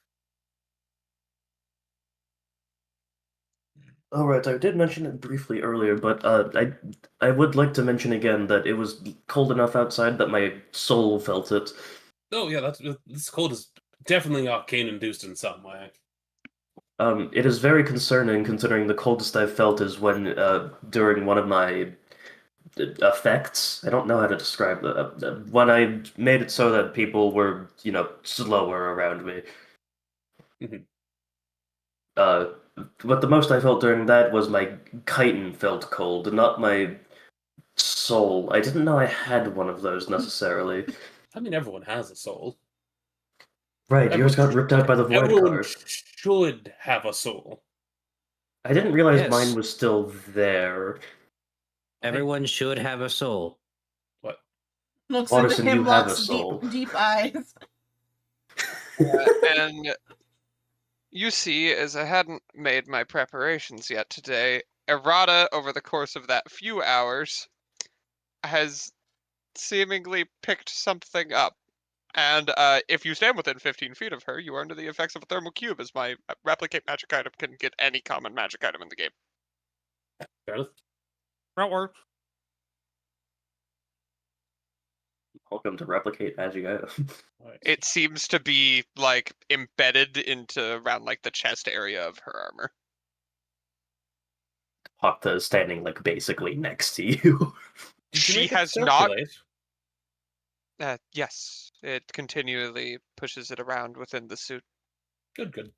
All right, I did mention it briefly earlier, but I would like to mention again that it was cold enough outside that my soul felt it. Oh yeah, this cold is definitely arcane induced in some way. It is very concerning considering the coldest I've felt is when during one of my effects. I don't know how to describe that. When I made it so that people were, slower around me. Mhm. But the most I felt during that was my chitin felt cold, not my soul. I didn't know I had one of those necessarily. I mean, everyone has a soul. Right, yours got ripped out by the void Everyone card. should have a soul. I didn't realize Yes. mine was still there. Everyone should have a soul. What? Looks Watterson, into you have a Hemlock's soul. deep eyes. And you see, as I hadn't made my preparations yet today, Errata, over the course of that few hours, has seemingly picked something up And if you stand within 15 feet of her, you are under the effects of a thermal cube, as my replicate magic item can get any common magic item in the game. Fair enough. That works. Welcome to replicate magic item. Alright. It seems to be like embedded into around like the chest area of her armor. Hokta is standing like basically next to you. Did you She make it has not. circulate? Yes, it continually pushes it around within the suit. Good.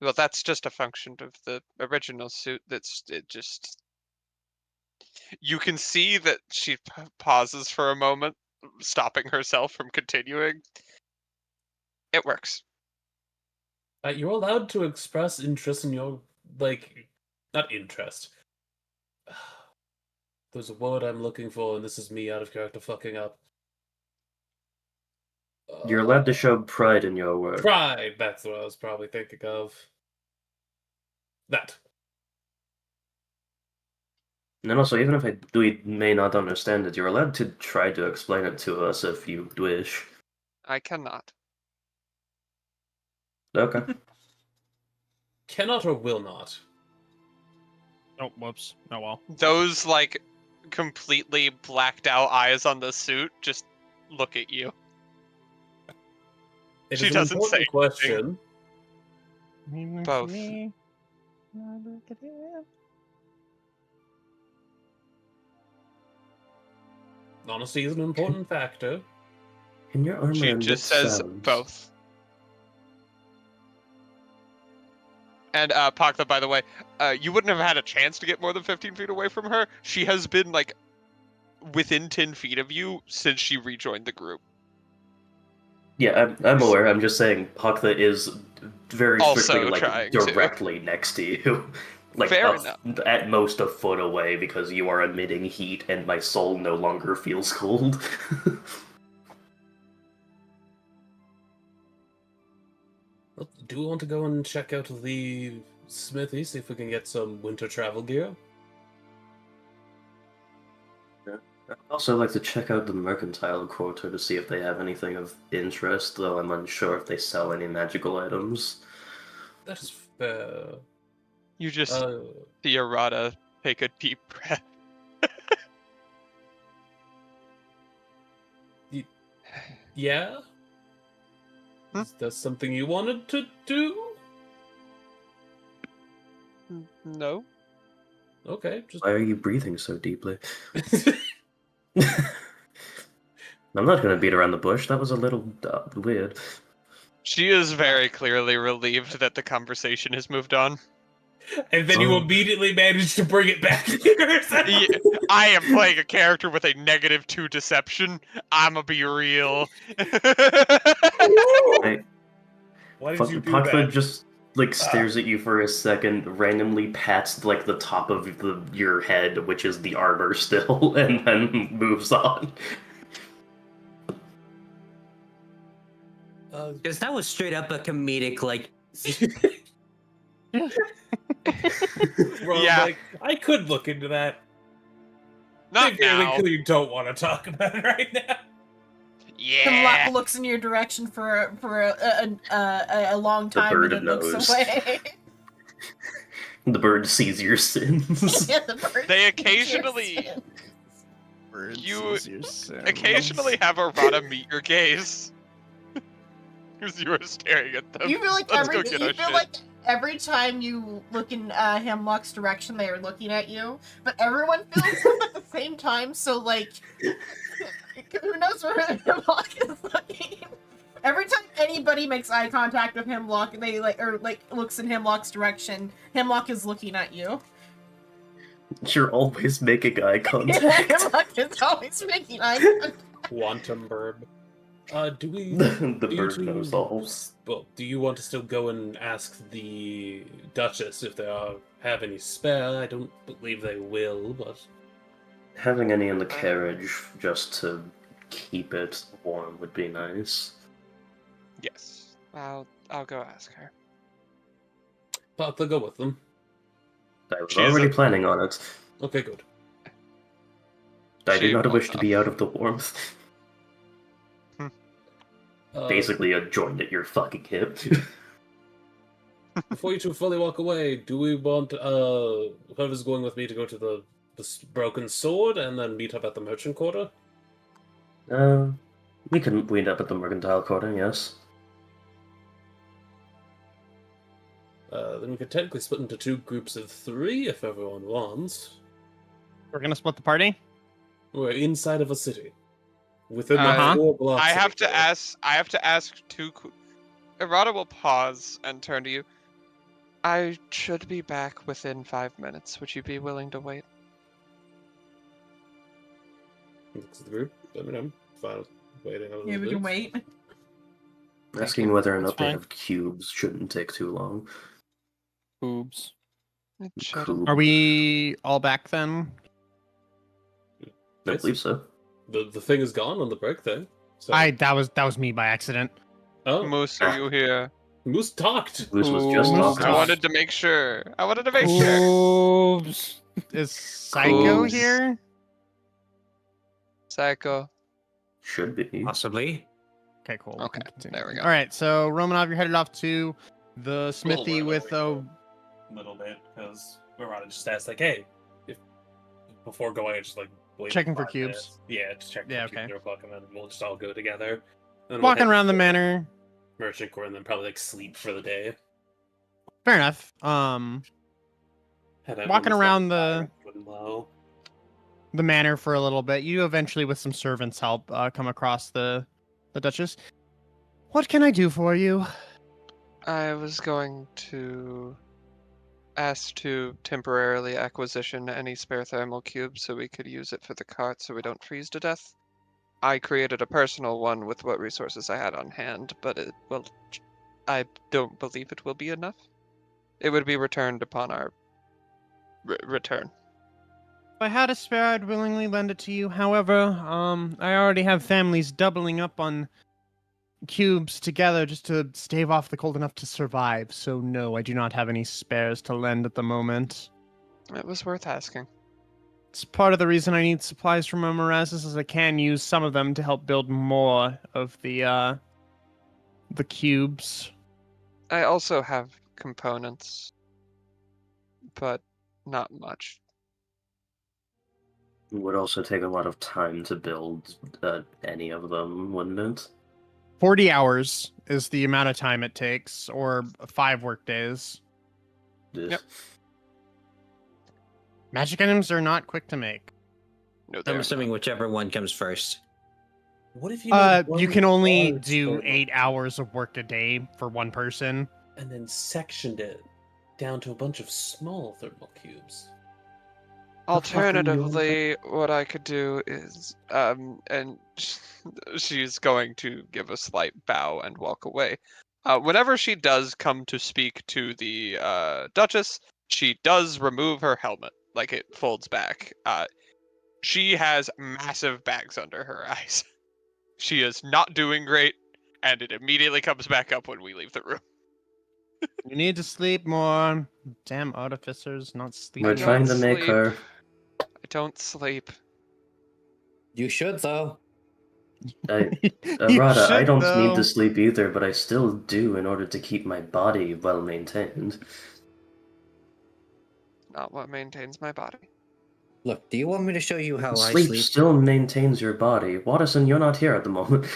Well, that's just a function of the original suit. It just. You can see that she pauses for a moment, stopping herself from continuing. It works. You're allowed to express interest in your, like, not interest. There's a word I'm looking for, and this is me out of character fucking up. You're allowed to show pride in your work. Pride, that's what I was probably thinking of. That. And then also, even if we may not understand it, you're allowed to try to explain it to us if you wish. I cannot. Okay. Cannot or will not. Oh, whoops. Oh well. Those like completely blacked out eyes on the suit just look at you. It She is an doesn't say important question. Both. Honesty is an important factor. In your armor She emit just says sounds. both. And Pakta, by the way, you wouldn't have had a chance to get more than 15 feet away from her. She has been like within 10 feet of you since she rejoined the group. Yeah, I'm aware. I'm just saying Pakta is very Also strictly like trying to. directly next to you. Like Fair enough. at most a foot away because you are emitting heat and my soul no longer feels cold. Well, do we want to go and check out the smithy, see if we can get some winter travel gear? I'd also like to check out the mercantile quarter to see if they have anything of interest, though I'm unsure if they sell any magical items. That is fair. You just see Arata take a deep breath. Yeah? Hmm? Is that something you wanted to do? No. Okay, just... Why are you breathing so deeply? I'm not going to beat around the bush. That was a little weird. She is very clearly relieved that the conversation has moved on. And then you immediately manage to bring it back here. Yeah, I am playing a character with a -2 deception. I'ma be real. Why did you do Pakta that? just like stares at you for a second, randomly pats like the top of your head, which is the armor still, and then moves on. Because that was straight up a comedic, like. Bro, Yeah. like, I could look into that. Not Clearly, now. you don't want to talk about it right now. Yeah. Hemlock looks in your direction for a long The time bird and then looks knows. away. The bird sees your sins. Yeah, the bird They sees occasionally- your sin. You occasionally have Arata meet your gaze. Because you were staring at them. You feel like Let's go get our shit. every time you look in Hemlock's direction, they are looking at you, but everyone feels them at the same time. So like, who knows where Hemlock is looking? Every time anybody makes eye contact with Hemlock, they looks in Hemlock's direction. Hemlock is looking at you. You're always making eye Yeah, contact. Hemlock is always making eye contact. Quantum burb. Do we... The do you bird two- knows all. Well, do you want to still go and ask the Duchess if they have any spare? I don't believe they will, but... Having any in the carriage just to keep it warm would be nice. Yes. I'll go ask her. But they'll go with them. I was She is already a- planning on it. Okay, good. I She do not will wish to not. be out of the warmth. basically a joint at your fucking hip. Before you two fully walk away, do we want whoever's going with me to go to the Broken Sword and then meet up at the Merchant Quarter? We can meet up at the Mercantile Quarter, yes. Then we could technically split into 2 groups of 3 if everyone wants. We're gonna split the party. We're inside of a city. Within Uh-huh. the 4 blocks. I of have each to other. ask. I have to ask two. Errata will pause and turn to you. I should be back within 5 minutes. Would you be willing to wait? Looks at the group. I mean, I'm fine with waiting a little Yeah, we bit. can wait. Asking whether or That's not they fine. have cubes shouldn't take too long. Boobs. It shouldn't. Are we all back then? I Yes. believe so. The thing is gone on the break thing. So. That was me by accident. Oh, Moose, are you here? Moose talked. Moose was just Moose talking. I talked. wanted to make sure. I wanted to make sure. Boobs. Is Psycho Cool. here? Psycho. Should be. Possibly. Okay, cool. Okay, can continue. there we go. All right, so Romanov, you're headed off to the smithy with a. Little bit because Murata just asked like, "Hey, if before going, I just like wait Checking for 5 cubes. minutes." Yeah, just check. Yeah, for cubes okay. real quick, and then we'll just all go together. And then Walking we'll head around the to manor. Merchant Court, and then probably like sleep for the day. Fair enough. Head out Walking when the around sun's the- getting low. the manor for a little bit. You eventually, with some servants' help, come across the Duchess. What can I do for you? I was going to ask to temporarily acquisition any spare thermal cubes so we could use it for the cart so we don't freeze to death. I created a personal one with what resources I had on hand, but I don't believe it will be enough. It would be returned upon our return. If I had a spare, I'd willingly lend it to you. However, I already have families doubling up on cubes together just to stave off the cold enough to survive. So no, I do not have any spares to lend at the moment. It was worth asking. It's part of the reason I need supplies from Omarazes, is I can use some of them to help build more of the cubes. I also have components, but not much. It would also take a lot of time to build any of them, wouldn't it? 40 hours is the amount of time it takes, or 5 work days. Yes. Magic items are not quick to make. No, I'm they're assuming not. whichever one comes first. What if you? made You one can only large do thermal 8 hours of work a day for one person. and then sectioned it down to a bunch of small thermal cubes? Alternatively, what I could do is, and she's going to give a slight bow and walk away. Whenever she does come to speak to the Duchess, she does remove her helmet, like it folds back. She has massive bags under her eyes. She is not doing great, and it immediately comes back up when we leave the room. You need to sleep more. Damn artificers, not We're sleeping. trying to make sleep. her. I don't sleep. You should, though. I, You Rada, I should, don't though. need to sleep either, but I still do in order to keep my body well maintained. Not what maintains my body. Look, do you want me to show you how I Sleep sleep? still maintains your body. Watterson, you're not here at the moment.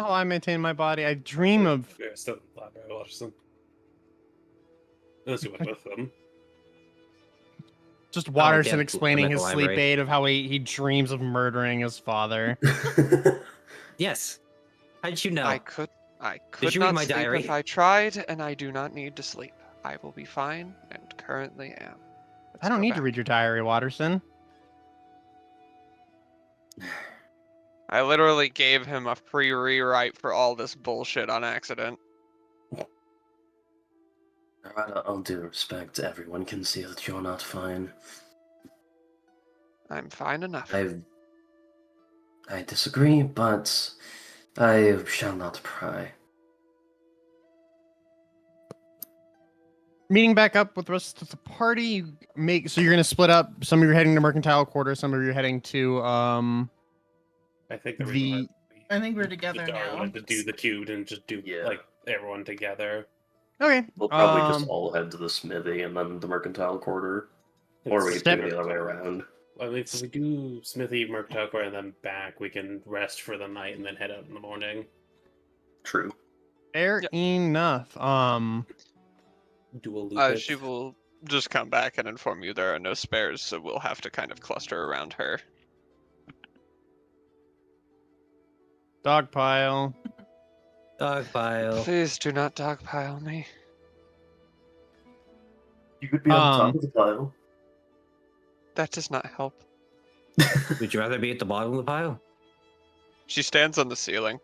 Oh, I maintain my body. I dream of. Yeah, still in the library, Watterson. Unless you went with them. Just I'm Watterson at explaining the his sleep library. aid of how he dreams of murdering his father. Yes. How did you know? I could you read not my sleep diary? if I tried, and I do not need to sleep. I will be fine, and currently am. Let's I don't go need back. to read your diary, Watterson. I literally gave him a free rewrite for all this bullshit on accident. Rada, all due respect, everyone can see that you're not fine. I'm fine enough. I disagree, but I shall not pry. Meeting back up with the rest of the party. So you're gonna split up. Some of you are heading to Mercantile Quarter. Some of you are heading to I think the The- reason why we I think we're together Just now. wanted to do the cube and just do Yeah. like everyone together. Okay. We'll probably just um, all head to the smithy and then the mercantile quarter. Or we could Step- do it the other way around. Well, if we do Smithy, Mercantile Core, and then back, we can rest for the night and then head out in the morning. True. Fair enough. Do a loop it. She will just come back and inform you there are no spares, so we'll have to kind of cluster around her. Dogpile. Dogpile. Please do not dogpile me. You could be on Um, top of the pile. That does not help. Would you rather be at the bottom of the pile? She stands on the ceiling.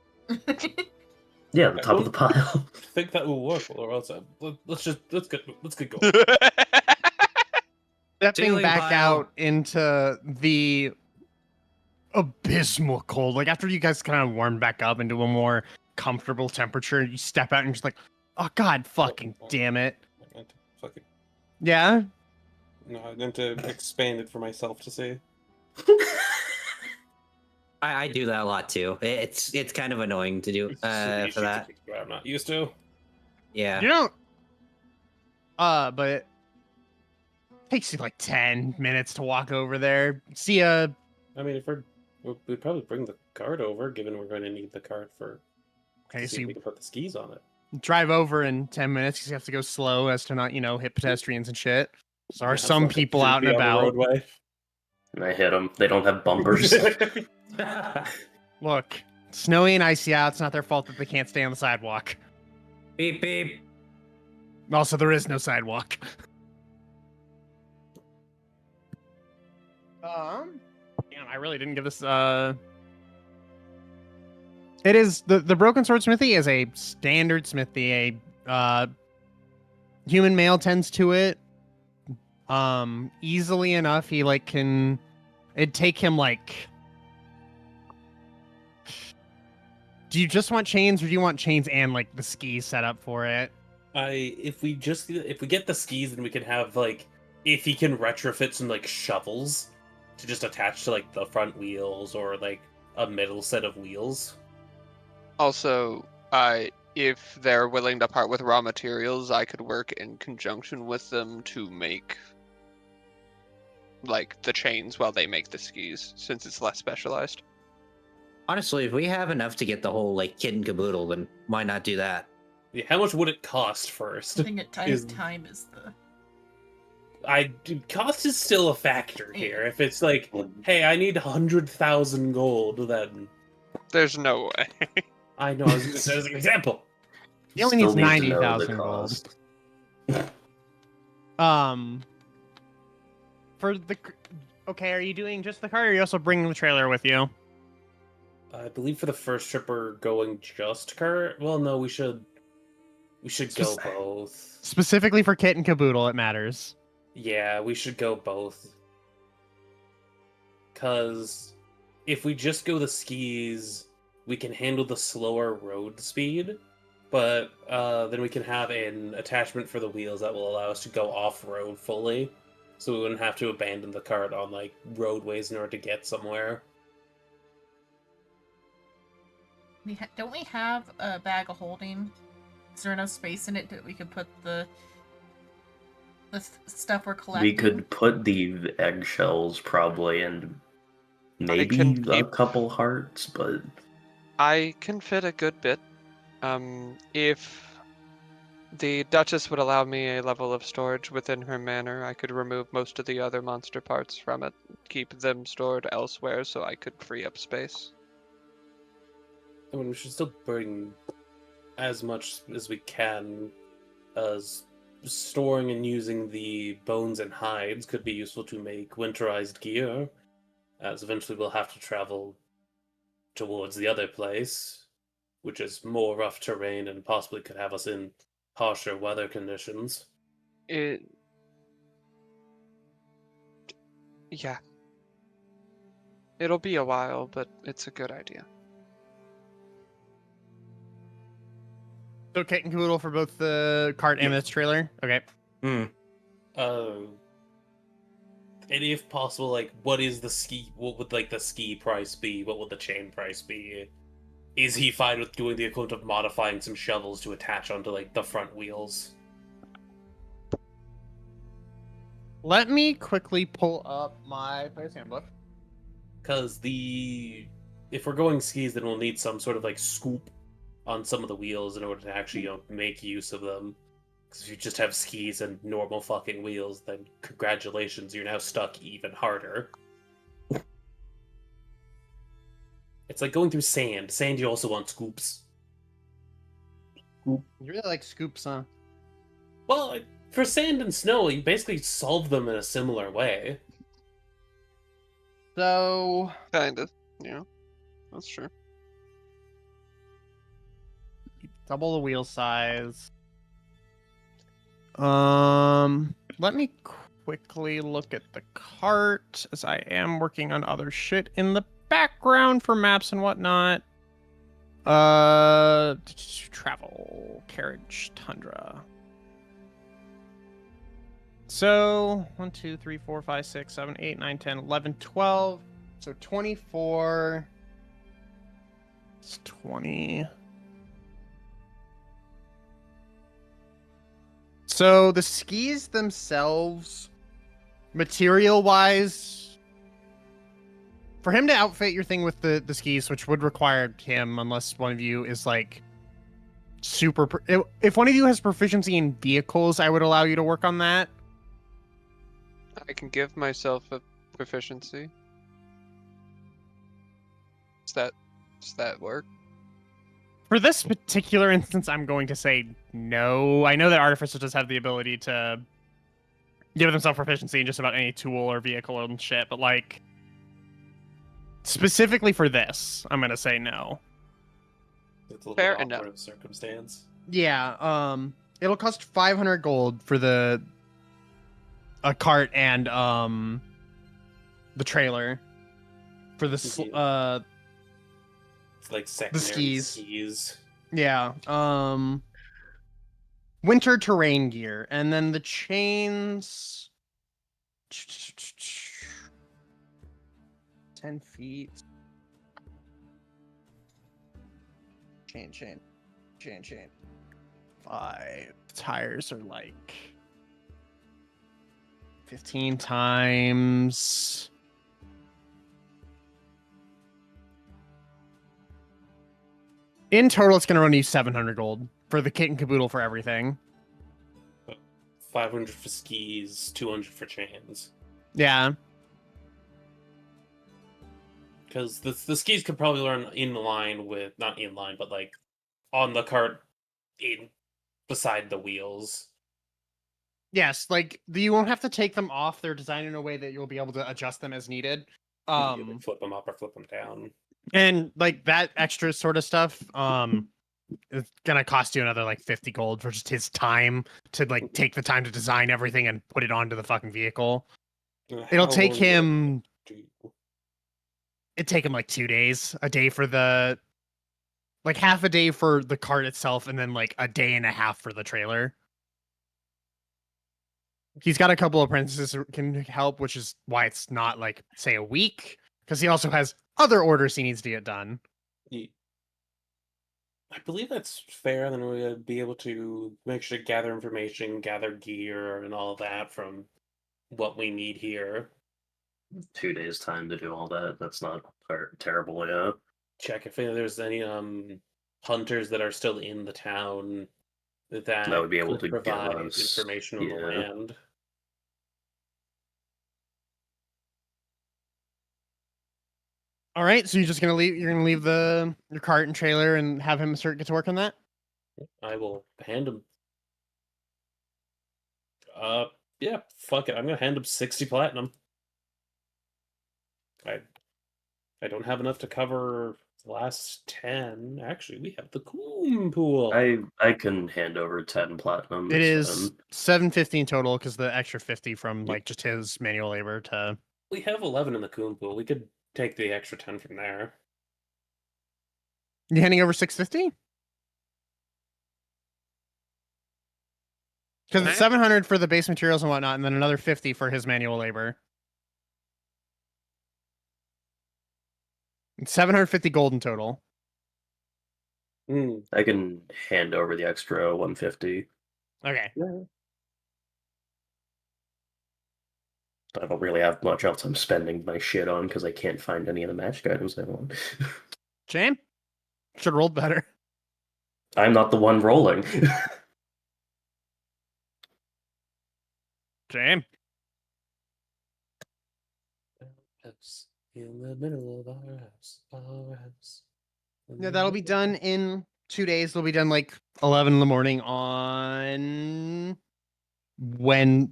Yeah, the top of the pile. I think that will work, or else let's get going. Stepping Ceiling back pile. out into the abysmal cold. Like after you guys kind of warm back up into a more comfortable temperature, you step out and you're just like, oh god, fucking damn it. I meant to fucking, Yeah. no, I meant to expand it for myself to see. I do that a lot too. It's kind of annoying to do for that. I'm not used to. Yeah. You don't. But it takes you like 10 minutes to walk over there. See a. I mean, if we'd probably bring the cart over, given we're going to need the cart for. Okay, to so see if you we can put the skis on it. drive over in 10 minutes because you have to go slow as to not, hit pedestrians and shit. So there are Yeah, some fucking people out and creepy on the about. roadway. And I hit them. They don't have bumpers. Look, snowy and icy out. It's not their fault that they can't stay on the sidewalk. Beep beep. Also, there is no sidewalk. Damn, I really didn't give this. It is the Broken Sword Smithy is a standard smithy. A human male tends to it. Easily enough, he can. It'd take him like. Do you just want chains, or do you want chains and the skis set up for it? If we get the skis, then we can have if he can retrofit some shovels to just attach to the front wheels or a middle set of wheels. Also, if they're willing to part with raw materials, I could work in conjunction with them to make the chains while they make the skis, since it's less specialized. Honestly, if we have enough to get the whole kit and caboodle, then why not do that? Yeah, how much would it cost first? I think time is the. Cost is still a factor here. If it's hey, I need 100,000 gold, then There's no way. I know. I was gonna say as an example. He only Still needs need to know the 90,000 gold. cost. For the. Okay, are you doing just the cart, or are you also bringing the trailer with you? I believe for the first trip we're going just cart. Well, no, we should go both. Specifically for kit and caboodle, it matters. Yeah, we should go both. Cause if we just go the skis, we can handle the slower road speed, but then we can have an attachment for the wheels that will allow us to go off-road fully, so we wouldn't have to abandon the cart on roadways in order to get somewhere. Don't we have a bag of holding? Is there enough space in it that we could put the stuff we're collecting? We could put the eggshells probably and maybe can a keep- couple hearts, but I can fit a good bit. If the Duchess would allow me a level of storage within her manor, I could remove most of the other monster parts from it, keep them stored elsewhere so I could free up space. I mean, we should still bring as much as we can, as storing and using the bones and hides could be useful to make winterized gear, as eventually we'll have to travel towards the other place, which is more rough terrain and possibly could have us in harsher weather conditions. Yeah. It'll be a while, but it's a good idea. So kit and caboodle for both the cart and this trailer? Okay. And if possible, what is the ski? What would the ski price be? What would the chain price be? Is he fine with doing the equivalent of modifying some shovels to attach onto like the front wheels? Let me quickly pull up my player's handbook. Because if we're going skis, then we'll need some sort of like scoop on some of the wheels in order to actually make use of them. Because if you just have skis and normal fucking wheels, then congratulations, you're now stuck even harder. It's like going through sand. Sand, you also want scoops. You really like scoops, huh? Well, for sand and snow, you basically solve them in a similar way. So Kinda. Yeah. That's true. double the wheel size. Let me quickly look at the cart as I am working on other shit in the background for maps and whatnot. Travel carriage tundra. So 1, 2, 3, 4, 5, 6, 7, 8, 9, 10, 11, 12. So 24. It's 20. So the skis themselves, material-wise, for him to outfit your thing with the skis, which would require him, unless one of you is like super... If one of you has proficiency in vehicles, I would allow you to work on that. I can give myself a proficiency. Does that work? For this particular instance, I'm going to say no. I know that Artificer does have the ability to give themselves proficiency in just about any tool or vehicle and shit, but like specifically for this, I'm gonna say no. It's a little Fair bit enough. awkward of circumstance. Yeah, it'll cost 500 gold for a cart and the trailer for the It's like secondary skis. Yeah. Winter terrain gear. And then the chains. 10 feet. Chain. 5. Tires are like 15 times. In total, it's going to run you 700 gold for the kit and caboodle for everything. 500 for skis, 200 for chains. Yeah. Because the skis could probably run not in line, but like on the cart beside the wheels. Yes, like you won't have to take them off. They're designed in a way that you'll be able to adjust them as needed. You can either flip them up or flip them down. And like that extra sort of stuff, it's gonna cost you another like 50 gold for just his time to like take the time to design everything and put it onto the fucking vehicle. It'll take him. It'd take him like 2 days, a day for like half a day for the cart itself, and then like a day and a half for the trailer. He's got a couple of apprentices who can help, which is why it's not like say a week, because he also has other orders he needs to get done. I believe that's fair. Then we'll be able to make sure to gather information, gather gear, and all that from what we need here. 2 days time to do all that. That's not terrible, yeah. Check if there's any hunters that are still in the town that would be able could to give provide us, information on the land. All right, so you're just gonna leave. You're gonna leave your cart and trailer and have him get to work on that. I will hand him. Yeah, fuck it. I'm gonna hand him 60 platinum. I don't have enough to cover the last 10. Actually, we have the Coom pool. I can hand over 10 platinum. It is 750 in total because the extra 50 from like just his manual labor to. We have 11 in the Coom pool. We could take the extra 10 from there. You handing over 650? Because it's 700 for the base materials and whatnot, and then another 50 for his manual labor. It's 750 gold in total. Mm. I can hand over the extra 150. Okay. I don't really have much else I'm spending my shit on because I can't find any of the magic items I want. Shane? Should have rolled better. I'm not the one rolling. Shane? House in the middle of our house. Our house. Yeah, that'll be done in 2 days. It'll be done like 11 in the morning on Wednesday,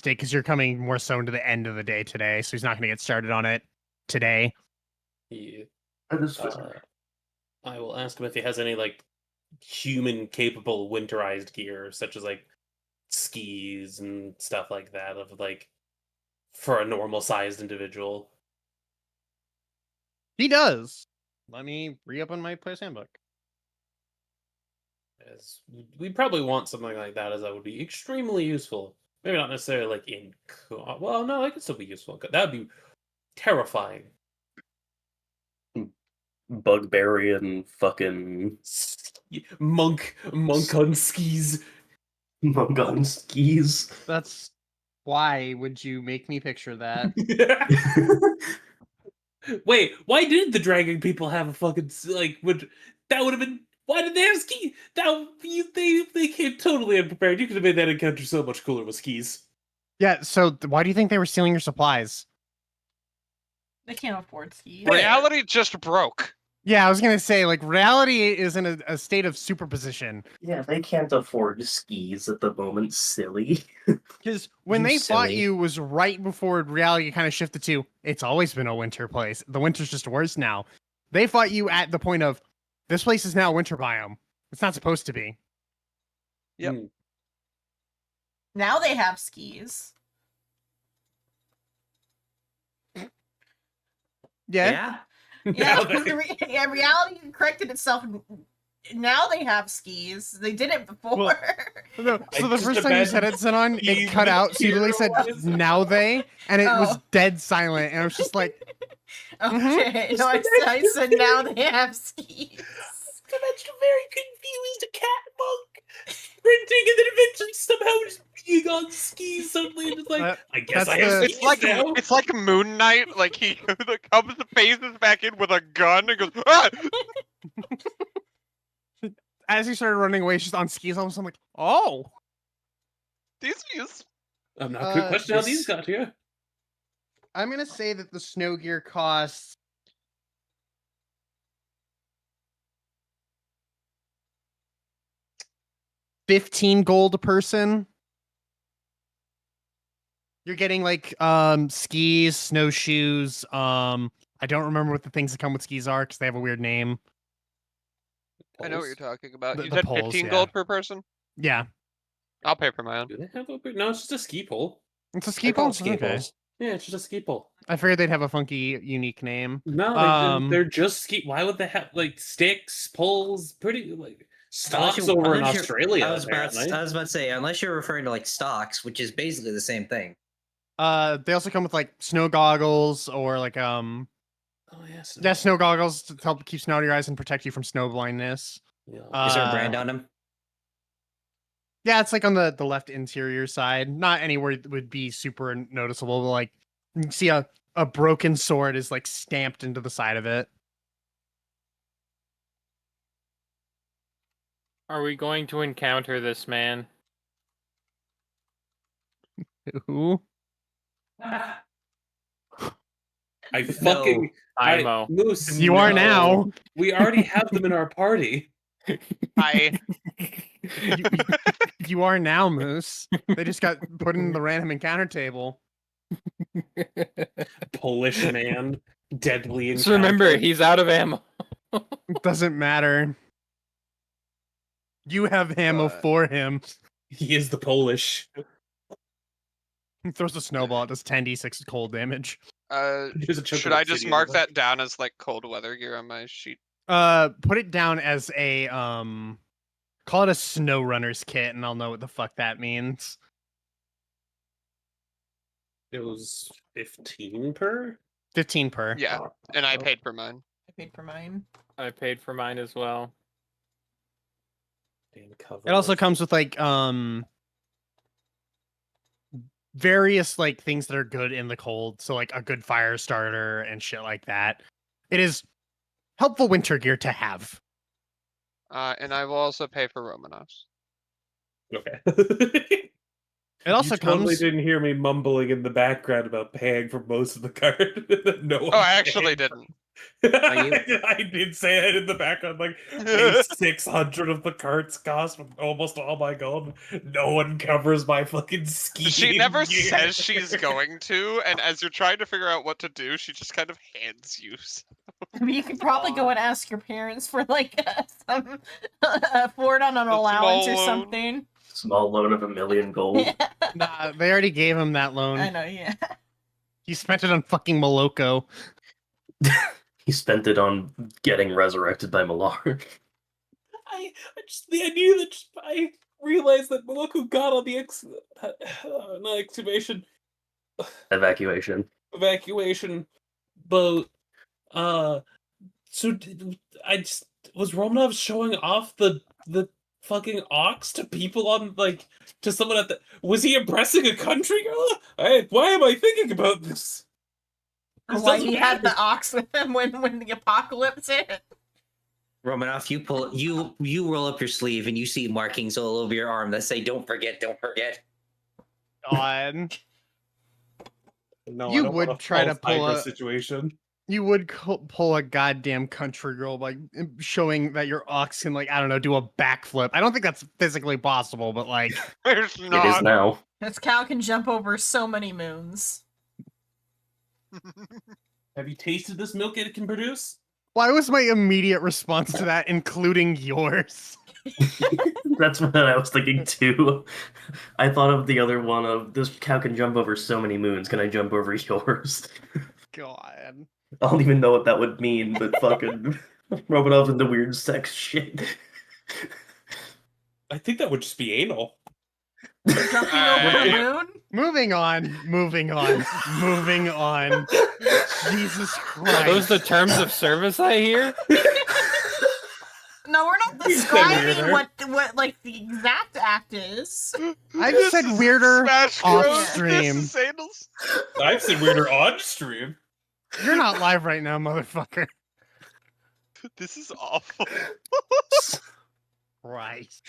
because you're coming more so into the end of the day today, so he's not going to get started on it today. Yeah. That is fair. I will ask him if he has any like human capable winterized gear, such as like skis and stuff like that, of like for a normal sized individual. He does. Let me re-open my player's handbook. As we probably want something like that, as that would be extremely useful. Maybe not necessarily like well, no, that could still be useful. That would be terrifying. Bugberry and fucking Monk on skis. monk on skis. That's why would you make me picture that? Wait, why did the dragon people have a fucking like? That would have been? Why did they have skis? They came totally unprepared. You could have made that encounter so much cooler with skis. Yeah, so why do you think they were stealing your supplies? They can't afford skis. Reality just broke. Yeah, I was gonna say, like, reality is in a state of superposition. Yeah, they can't afford skis at the moment, silly. Because when You they fought silly. you was right before reality kind of shifted to, it's always been a winter place. The winter's just worse now. They fought you at the point of, this place is now a winter biome. It's not supposed to be. Yep. Mm. Now they have skis. Yeah. Yeah, Now they- reality corrected itself. Now they have skis. They didn't before. Well, No, so I the just first time you said it, Xenon, it he's cut the out. So you literally said, hero is- now they, and it was Oh. dead silent. And I was just like, Okay, no, I said now they have skis. Imagine a very confused cat monk sprinting and then eventually somehow just being on skis suddenly and just like, I guess that's I have the- skis now. It's like Moon Knight. Like he comes to phases back in with a gun and goes, ah! as he started running away, he's just on skis. Almost, I'm like, oh. These views. I'm not going to question how this- these got here. I'm gonna say that the snow gear costs $15 a person. You're getting like skis, snowshoes. I don't remember what the things that come with skis are because they have a weird name. I know what you're talking about. The You said poles, 15 yeah. gold per person. Yeah, I'll pay for my own. Do they have a no? It's just a ski pole. it's a I ski call pole. it ski Okay. poles. Yeah, it's just a ski pole. I figured they'd have a funky, unique name. No, they're just ski. Why would they have like sticks, poles? Pretty like stocks Unless you- over in unless you're- Australia. I was apparently. about to say, unless you're referring to like stocks, which is basically the same thing. They also come with like snow goggles or like Oh yes. yeah, snow goggles to help keep snow out of your eyes and protect you from snow blindness. Yeah. Is there a Uh, brand on them? Yeah, it's like on the left interior side. Not anywhere it would be super noticeable, but like you can see a broken sword is like stamped into the side of it. Are we going to encounter this man? Ooh. I fucking IMO. Moose. You are no. now. We already have them in our party. I You are now, Moose. They just got put in the random encounter table. Polish man, deadly. Just remember, encounter. he's out of ammo. It doesn't matter. You have ammo for him. He is the Polish. He throws a snowball. It does 10d6 cold damage. There's a chunk should of I just obsidian mark in there. that down as like cold weather gear on my sheet? Put it down as a call it a snow runner's kit, and I'll know what the fuck that means. It was 15 per. 15 per. Yeah, Oh, and I oh. paid for mine. I paid for mine. I paid for mine as well. Damn cover. It also comes with like various like things that are good in the cold, so like a good fire starter and shit like that. It is helpful winter gear to have. And I will also pay for Romanovs. Okay. It also You totally comes. didn't hear me mumbling in the background about paying for most of the cart. No one Oh, I actually paid. didn't. I did say that in the background, like, pay 600 of the cart's cost with almost all my gold. No one covers my fucking skiing She never gear. says she's going to, and as you're trying to figure out what to do, she just kind of hands you. I mean, you could probably go and ask your parents for like some forward on an A allowance small or loan. something. Small loan of 1 million gold. Nah, they already gave him that loan. I know, yeah. He spent it on fucking Moloko. He spent it on getting resurrected by Malar. I knew that I realized that Moloko got on the not excavation Evacuation. evacuation boat. So I just was Romanov showing off the fucking ox to people on like to someone at the. Was he impressing a country girl? Why am I thinking about this? This Why doesn't he had the matter. ox with him when the apocalypse hit. Romanoff, you roll up your sleeve and you see markings all over your arm that say "Don't forget, don't forget." God. No, You I don't would want a try to false pull Hydra a- situation. You would pull a goddamn country girl by showing that your ox can, like, I don't know, do a backflip. I don't think that's physically possible, but like, There's It is not. now. This cow can jump over so many moons. Have you tasted this milk it can produce? why was my immediate response to that, including yours? That's what I was thinking too. I thought of the other one of this cow can jump over so many moons. Can I jump over yours? God. I don't even know what that would mean, but fucking Romanov into weird sex shit. I think that would just be anal. Jumping over the moon? Moving on. Moving on. Moving on. Jesus Are those Christ. the terms of service I hear? No, we're not You said describing weirder. what like the exact act is. I just said weirder Smash off Bros. stream. This is sandals. I've seen weirder on stream. You're not live right now, motherfucker. This is awful. Christ.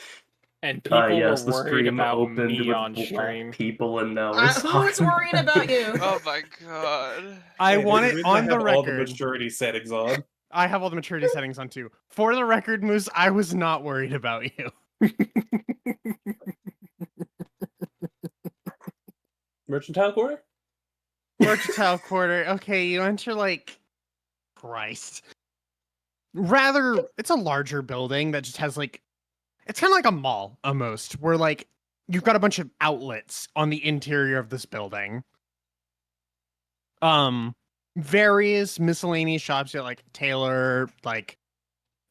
And people Yes, were the worried stream about opened me with on black stream. people, and now we're Who's talking worried about you? Oh my god. I Hey, want the it reason I on the have all the record. maturity settings on. I have all the maturity settings on too. For the record, Moose, I was not worried about you. Mercantile quarter? Mercantile quarter. Okay, you enter like Christ. Rather, it's a larger building that just has like it's kind of like a mall almost, where like you've got a bunch of outlets on the interior of this building. Various miscellaneous shops, you know, like tailor, like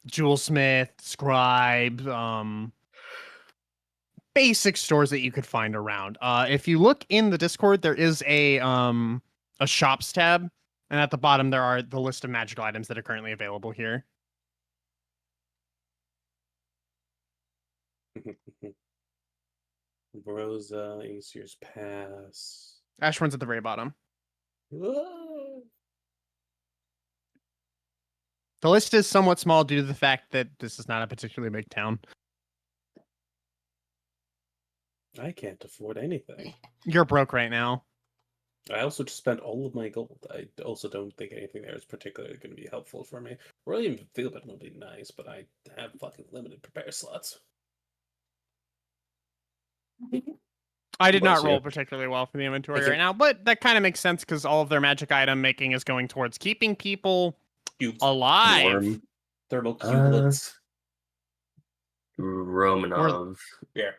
jewelsmith, scribe, basic stores that you could find around. If you look in the Discord, there is a shops tab, and at the bottom there are the list of magical items that are currently available here. Rosa, Aesir's Pass. Ashwin's at the very bottom. Ah. The list is somewhat small due to the fact that this is not a particularly big town. I can't afford anything. You're broke right now. I also just spent all of my gold. I also don't think anything there is particularly going to be helpful for me. William Philbin will be nice, but I have fucking limited prepare slots. I did Bless not roll you. particularly well for the inventory Thank you. right now, but that kind of makes sense because all of their magic item making is going towards keeping people Cubes. alive. Warm. Thermal cubelets. Romanov. Yeah.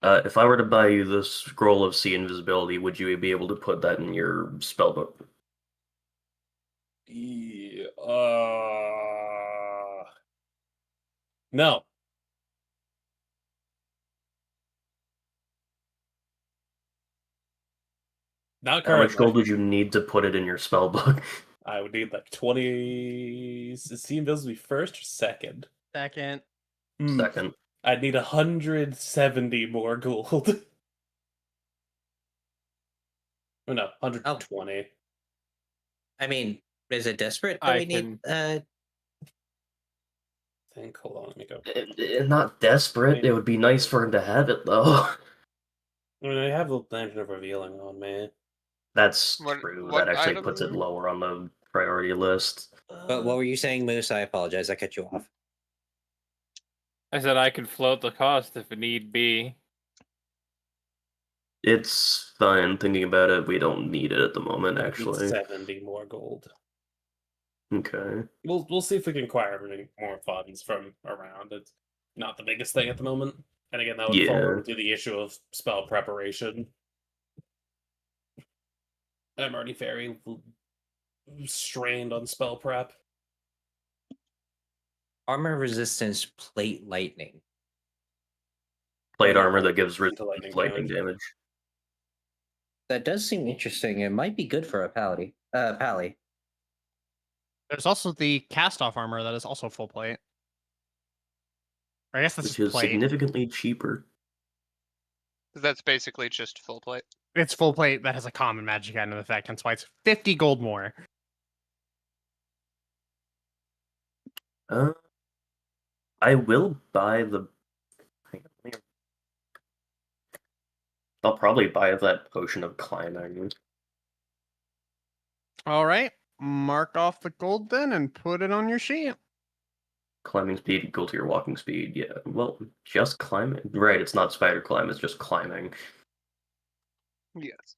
If I were to buy you the scroll of sea invisibility, would you be able to put that in your spellbook? Yeah, no. Not How much currently. gold would you need to put it in your spellbook? I would need like 20. Is Sea Invisibility first or second? Second. Hmm. Second. I'd need 170 more gold. Oh, no, 120. I mean, is it desperate that I we need? Think. Hold on, let me go. Not desperate. It would be nice for him to have it, though. I mean, I have the Lantern of Revealing on me. That's What- true. what That actually puts it item? lower on the priority list. But what were you saying, Moose? I apologize. I cut you off. I said I could float the cost if it need be. It's fine. Thinking about it, we don't need it at the moment, Need actually. 70 more gold. Okay. We'll see if we can acquire any more funds from around. It's not the biggest thing at the moment. And again, that would fall Yeah. into the issue of spell preparation. I'm already very strained on spell prep. Armor resistance, plate lightning. Plate Yeah, armor that gives into lightning lightning damage. That does seem interesting. It might be good for a pally. Pally. There's also the cast-off armor that is also full plate. I guess this Which is is plate. significantly cheaper. That's basically just full plate. It's full plate that has a common magic item effect, hence why it's 50 gold more. I will buy the. Hang on, let me- I'll probably buy that potion of climbing. All right, mark off the gold then and put it on your sheet. Climbing speed equal to your walking speed. Yeah, well, just climbing. Right, it's not spider climb, it's just climbing. Yes.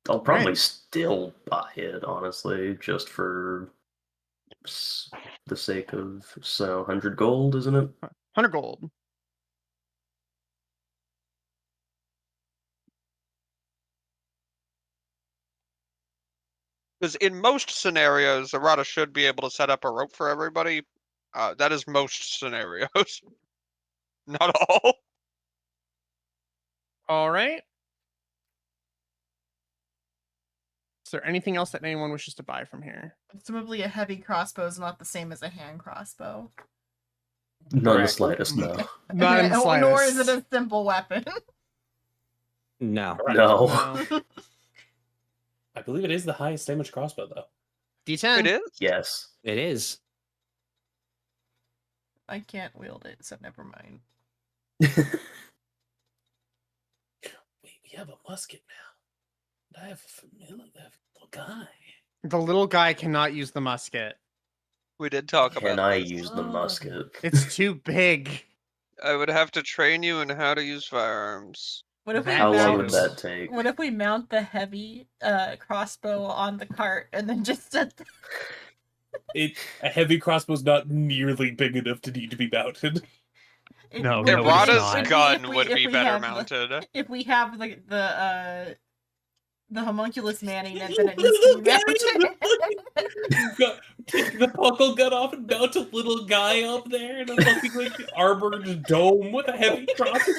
I'll probably Right. still buy it, honestly, just for the sake of 100 gold, isn't it? 100 gold. Because in most scenarios, Arata should be able to set up a rope for everybody. That is most scenarios. Not all. All right. Is there anything else that anyone wishes to buy from here? Presumably a heavy crossbow is not the same as a hand crossbow. Not in the Correct. slightest, no. Not in the slightest. Nor is it a simple weapon. No. No. No. I believe it is the highest damage crossbow, though. D10. It is? Yes. It is. I can't wield it, so never mind. Wait, we have a musket now. I have a familiar little guy. The little guy cannot use the musket. We did talk Can about I this. use the musket? It's too big. I would have to train you in how to use firearms. What if we How long would mount? that take? What if we mount the heavy crossbow on the cart and then just set? A heavy crossbow's not nearly big enough to need to be mounted. No, if- no, it's Irata's not. gun if would if be we better have mounted. if we have the homunculus manning it, then it needs to be mounted. Take the puckle gun off and mount a little guy up there in a fucking like armored dome with a heavy crossbow.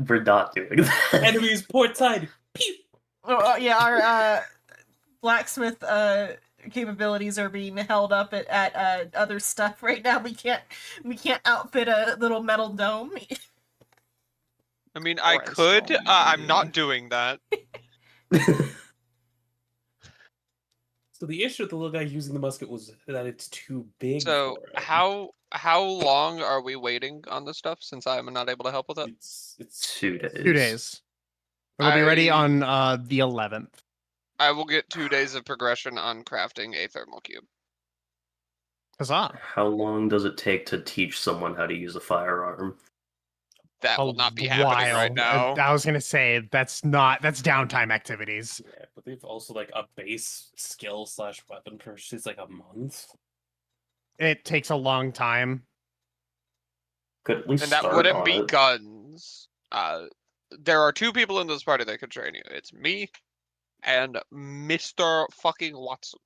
We're not doing that. Enemies port side. Pew! Oh, yeah, our blacksmith capabilities are being held up at other stuff right now. We can't outfit a little metal dome. I mean, I Or a could. small I'm not maybe. doing that. So the issue with the little guy using the musket was that it's too big. So for him. how long are we waiting on this stuff? Since I'm not able to help with it. It's 2 days. 2 days. It'll be ready I- on the 11th. I will get 2 days of progression on crafting a thermal cube. Huzzah. How long does it take to teach someone how to use a firearm? That A will not be happening right while. now. I was gonna say that's downtime activities. Yeah, but they've also like a base skill / weapon purchase is like a month. It takes a long time. Could at least And that start wouldn't on be it. guns. There are 2 people in this party that could train you. It's me and Mr. fucking Watson.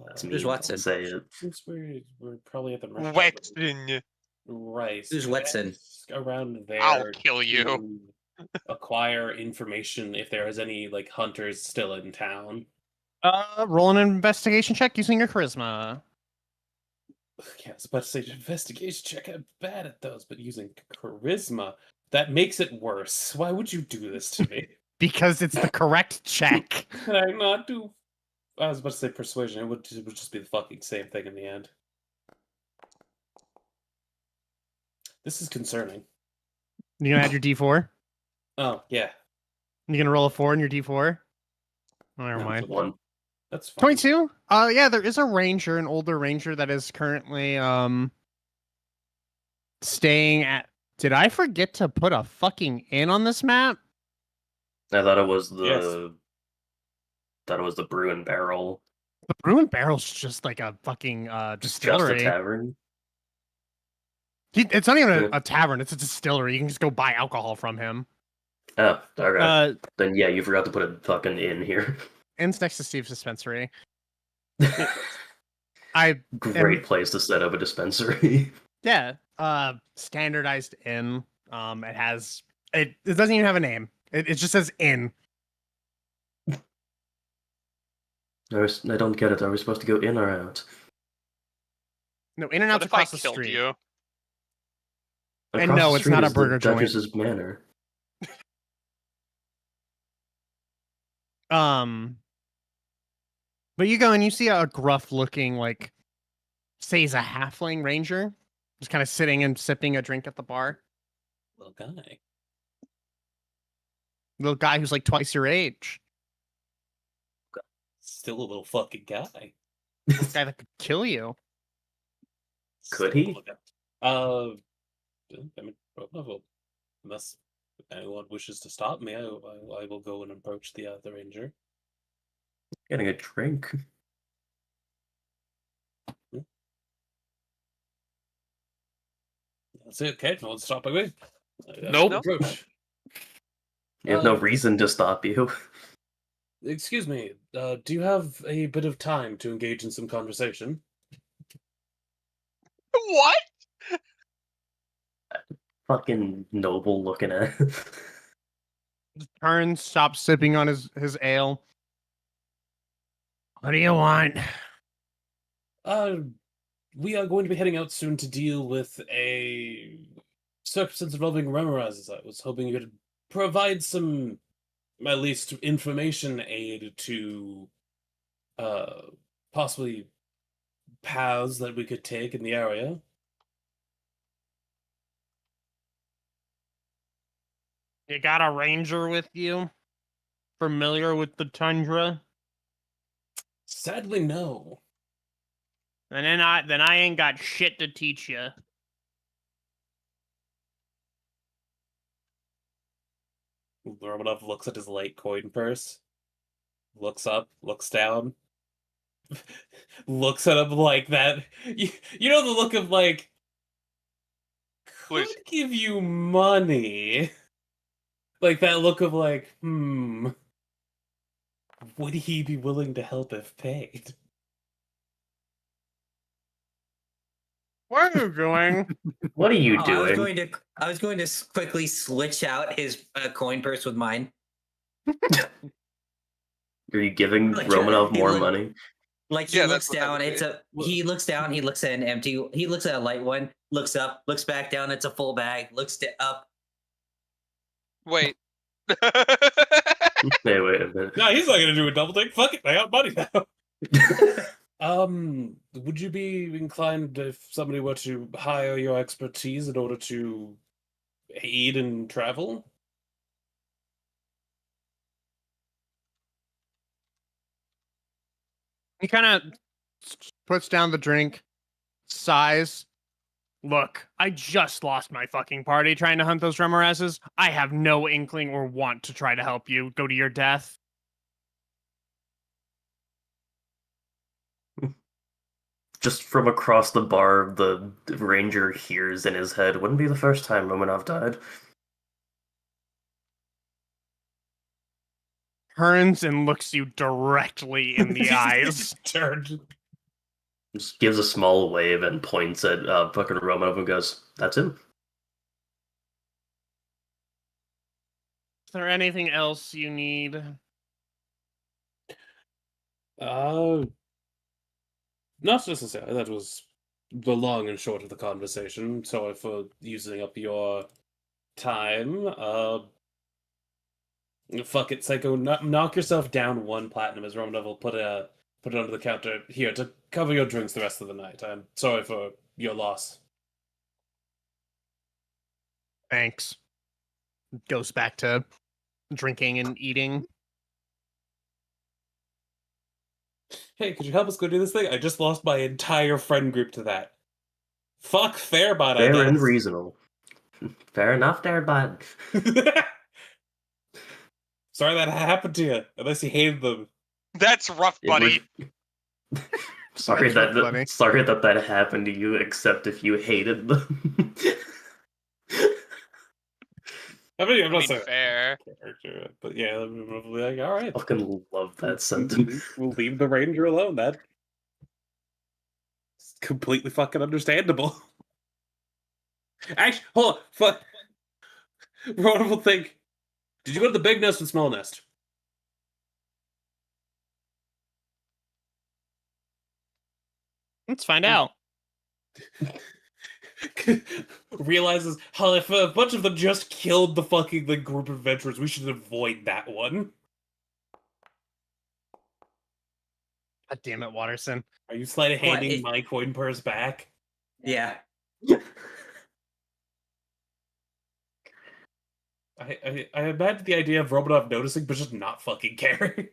That's Who's me. Watson? Say it. Since we're probably at the mercy of Watson. right. Who's so Watson? ask around there. I'll kill you. to acquire information if there is any like hunters still in town. Roll an investigation check using your charisma. Yeah, I was about to say investigation check. I'm bad at those, but using charisma, that makes it worse. Why would you do this to me? Because it's the correct check. Can I not do? I was about to say persuasion. It would just be the fucking same thing in the end. This is concerning. You gonna add your D4? Oh yeah, You gonna roll a 4 in your D4? Oh, never No, mind. it's a One. That's fine. 22? Yeah, there is a ranger, an older ranger that is currently staying at. Did I forget to put a fucking inn on this map? I thought it was Yes. the Brew and Barrel. The Brew and Barrel's just like a fucking Just a distillery. tavern. It's not even Yeah. a tavern, it's a distillery. You can just go buy alcohol from him. Oh, okay. Uh, Then yeah, you forgot to put a fucking inn here. inn's next to Steve's dispensary. I Great place to set up a dispensary. Yeah, standardized inn. It has it doesn't even have a name. It just says inn. I don't get it. Are we supposed to go in or out? No, in and What out's if I across the killed street. you? And Across no, the it's street not a is the burger joint. Duchess's Manor. But you go and you see a gruff looking, like, say he's a halfling ranger, just kind of sitting and sipping a drink at the bar. Little guy. Little guy who's like twice your age. Still a little fucking guy. Little guy that could kill you. Could Still a he? little guy. I mean, well, unless anyone wishes to stop me, I will go and approach the ranger. Getting a drink. That's it. Okay, no one's stopping me. Nope. Approach. You have no reason to stop you. Excuse me. Do you have a bit of time to engage in some conversation? What? Fucking noble looking at. Turns, stops sipping on his ale. What do you want? We are going to be heading out soon to deal with a circumstance involving Remorazes. I was hoping you could provide some, at least, information aid to, possibly paths that we could take in the area. You got a ranger with you? Familiar with the tundra? Sadly, no. And then I ain't got shit to teach you. Romanov looks at his light coin purse, looks up, looks down, looks at him like that. You know the look of like, could Please. give you money. Like that look of like, would he be willing to help if paid? What are you doing? What are you Oh, doing? I was going to quickly switch out his coin purse with mine. Are you giving Like, Romanov he more look- money? Like he Yeah, looks that's what I down, would it's do. he looks down, he looks at an empty, he looks at a light one, looks up, looks back down, it's a full bag, looks up. Wait. Hey, wait a minute. No, he's not gonna do a double take. Fuck it, I got money now. Would you be inclined if somebody were to hire your expertise in order to aid in travel? He kind of puts down the drink, sighs. Look, I just lost my fucking party trying to hunt those Remorazes. I have no inkling or want to try to help you go to your death. Just from across the bar, the ranger hears in his head, wouldn't be the first time Romanov died. Turns and looks you directly in the eyes. Turned. Just gives a small wave and points at fucking Romanov and goes, "That's him." Is there anything else you need? Uh, Not necessarily. That was the long and short of the conversation. Sorry for using up your time. Fuck it, Psycho. Knock yourself down 1 platinum as Romanov will put it under the counter here to cover your drinks the rest of the night. I'm sorry for your loss. Thanks. Goes back to drinking and eating. Hey, could you help us go do this thing? I just lost my entire friend group to that. Fuck Fairbot, I Fair and guess. reasonable. Fair enough there, bud. Sorry that happened to you, unless you hated them. That's rough, It was- buddy. Sorry That's that, funny. sorry that happened to you, except if you hated them. I mean, I'm I not mean, saying fair. character, but yeah, I'm probably like, all right. Fucking love that sentence. We'll leave the ranger alone. That's completely fucking understandable. Actually, hold on. Fuck. Ronan will think. Did you go to the big nest and small nest? Let's find out. Realizes, hell, if a bunch of them just killed the fucking group of adventurers, we should avoid that one. God damn it, Watterson. Are you slightly What, handing it- my coin purse back? Yeah. I imagine the idea of Romanov noticing, but just not fucking caring.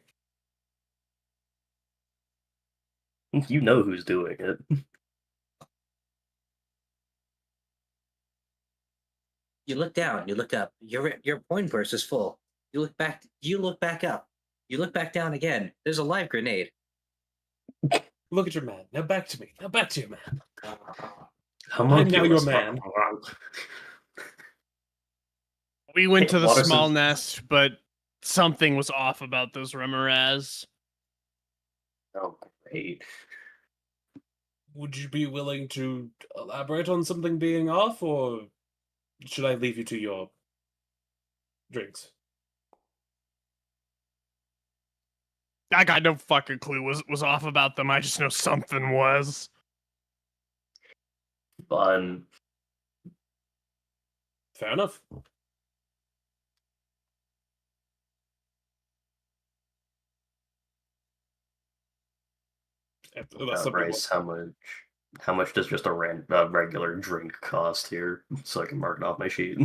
You know who's doing it. You look down, you look up. Your coin purse is full. You look back up. You look back down again. There's a live grenade. Look at your man. Now back to me. Now back to you, man. Homunculus. now your man. We went Hey, to the Watterson. small nest, but something was off about those Remoraz. Oh, great. Would you be willing to elaborate on something being off, or should I leave you to your drinks? I got no fucking clue was off about them. I just know something was. Fun. Fair enough. Unless somebody Bryce, how much does just a regular drink cost here, so I can mark it off my sheet?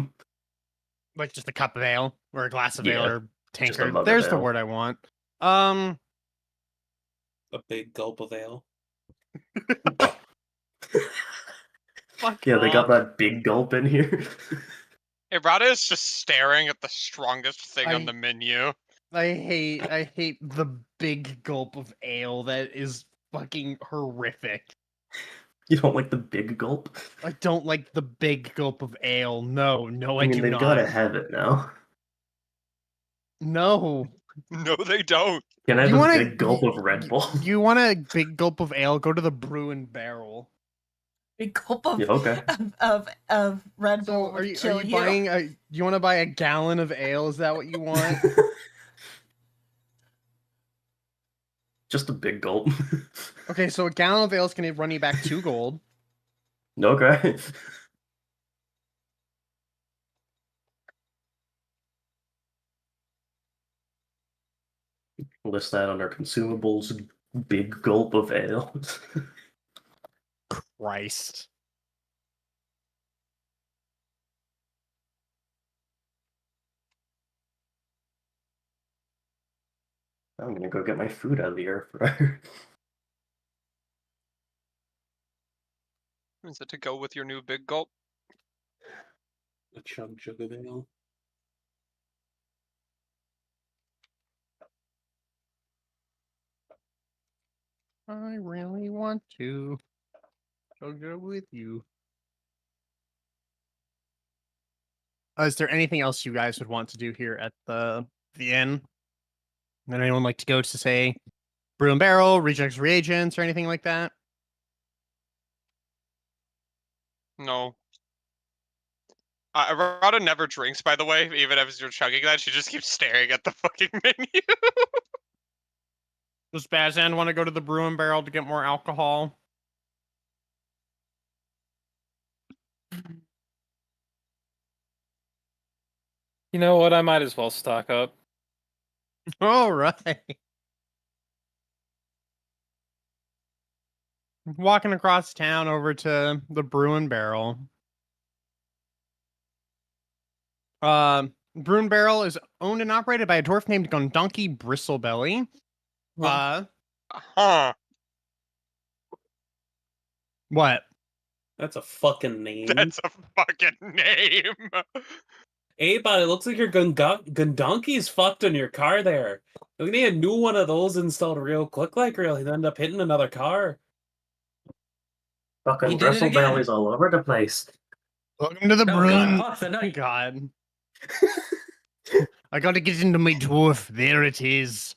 Like just a cup of ale or a glass of ale Yeah, or just a tankard. mug of There's the ale. word I want. a big gulp of ale. Fuck Yeah, they got off. that big gulp in here. Errata is just staring at the strongest thing on I- the menu. I hate the big gulp of ale. That is fucking horrific. You don't like the big gulp? I don't like the big gulp of ale. No, I I mean, do they've not. got to have it now. No. No, they don't. Can I have You a wanna- big gulp of Red Bull? You want a big gulp of ale? Go to the Brew and Barrel. Big gulp of Yeah, okay. of Red So Bull are would you kill you. buying a? You want to buy a gallon of ale? Is that what you want? Just a big gulp. Okay, so a gallon of ale is going to run you back 2 gold. Okay. List that under consumables. Big gulp of ale. Christ. I'm gonna go get my food out of the air fryer. Is it to go with your new big gulp? A chug of ale. I really want to go with you. Is there anything else you guys would want to do here at the inn? Would anyone like to go to say Brew and Barrel, rejects reagents, or anything like that? No. Errata never drinks, by the way, even if you're chugging that. She just keeps staring at the fucking menu. Does Bazan want to go to the Brew and Barrel to get more alcohol? You know what? I might as well stock up. All right. Walking across town over to the Brew and Barrel. Brew and Barrel is owned and operated by a dwarf named Gondonki Bristlebelly. Huh. What? That's a fucking name. That's a fucking name. Hey, but it looks like your Gundonki's fucked on your car there. We need a new one of those installed real quick, like, or he'll end up hitting another car. He Fucking did it bristle again. bellies all over the place. Welcome to the Oh Brew god, and... off the night. God. I gotta get into my dwarf. There it is.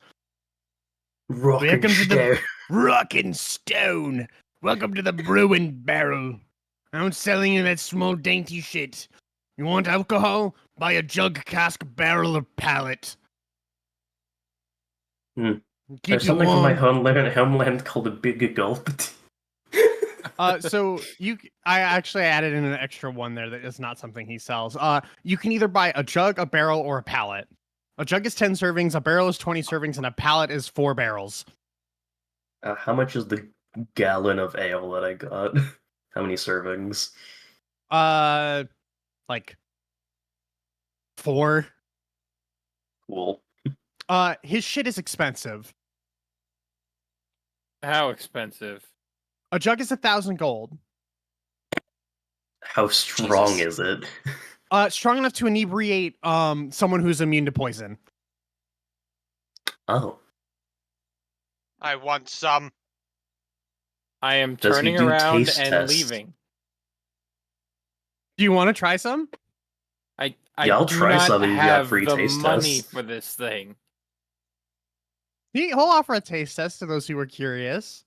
Rockin' Welcome to the- stare. Rockin' Stone. Welcome to the Brew and Barrel. I'm selling you that small dainty shit. You want alcohol? Buy a jug, cask, barrel, or pallet. Hmm. Keep There's you something from my warm. homeland called a big gulp. So I actually added in an extra one there that is not something he sells. You can either buy a jug, a barrel, or a pallet. A jug is 10 servings, a barrel is 20 servings, and a pallet is 4 barrels. How much is the gallon of ale that I got? How many servings? Like 4. Cool. His shit is expensive. How expensive? A jug is 1,000 gold. How strong Jesus. is it? Strong enough to inebriate someone who's immune to poison. Oh. I want some. I am Does he turning do around taste and test? leaving. Do you want to try some? I Yeah, I'll do try not some if you got have free the taste money tests. for this thing. He'll offer a taste test to those who are curious.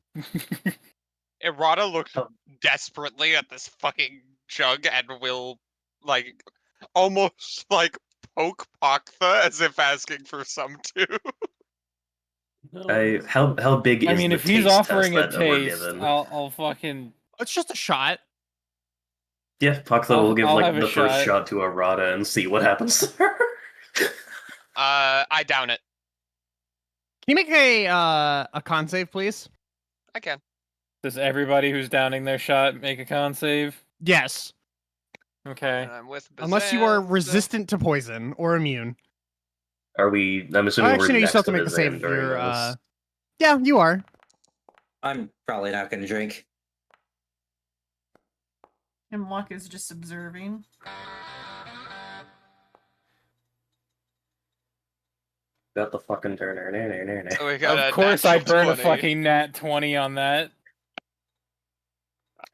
Errata looks Oh. desperately at this fucking jug and will, like, almost, like, poke Paktha as if asking for some too. No. How big is I mean, the if he's taste offering a test that we're taste, given? I'll fucking. It's just a shot. Yeah, Paktha will give I'll like have a the first shot. shot to Errata and see what happens to her. I down it. Can you make a con save, please? I can. Does everybody who's downing their shot make a con save? Yes. Okay. And I'm with Unless you are Bazan, resistant to poison or immune. Are we? I'm assuming Actually, no, we're you next still have to to make the save Bazan if during you're this. Yeah, you are. I'm probably not going to drink. Hemlock is just observing. Got the fucking turner. So we got Of a course, I natural burn a 20. fucking nat 20 on that.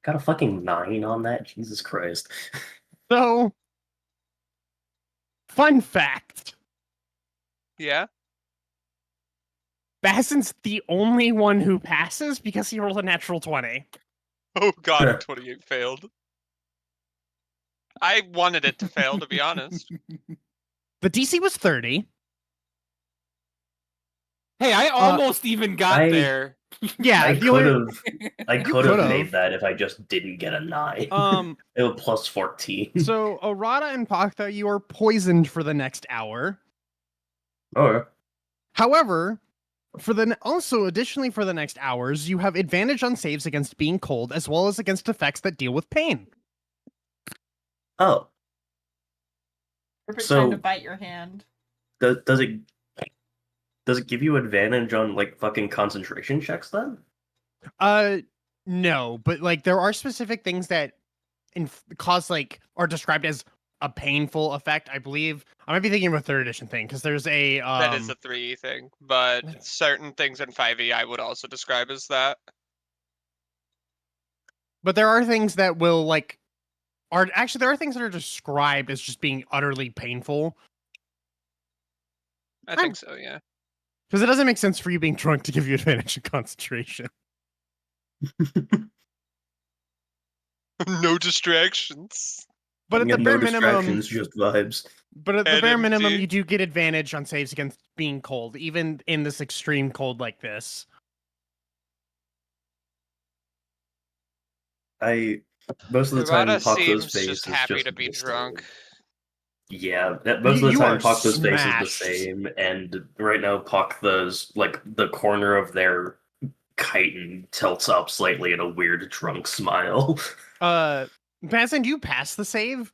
Got a fucking 9 on that. Jesus Christ. So, fun fact. Yeah? Bassin's the only one who passes because he rolled a natural 20. Oh god, 28 failed. I wanted it to fail, to be honest. The DC was 30. Hey, I almost even got I- there. Yeah, I the could only- have. I could have made that if I just didn't get a 9. It was plus 14. So Errata and Paktha, you are poisoned for the next hour. Oh. However, additionally for the next hours, you have advantage on saves against being cold, as well as against effects that deal with pain. Oh. Perfect So- time to bite your hand. Does it give you advantage on like fucking concentration checks then? No, but like there are specific things that cause like are described as a painful effect. I believe I might be thinking of a 3rd edition thing because there's a That is a 3 thing, but certain things in 5e I would also describe as that. but there are things that will like there are things that are described as just being utterly painful I think so, yeah. because it doesn't make sense for you being drunk to give you advantage in concentration. No distractions. But at the Yeah, bare no minimum, distractions, just vibes. But at the bare minimum, NMT. you do get advantage on saves against being cold, even in this extreme cold like this. Most of the time Hirata Paku's seems face just is happy just to be the drunk. same. Yeah, most of the You time are Paku's face is the smashed. same, and right now Paku's like the corner of their chitin tilts up slightly in a weird drunk smile. Bazin, do you pass the save?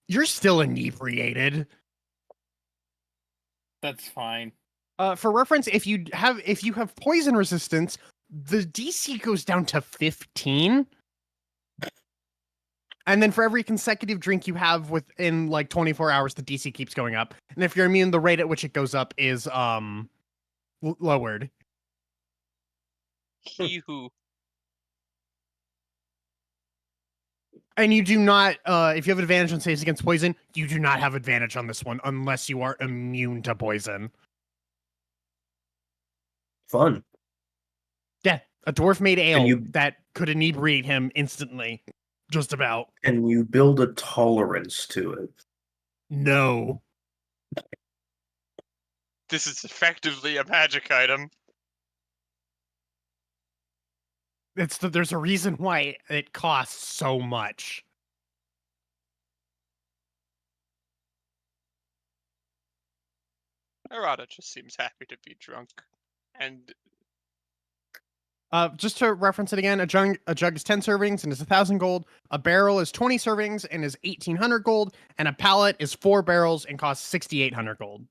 You're still inebriated. That's fine. For reference, if you have poison resistance, the DC goes down to 15. And then for every consecutive drink you have within like 24 hours, the DC keeps going up. And if you're immune, the rate at which it goes up is lowered. He who. And you do not, if you have advantage on saves against poison, you do not have advantage on this one unless you are immune to poison. Fun. Yeah, a dwarf made ale you- that could inebriate him instantly. Just about. And you build a tolerance to it. No. This is effectively a magic item. There's a reason why it costs so much. Hirata just seems happy to be drunk. And Just to reference it again, a jug is 10 servings and is 1,000 gold. A barrel is 20 servings and is 1,800 gold. And a pallet is 4 barrels and costs 6,800 gold.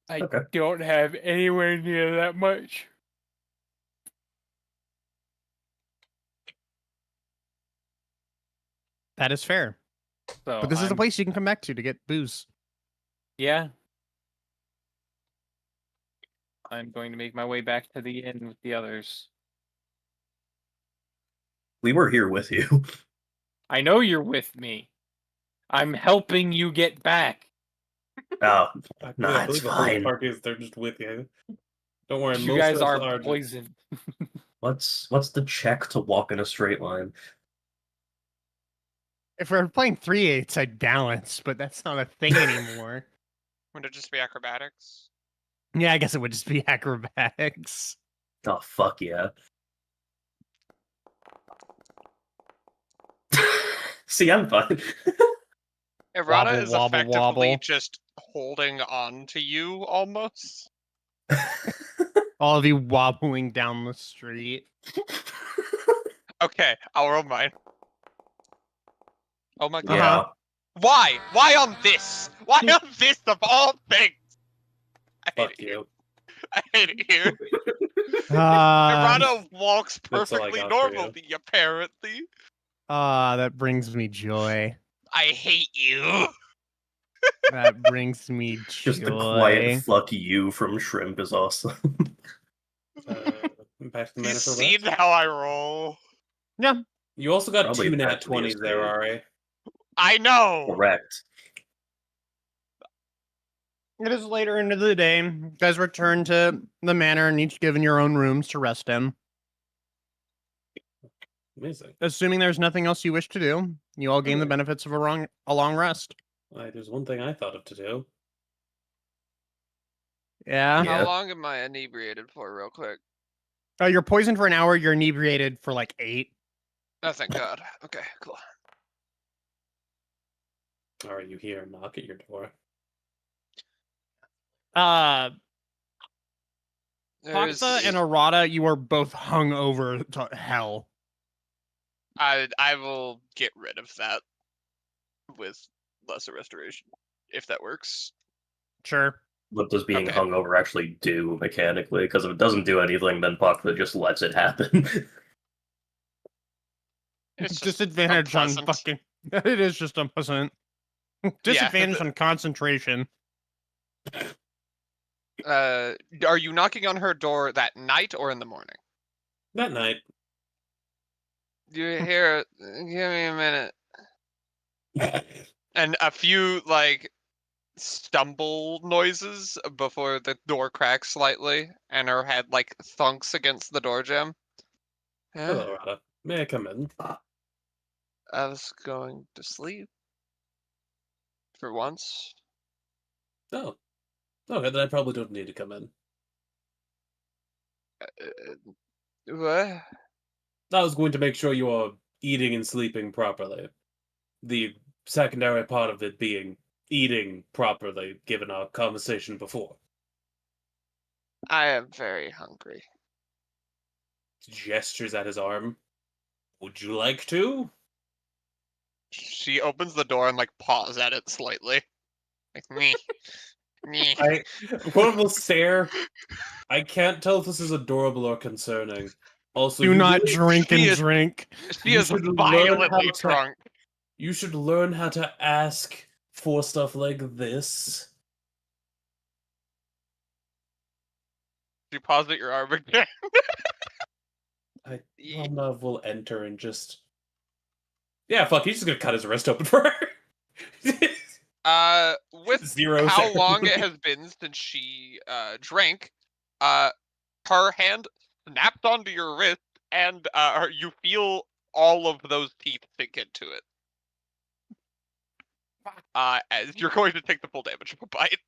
I Okay. don't have anywhere near that much. That is fair. So But this is the I'm- place you can come back to get booze. Yeah. I'm going to make my way back to the inn with the others. We were here with you. I know you're with me. I'm helping you get back. Oh, I Nah, believe it's the whole fine. party is they're just with you. Don't worry, You most guys of us are just- poisoned. what's the check to walk in a straight line? If we were playing 3/8, I'd balance, but that's not a thing anymore. would it just be acrobatics? Yeah, I guess it would just be acrobatics. Oh, fuck yeah. See, I'm fine. Hirata Wobble, is wobble, effectively wobble. just holding on to you almost. All of you wobbling down the street. Okay, I'll roll mine. Oh my god. Yeah. Why? Why on this? Why on this of all things? I hate Fuck it here. you. I hate it here. Ah, Hirata walks That's all I perfectly got for you. normally, apparently. that brings me joy. I hate you. That brings me joy. Just the quiet fuck you from Shrimp is awesome. Back to the mana He's for seen rest. how I roll. Yeah, You also got Probably 2 back nat to the 20s there, estate. Ari. I know. Correct. it is later into the day. You guys return to the manor and each given your own rooms to rest in. Amazing. Assuming there's nothing else you wish to do, you all gain the Okay. benefits of a long rest. There's one thing I thought of to do. Yeah. Yeah. How long am I inebriated for, real quick? You're poisoned for an hour. You're inebriated for like 8. Oh, thank God. Okay, cool. Are you here? Knock at your door. Paksa and Arata, you are both hung over to hell. I will get rid of that with lesser restoration, if that works. Sure. What does being Okay. hungover actually do mechanically? Because if it doesn't do anything, then Pakla just lets it happen. It's just Disadvantage on unpleasant. fucking. It is just unpleasant. Disadvantage on concentration. Are you knocking on her door that night or in the morning? That night. You hear? Give me a minute. And a few like stumble noises before the door cracks slightly, and her head like thunks against the door jamb. Hello, Rada. May I come in? I was going to sleep. for once. Oh. Okay, then I probably don't need to come in. What? I was going to make sure you are eating and sleeping properly. The secondary part of it being eating properly, given our conversation before. I am very hungry. Gestures at his arm. Would you like to? She opens the door and like paws at it slightly. Like me. Me. Quote will stare. I can't tell if this is adorable or concerning. Also, Do you not really- drink and She is- drink. She You is should learn violently how to- drunk. You should learn how to ask for stuff like this. She paws at your arm again. Romnov will enter and just... Yeah, fuck, he's just gonna cut his wrist open for her. With Zero how long it ceremony. has been since she drank, her hand snapped onto your wrist, and you feel all of those teeth sink into it. As you're going to take the full damage of a bite.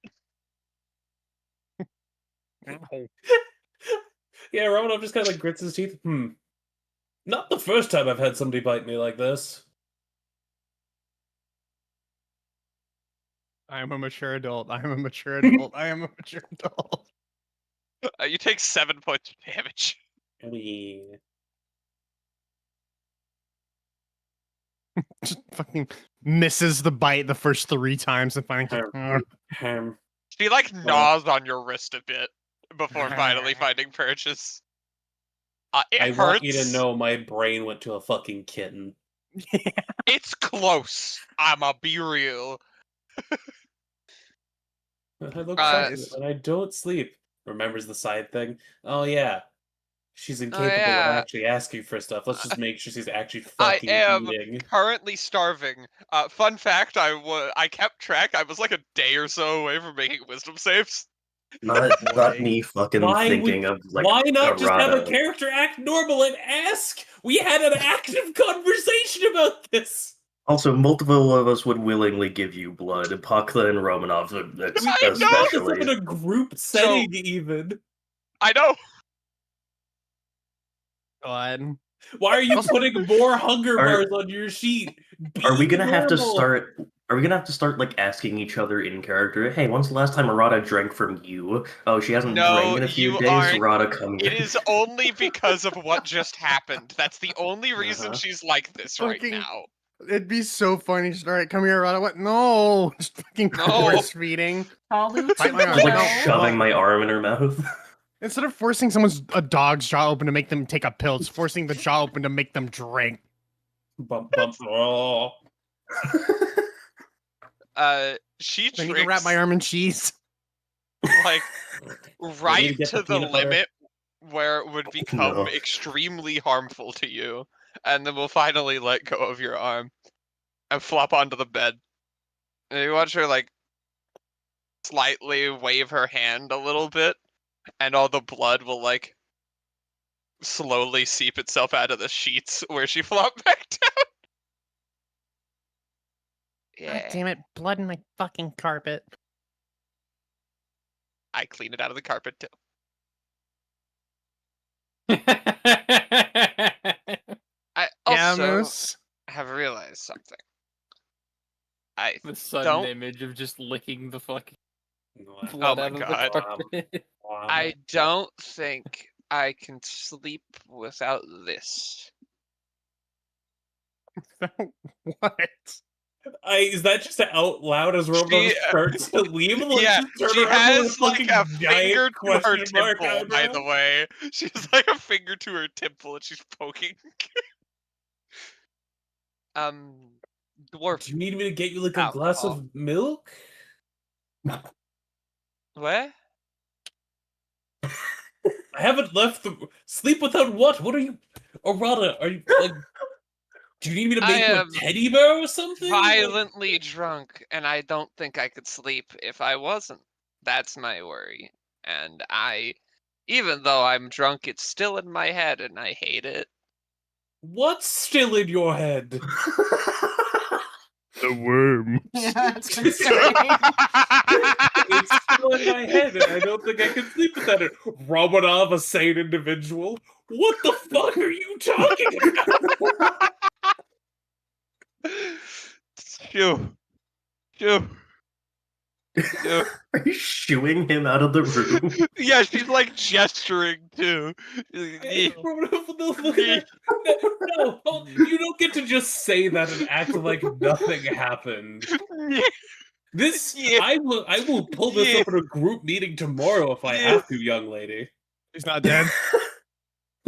Yeah, Romanov just kind of like grits his teeth. Not the first time I've had somebody bite me like this. I am a mature adult. I am a mature adult. I am a mature adult. You take 7 points of damage. I mean... Just fucking misses the bite the first 3 times and finally. She like gnaws on your wrist a bit before finally finding purchase. It I hurts. want you to know my brain went to a fucking kitten. It's close. I'ma be real. I look Nice. sensitive and I don't sleep. Remembers the side thing? Oh yeah. She's incapable yeah. of actually asking for stuff. Let's just make sure she's actually I fucking am eating. currently starving. Fun fact: I kept track. I was like a day or so away from making wisdom saves. Not me fucking Why thinking would- of like Why not just have a errata. character act normal and ask? We had an active conversation about this. Also, multiple of us would willingly give you blood. Pakla and Romanov, I know! Not this in especially. a group setting, even. I know. God. Why are you putting more hunger Are- bars on your sheet? Are we Be gonna have to normal. start? Are we gonna have to start like asking each other in character? Hey, when's the last time Arata drank from you? Oh, she hasn't No, drank in a few you days. aren't. Arata, come It here. is only because of what just happened. That's the only reason Uh-huh. she's like this right Fucking- now. It'd be so funny. Just, all right, come here, Rada. What? No. Just fucking No. force feeding. Kalu to Bite my arm. Just like No. shoving my arm in her mouth. Instead of forcing a dog's jaw open to make them take a pill, it's forcing the jaw open to make them drink. Bump, bump. Oh. She I need to wrap my drinks arm in cheese. like right get to the the peanut butter? limit where it would become No. extremely harmful to you, and then we'll finally let go of your arm and flop onto the bed. And you watch her like slightly wave her hand a little bit, and all the blood will like slowly seep itself out of the sheets where she flopped back down. God damn it. Blood in my fucking carpet. I clean it out of the carpet too. I Yeah, also Moose. have realized something. I The sudden Don't- image of just licking the fucking Oh blood my out of the God. carpet. I don't think I can sleep without this. What? Is that just out loud as Robo She- starts to leave? Like, Yeah, just turn she around with has like fucking a giant finger to her question mark temple, by eyebrow. the way. She has like a finger to her temple and she's poking. Dwarf. Do you need me to get you like a glass Alcohol. of milk? What? I haven't left the sleep without what? What are you, Arata? Are you like? Do you need me to I make you a am teddy bear or something? Violently drunk, and I don't think I could sleep if I wasn't. That's my worry. And even though I'm drunk, it's still in my head, and I hate it. What's still in your head? The the worms. Yeah, it's concerning. It's still in my head, and I don't think I can sleep without it. Romanov, a sane individual? What the fuck are you talking about? Shoo. Shoo. Shoo. Are you shooing him out of the room? Yeah, she's like gesturing too. Romanov, no, look at that. No, you don't get to just say that and act like nothing happened. This, Yeah. I will pull this up in a group meeting tomorrow if I have to, young lady. He's not dead.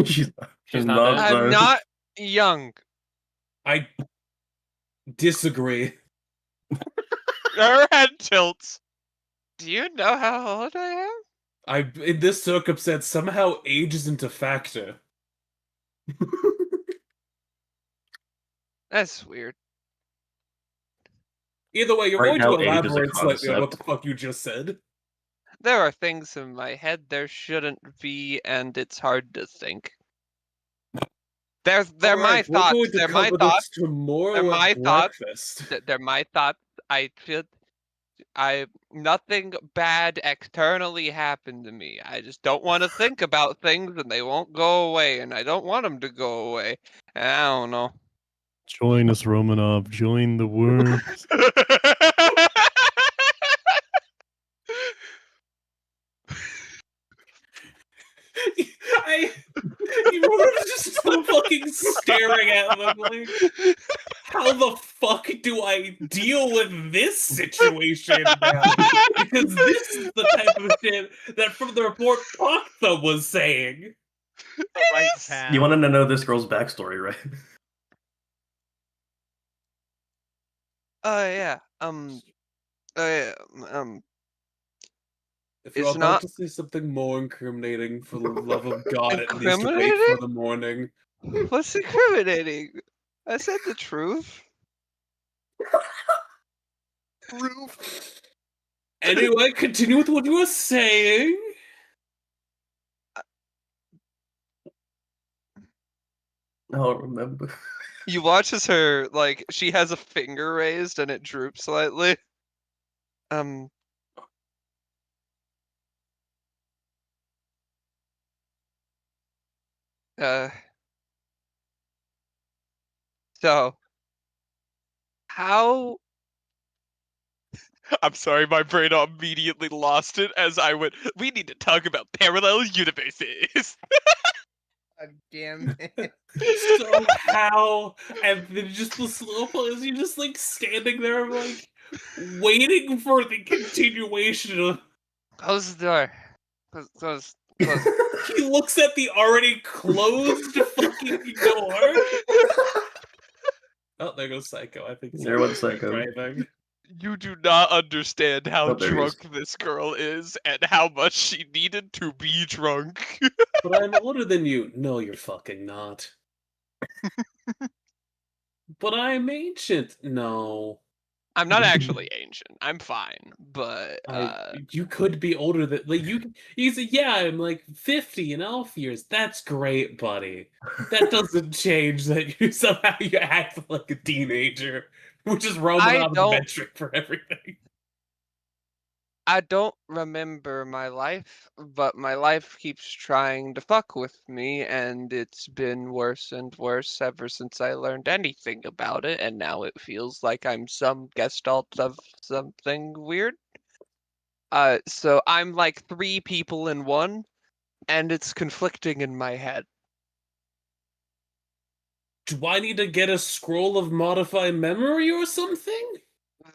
She's She's not dead. I'm not young. I disagree. Her head tilts. Do you know how old I am? In this circumstance, somehow age isn't a factor. That's weird. Either way, you're Right going to now, age is a elaborate slightly on what the concept. fuck you just said. There are things in my head there shouldn't be, and it's hard to think. They're my Alright, we're thoughts. going to They're my cover thoughts. this tomorrow They're my at thoughts. breakfast. They're my thoughts. Nothing bad externally happened to me. I just don't want to think about things, and they won't go away, and I don't want them to go away. And I don't know. Join us, Romanov. Join the worms. You were just so fucking staring at them like, how the fuck do I deal with this situation now? Because this is the type of shit that from the report Pakta was saying. Right You wanted to know this girl's backstory, right? Yeah. If you're It's about not to say something more incriminating, for the love of God, at least wait for incriminating? the morning. What's incriminating? I said the truth. Anyway, continue with what you were saying. I don't remember. You watch as her, like, she has a finger raised and it droops slightly. So, how... I'm sorry, my brain immediately lost it as I went, we need to talk about parallel universes. God damn it. So how? And then just the slow pause, you're just like standing there, like waiting for the continuation of. Close the door. Close. He looks at the already closed fucking door. Oh, there goes Psycho. I think There went Psycho. driving. You do not understand how Oh, there he is. drunk this girl is and how much she needed to be drunk. But I'm older than you. No, you're fucking not. But I'm ancient. No. I'm not actually ancient. I'm fine, but You could be older than like you say, yeah, I'm like 50 in elf years. That's great, buddy. That doesn't change that you somehow you act like a teenager, which is Romanov's don't- metric for everything. I don't remember my life, but my life keeps trying to fuck with me, and it's been worse and worse ever since I learned anything about it, and now it feels like I'm some gestalt of something weird. So I'm like 3 people in one, and it's conflicting in my head. Do I need to get a scroll of modified memory or something?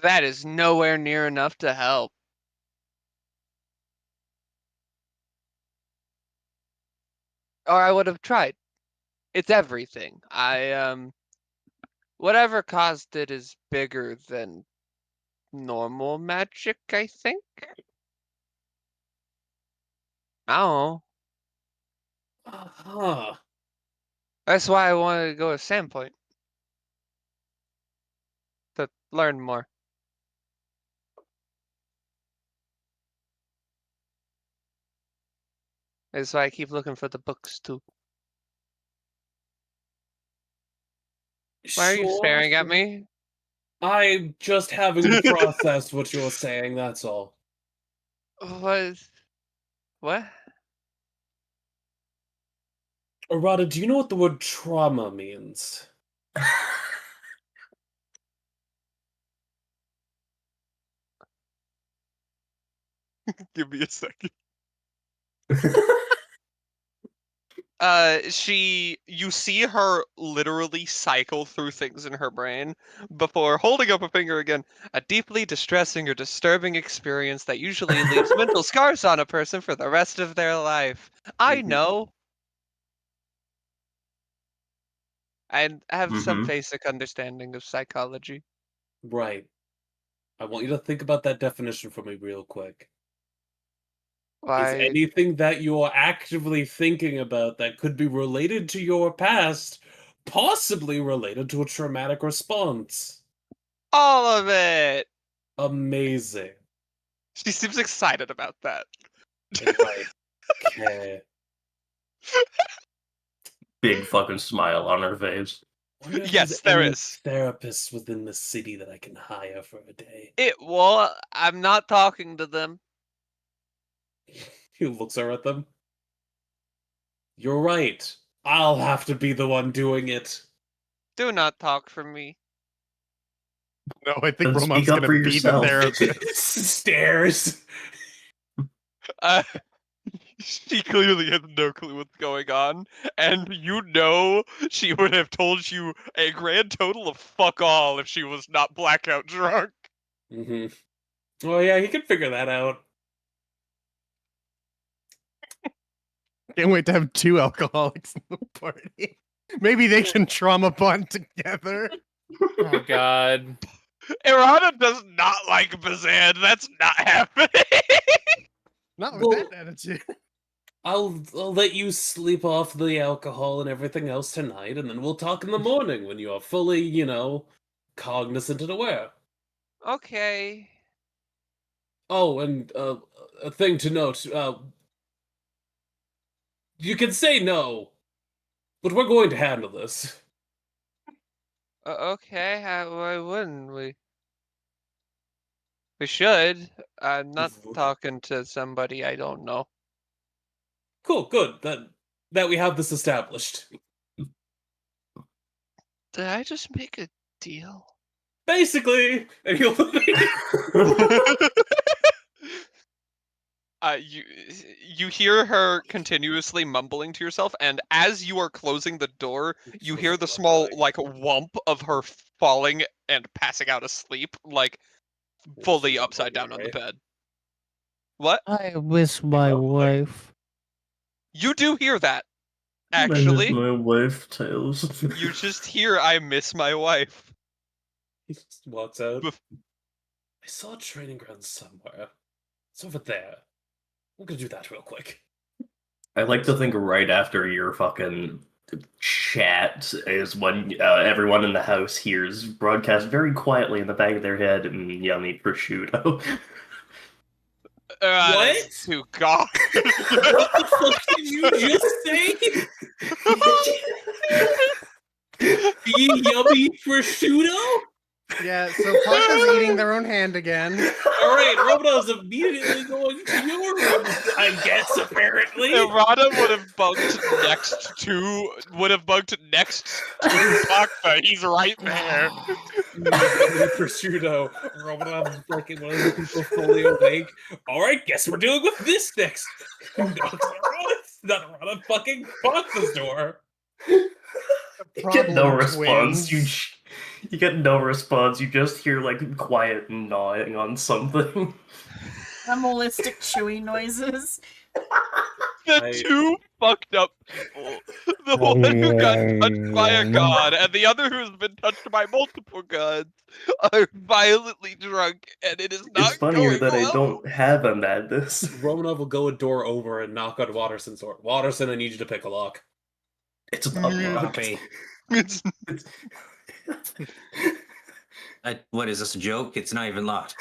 That is nowhere near enough to help. Or I would have tried. It's everything. Whatever caused it is bigger than normal magic, I think. I don't know. Uh-huh. That's why I wanted to go to Sandpoint. To learn more. That's why I keep looking for the books too. Why are you Sure, staring at me? I'm just having to process what you're saying, that's all. What? Arata, do you know what the word trauma means? Give me a second. You see her literally cycle through things in her brain before holding up a finger again. A deeply distressing or disturbing experience that usually leaves mental scars on a person for the rest of their life. I know. I have some basic understanding of psychology. Right. I want you to think about that definition for me real quick. Is Why? anything that you're actively thinking about that could be related to your past possibly related to a traumatic response? All of it! Amazing. She seems excited about that. Right. Okay. Big fucking smile on her face. Wonder if Yes, there's there any is. therapists within the city that I can hire for a day. Well, I'm not talking to them. He looks her at them. You're right. I'll have to be the one doing it. Do not talk for me. No, I think Then Roman's speak up gonna for be the yourself. therapist. Stares. She clearly has no clue what's going on, and you know she would have told you a grand total of fuck all if she was not blackout drunk. Oh yeah, he can figure that out. Can't wait to have two alcoholics in the party. Maybe they can trauma bond together. Oh God. Irana does not like Bazan. That's not happening. Not with Well- that attitude. I'll let you sleep off the alcohol and everything else tonight, and then we'll talk in the morning when you are fully, cognizant and aware. Okay. Oh, and a thing to note, you can say no, but we're going to handle this. Okay. Why wouldn't we? We should. I'm not talking to somebody I don't know. Cool, good. That we have this established. Did I just make a deal? Basically, and he'll You hear her continuously mumbling to yourself, and as you are closing the door, you hear the small whump of her falling and passing out asleep, fully upside down on the bed. What? I miss my wife. You do hear that, I miss actually. my wife, Tails. You just hear I miss my wife. He just walks out. Bef- I saw a training ground somewhere. It's over there. I'm gonna do that real quick. I like to think right after your fucking chat is when everyone in the house hears broadcast very quietly in the back of their head and yummy prosciutto. What? To God. What the fuck did you just say? Be yummy prosciutto? Yeah, so Parker's eating their own hand again. Alright, Roboto's immediately going to your room, I guess, apparently. Errata would have bunked next to Bakta. He's right there. Yummy prosciutto. Roboto's fucking one of the people fully awake. Alright, guess we're dealing with this next. No, it's not Errata. Fucking Bakta's door. You get no Problem response. twins. You get no response. You just hear quiet gnawing on something. Animalistic chewing noises. The two fucked up people. The one who got touched by a god and the other who's been touched by multiple gods are violently drunk, and it is not It's funnier going that I well. don't have a madness. Romanov will go a door over and knock on Watterson's door. Watterson, I need you to pick a lock. It's not locked. It's What is this, a joke? It's not even locked.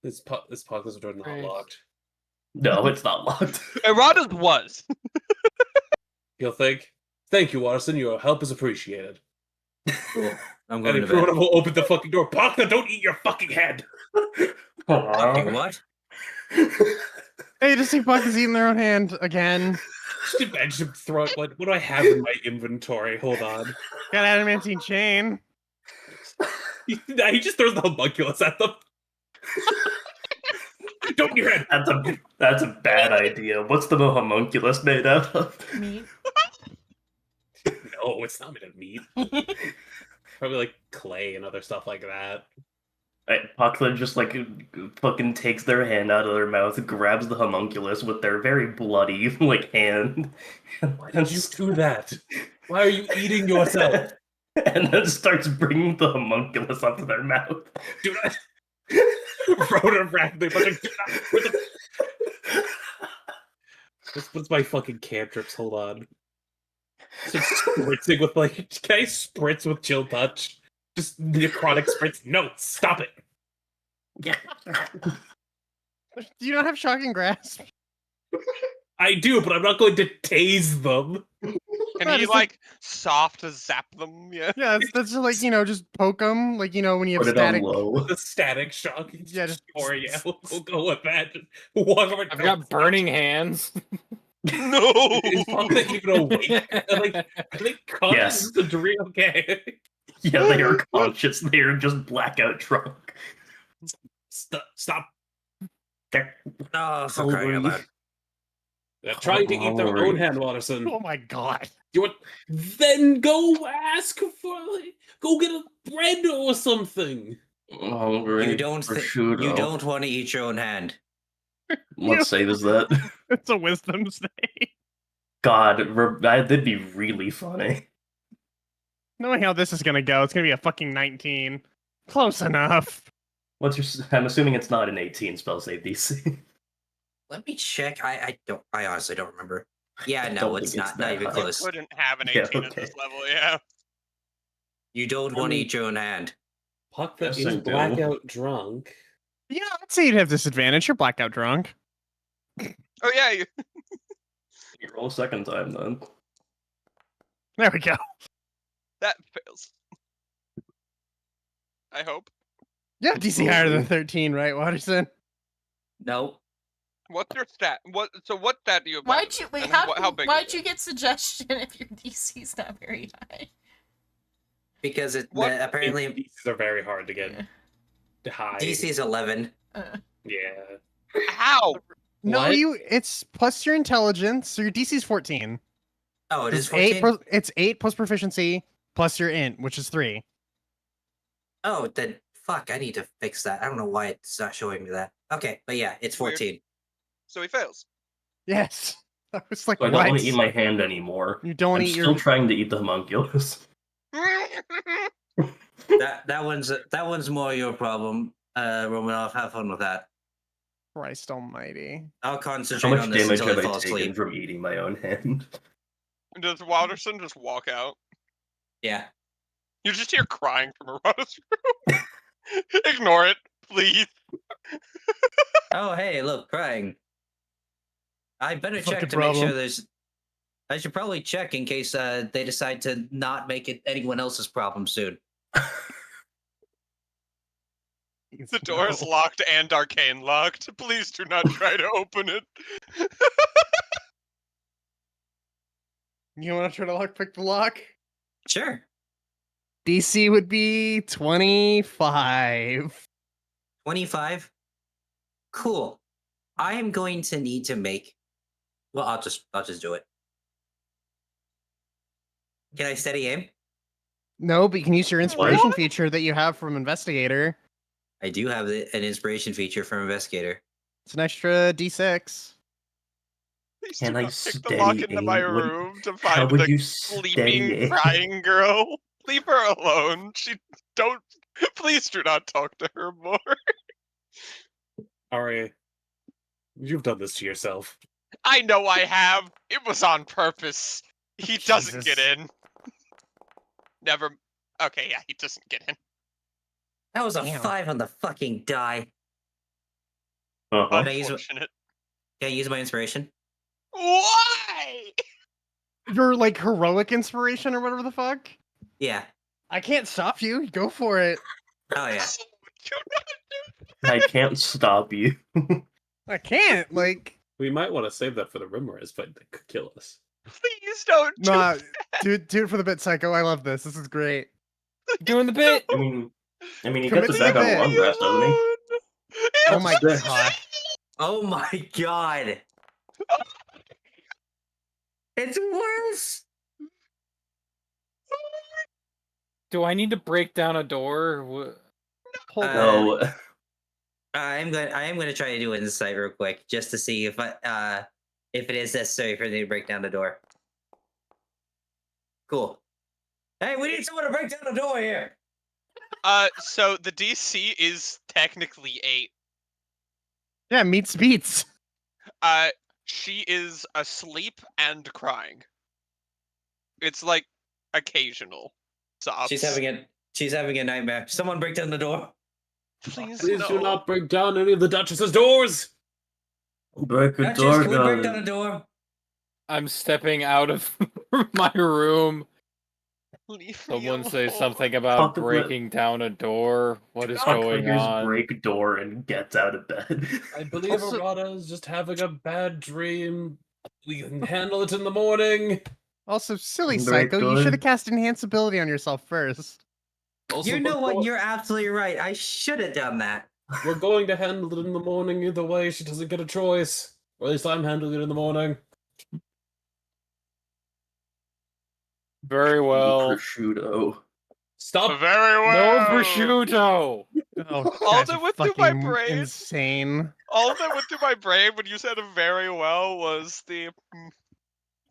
This podcast door not Right. locked. No, it's not locked. Errata's was. You'll think, thank you, Watterson, your help is appreciated. Cool. I'm And going to everyone bed. will open the fucking door. Baka, don't eat your fucking head. Fucking what? Hey, just see Buck is eating their own hand again. Just imagine him throwing. What do I have in my inventory? Hold on. Got adamantine chain. He just throws the homunculus at them. Don't eat your head. That's a bad idea. What's the homunculus made out of? Meat. No, it's not made of meat. Probably like clay and other stuff like that. Puckler just like fucking takes their hand out of their mouth, grabs the homunculus with their very bloody like hand. Why did you do that? Why are you eating yourself? And then starts bringing the homunculus up to their mouth. Do not. Rhoda rapidly. What's my fucking cantrips? Hold on. Just spritzing with like. Can I spritz with chill touch? Just necrotic spritz. No, stop it. Yeah. Do you not have shocking grasp? I do, but I'm not going to tase them. Can That he is like soft zap them? Yeah. Yeah, that's just like, just poke them. Like, when you have Put it on static. low. The static shock. Yeah, just- Or yeah, we'll go with that. Just one more. I've got burning hands. No. Is Puckler even awake? Are they conscious? Yes. Is the dream okay? Yeah, they are conscious. They are just blackout drunk. Stop. They're Oh, for crying out loud. They're trying to eat their Hungry. own hand, Watterson. Oh my god. You want? Then go ask for. Go get a bread or something. hungry. You don't want to eat your own hand. What save is that? It's a wisdom save. God, that'd be really funny. Knowing how this is gonna go, it's gonna be a fucking 19. Close enough. I'm assuming it's not an 18 spell save DC. Let me check. I honestly don't remember. Yeah, no, Don't it's think not that even high. close. Couldn't have an Yeah, 18 at okay. this level, yeah. You don't want to eat your own hand. Puck that Yes, I is do. blackout drunk. Yeah, I'd say you'd have disadvantage. You're blackout drunk. Oh yeah, you, You roll a second time then. There we go. that fails. I hope. Yeah, DC higher than 13, right, Watterson? No. What's your stat? What stat do you have? Why'd you wait? And How how big? why'd is you it? get suggestion if your DC's not very high? Because What? apparently DCs are very hard to get high. DC is 11. Yeah. How? No, What? it's plus your intelligence, so your DC's 14. Oh, it is It's 14? It's 8 plus proficiency plus your int, which is 3. Oh, then fuck, I need to fix that. I don't know why it's not showing me that. Okay, but yeah, it's Weird. 14. So he fails. Yes. I was like, So I don't what? want to eat my hand anymore. You don't I'm eat still your... trying to eat the homunculus. That one's more your problem, Romanov. Have fun with that. Christ almighty. I'll How concentrate much on this damage until have I I fall taken asleep. from eating my own hand? Does Wilderson just walk out? Yeah. You just hear crying from around his room. Ignore it, please. Oh, hey, look, crying. I better check Fucking to make problem. sure there's. I should probably check in case they decide to not make it anyone else's problem soon. The door is locked and arcane locked. Please do not try to open it. You want to try to pick the lock? Sure. DC would be 25. 25. Cool. I am going to need to make. Well, I'll just do it. Can I steady aim? No, but you can use your inspiration feature that you have from Investigator. I do have an inspiration feature from Investigator. It's an extra D6. Please Can do I not take the lock steady into my aim? What- room to How find would the you steady sleeping, aim? crying girl. Leave her alone. She don't. Please do not talk to her more. Ari, you've done this to yourself. I know I have. It was on purpose. He doesn't get Jesus. in. Never. Okay, yeah, he doesn't get in. That was a Damn. 5 on the fucking die. Uh-huh. Can I use Unfortunate. my inspiration? Why? Your heroic inspiration or whatever the fuck? Yeah. I can't stop you. Go for it. Oh yeah. I can't stop you. I can't. Like, We might want to save that for the rumors, but they could kill us. Please don't do nah, do it for the bit, Psycho. I love this. This is great. Doing the bit. I mean, he Commit gets to it back the on bit. long rest, doesn't he? Oh my That's god. Oh my god. It's worse. Do I need to break down a door? Hold on. No. I am gonna try to do an insight real quick just to see if if it is necessary for me to break down the door. Cool. Hey, we need someone to break down the door here. So the DC is technically 8. Yeah, meets beats. She is asleep and crying. It's like occasional sobs. She's having a nightmare. Someone break down the door. Please, Please no. do not break down any of the Duchess's doors! Break a Duchess, door can we break down down. the door? I'm stepping out of my room. Leave me Someone say alone. something about Fuck it, breaking down a door. What is Fuck going fingers, on? break door and gets out of bed. I believe Also- Arata is just having a bad dream. We can handle it in the morning. Also, silly Very Psycho, you good. should have cast enhance ability on yourself first. Also, You know we're what? go- You're absolutely right. I should have done that. We're going to handle it in the morning either way. She doesn't get a choice. Or at least I'm handling it in the morning. Very well. Prosciutto. Stop! Very No well. prosciutto. Oh, All guys that are went through my fucking brain. insane. All that went through my brain when you said very well was the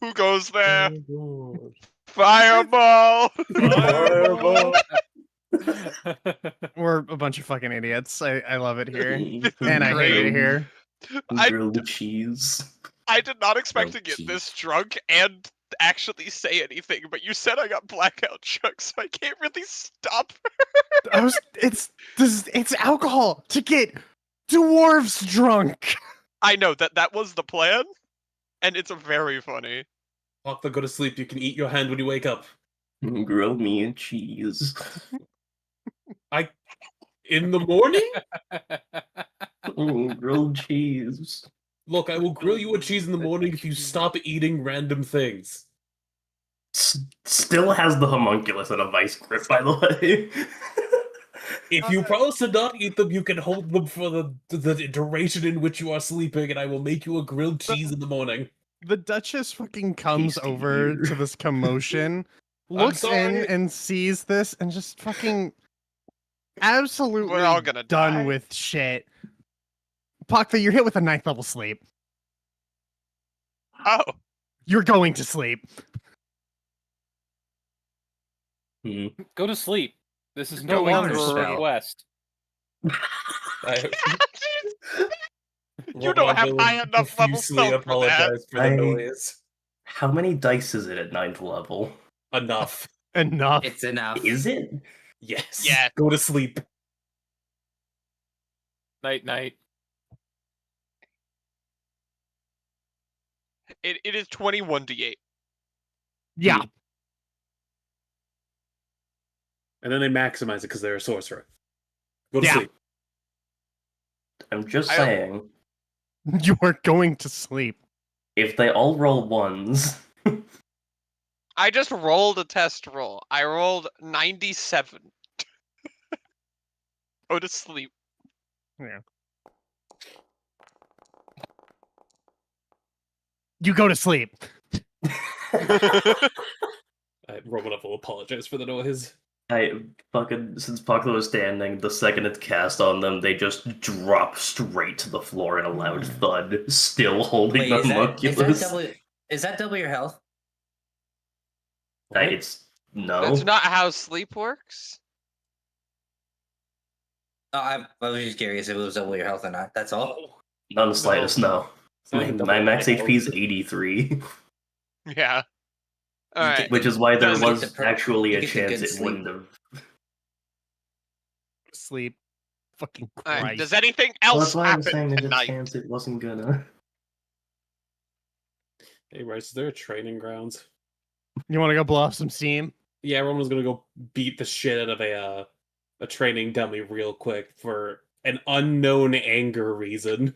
who goes there? Oh, Fireball. Fireball. We're a bunch of fucking idiots. I love it here. And And I hate it here. Grilled cheese. I did not expect to Oh, get jeez. this drunk and actually say anything, but you said I got blackout drunk, so I can't really stop. It's alcohol to get dwarves drunk. I know that was the plan, and it's very funny. Fuck the go to sleep. You can eat your hand when you wake up. Grill me and cheese. In the morning? Grilled cheese. Look, I will grill you a cheese in the morning if you stop eating random things. Still has the homunculus and a vice grip, by the way. If you promise to not eat them, you can hold them for the duration in which you are sleeping, and I will make you a grilled cheese in the morning. The Duchess fucking comes Tasty over ear. to this commotion, looks in sorry. and sees this, and just fucking absolutely We're all gonna done die. with shit. Pakta, you're hit with a 9th level sleep. Oh, You're going to sleep. Hmm. Go to sleep. This is no Going longer to a sleep. request. You don't have high enough level profusely spell for that. apologize for the I- noise. How many dice is it at 9th level? Enough. Enough. It's enough. Is it? Yes. Yeah. Go to sleep. Night, night. It is 21d8. Yeah. And then they maximize it because they're a sorcerer. Go to Yeah. sleep. I'm just I- saying, You are going to sleep. if they all roll ones, I just rolled a test roll. I rolled 97. Go to sleep. You go to sleep. Romanov will apologize for the noise. since Paklo was standing, the second it's cast on them, they just drop straight to the floor in a loud thud, still holding Wait, the is homunculus. that double your health? It's no. That's not how sleep works. Oh, I was just curious if it was double your health or not. That's all. Not the slightest, no. It's not My, even double my max my HP is health. 83, Yeah. All You right. get- which is why there You get was the per- actually you a get the chance good it sleep. wouldn't have. Sleep. Fucking All right. Christ. Does anything Well, else that's why I'm happen saying there's a tonight? chance it wasn't gonna. Hey, Rice, is there a training grounds? You want to go blow off some steam? Yeah, everyone was gonna go beat the shit out of a training dummy real quick for an unknown anger reason.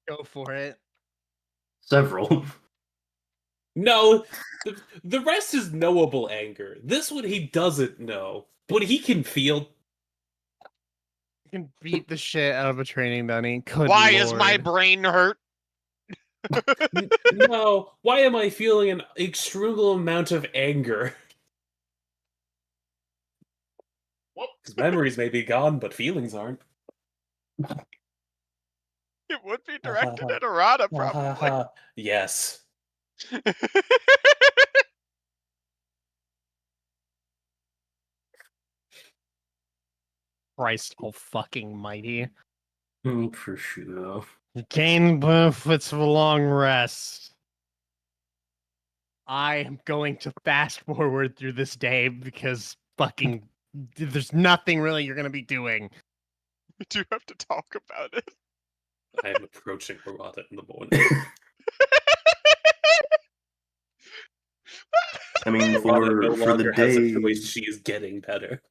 Go for it. Several. No, the rest is knowable anger. This one he doesn't know, but he can feel. You can beat the shit out of a training dummy. Good Why is my lord. brain hurt? No, why am I feeling an extreme amount of anger? Because memories may be gone, but feelings aren't. It would be directed at Arata, probably. Yes. Christ all fucking mighty. Prosciutto. Gain benefits of a long rest. I am going to fast forward through this day because fucking there's nothing really you're gonna be doing. We do have to talk about it. I am approaching Harada in the morning. I mean, Harada no for the longer has a day, choice. She is getting better.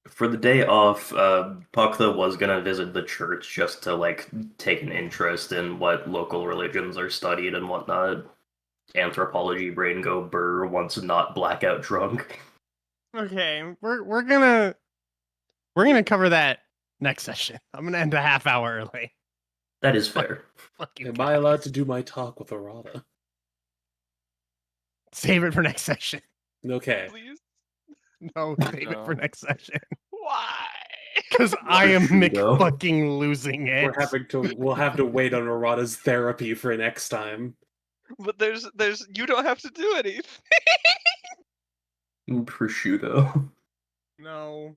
for the day off, Puckla was gonna visit the church just to like take an interest in what local religions are studied and whatnot. Anthropology brain go burr once not blackout drunk. Okay, we're gonna cover that next session. I'm gonna end a half hour early. That is fair. Fucking Am I allowed to do my talk with Harada? save it for next session. Okay. Please? No, save it for next session. Why? Because I am Prosciutto. fucking losing it. We'll have to wait on Harada's therapy for next time. But there's you don't have to do anything. Prosciutto. No.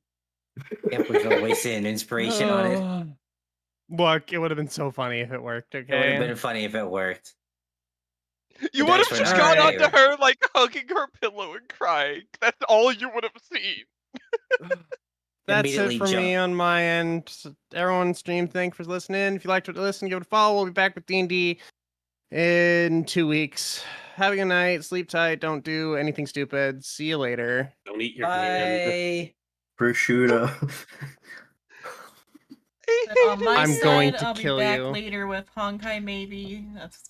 Can't believe I'm wasting inspiration on it. Look, it would have been so funny if it worked, It would have okay? been funny if it worked. You The would dice have were just not gone in onto favor. her, like, hugging her pillow and crying. That's all you would have seen. That's it Immediately for me jump. on my end. Everyone stream, thanks for listening. If you liked what you listened, give it a follow. We'll be back with D&D in 2 weeks. Have a good night. Sleep tight. Don't do anything stupid. See you later. Don't eat your hand. Bye. Prosciutto. On my I'm side, going to I'll be kill back you. later with Honkai maybe. That's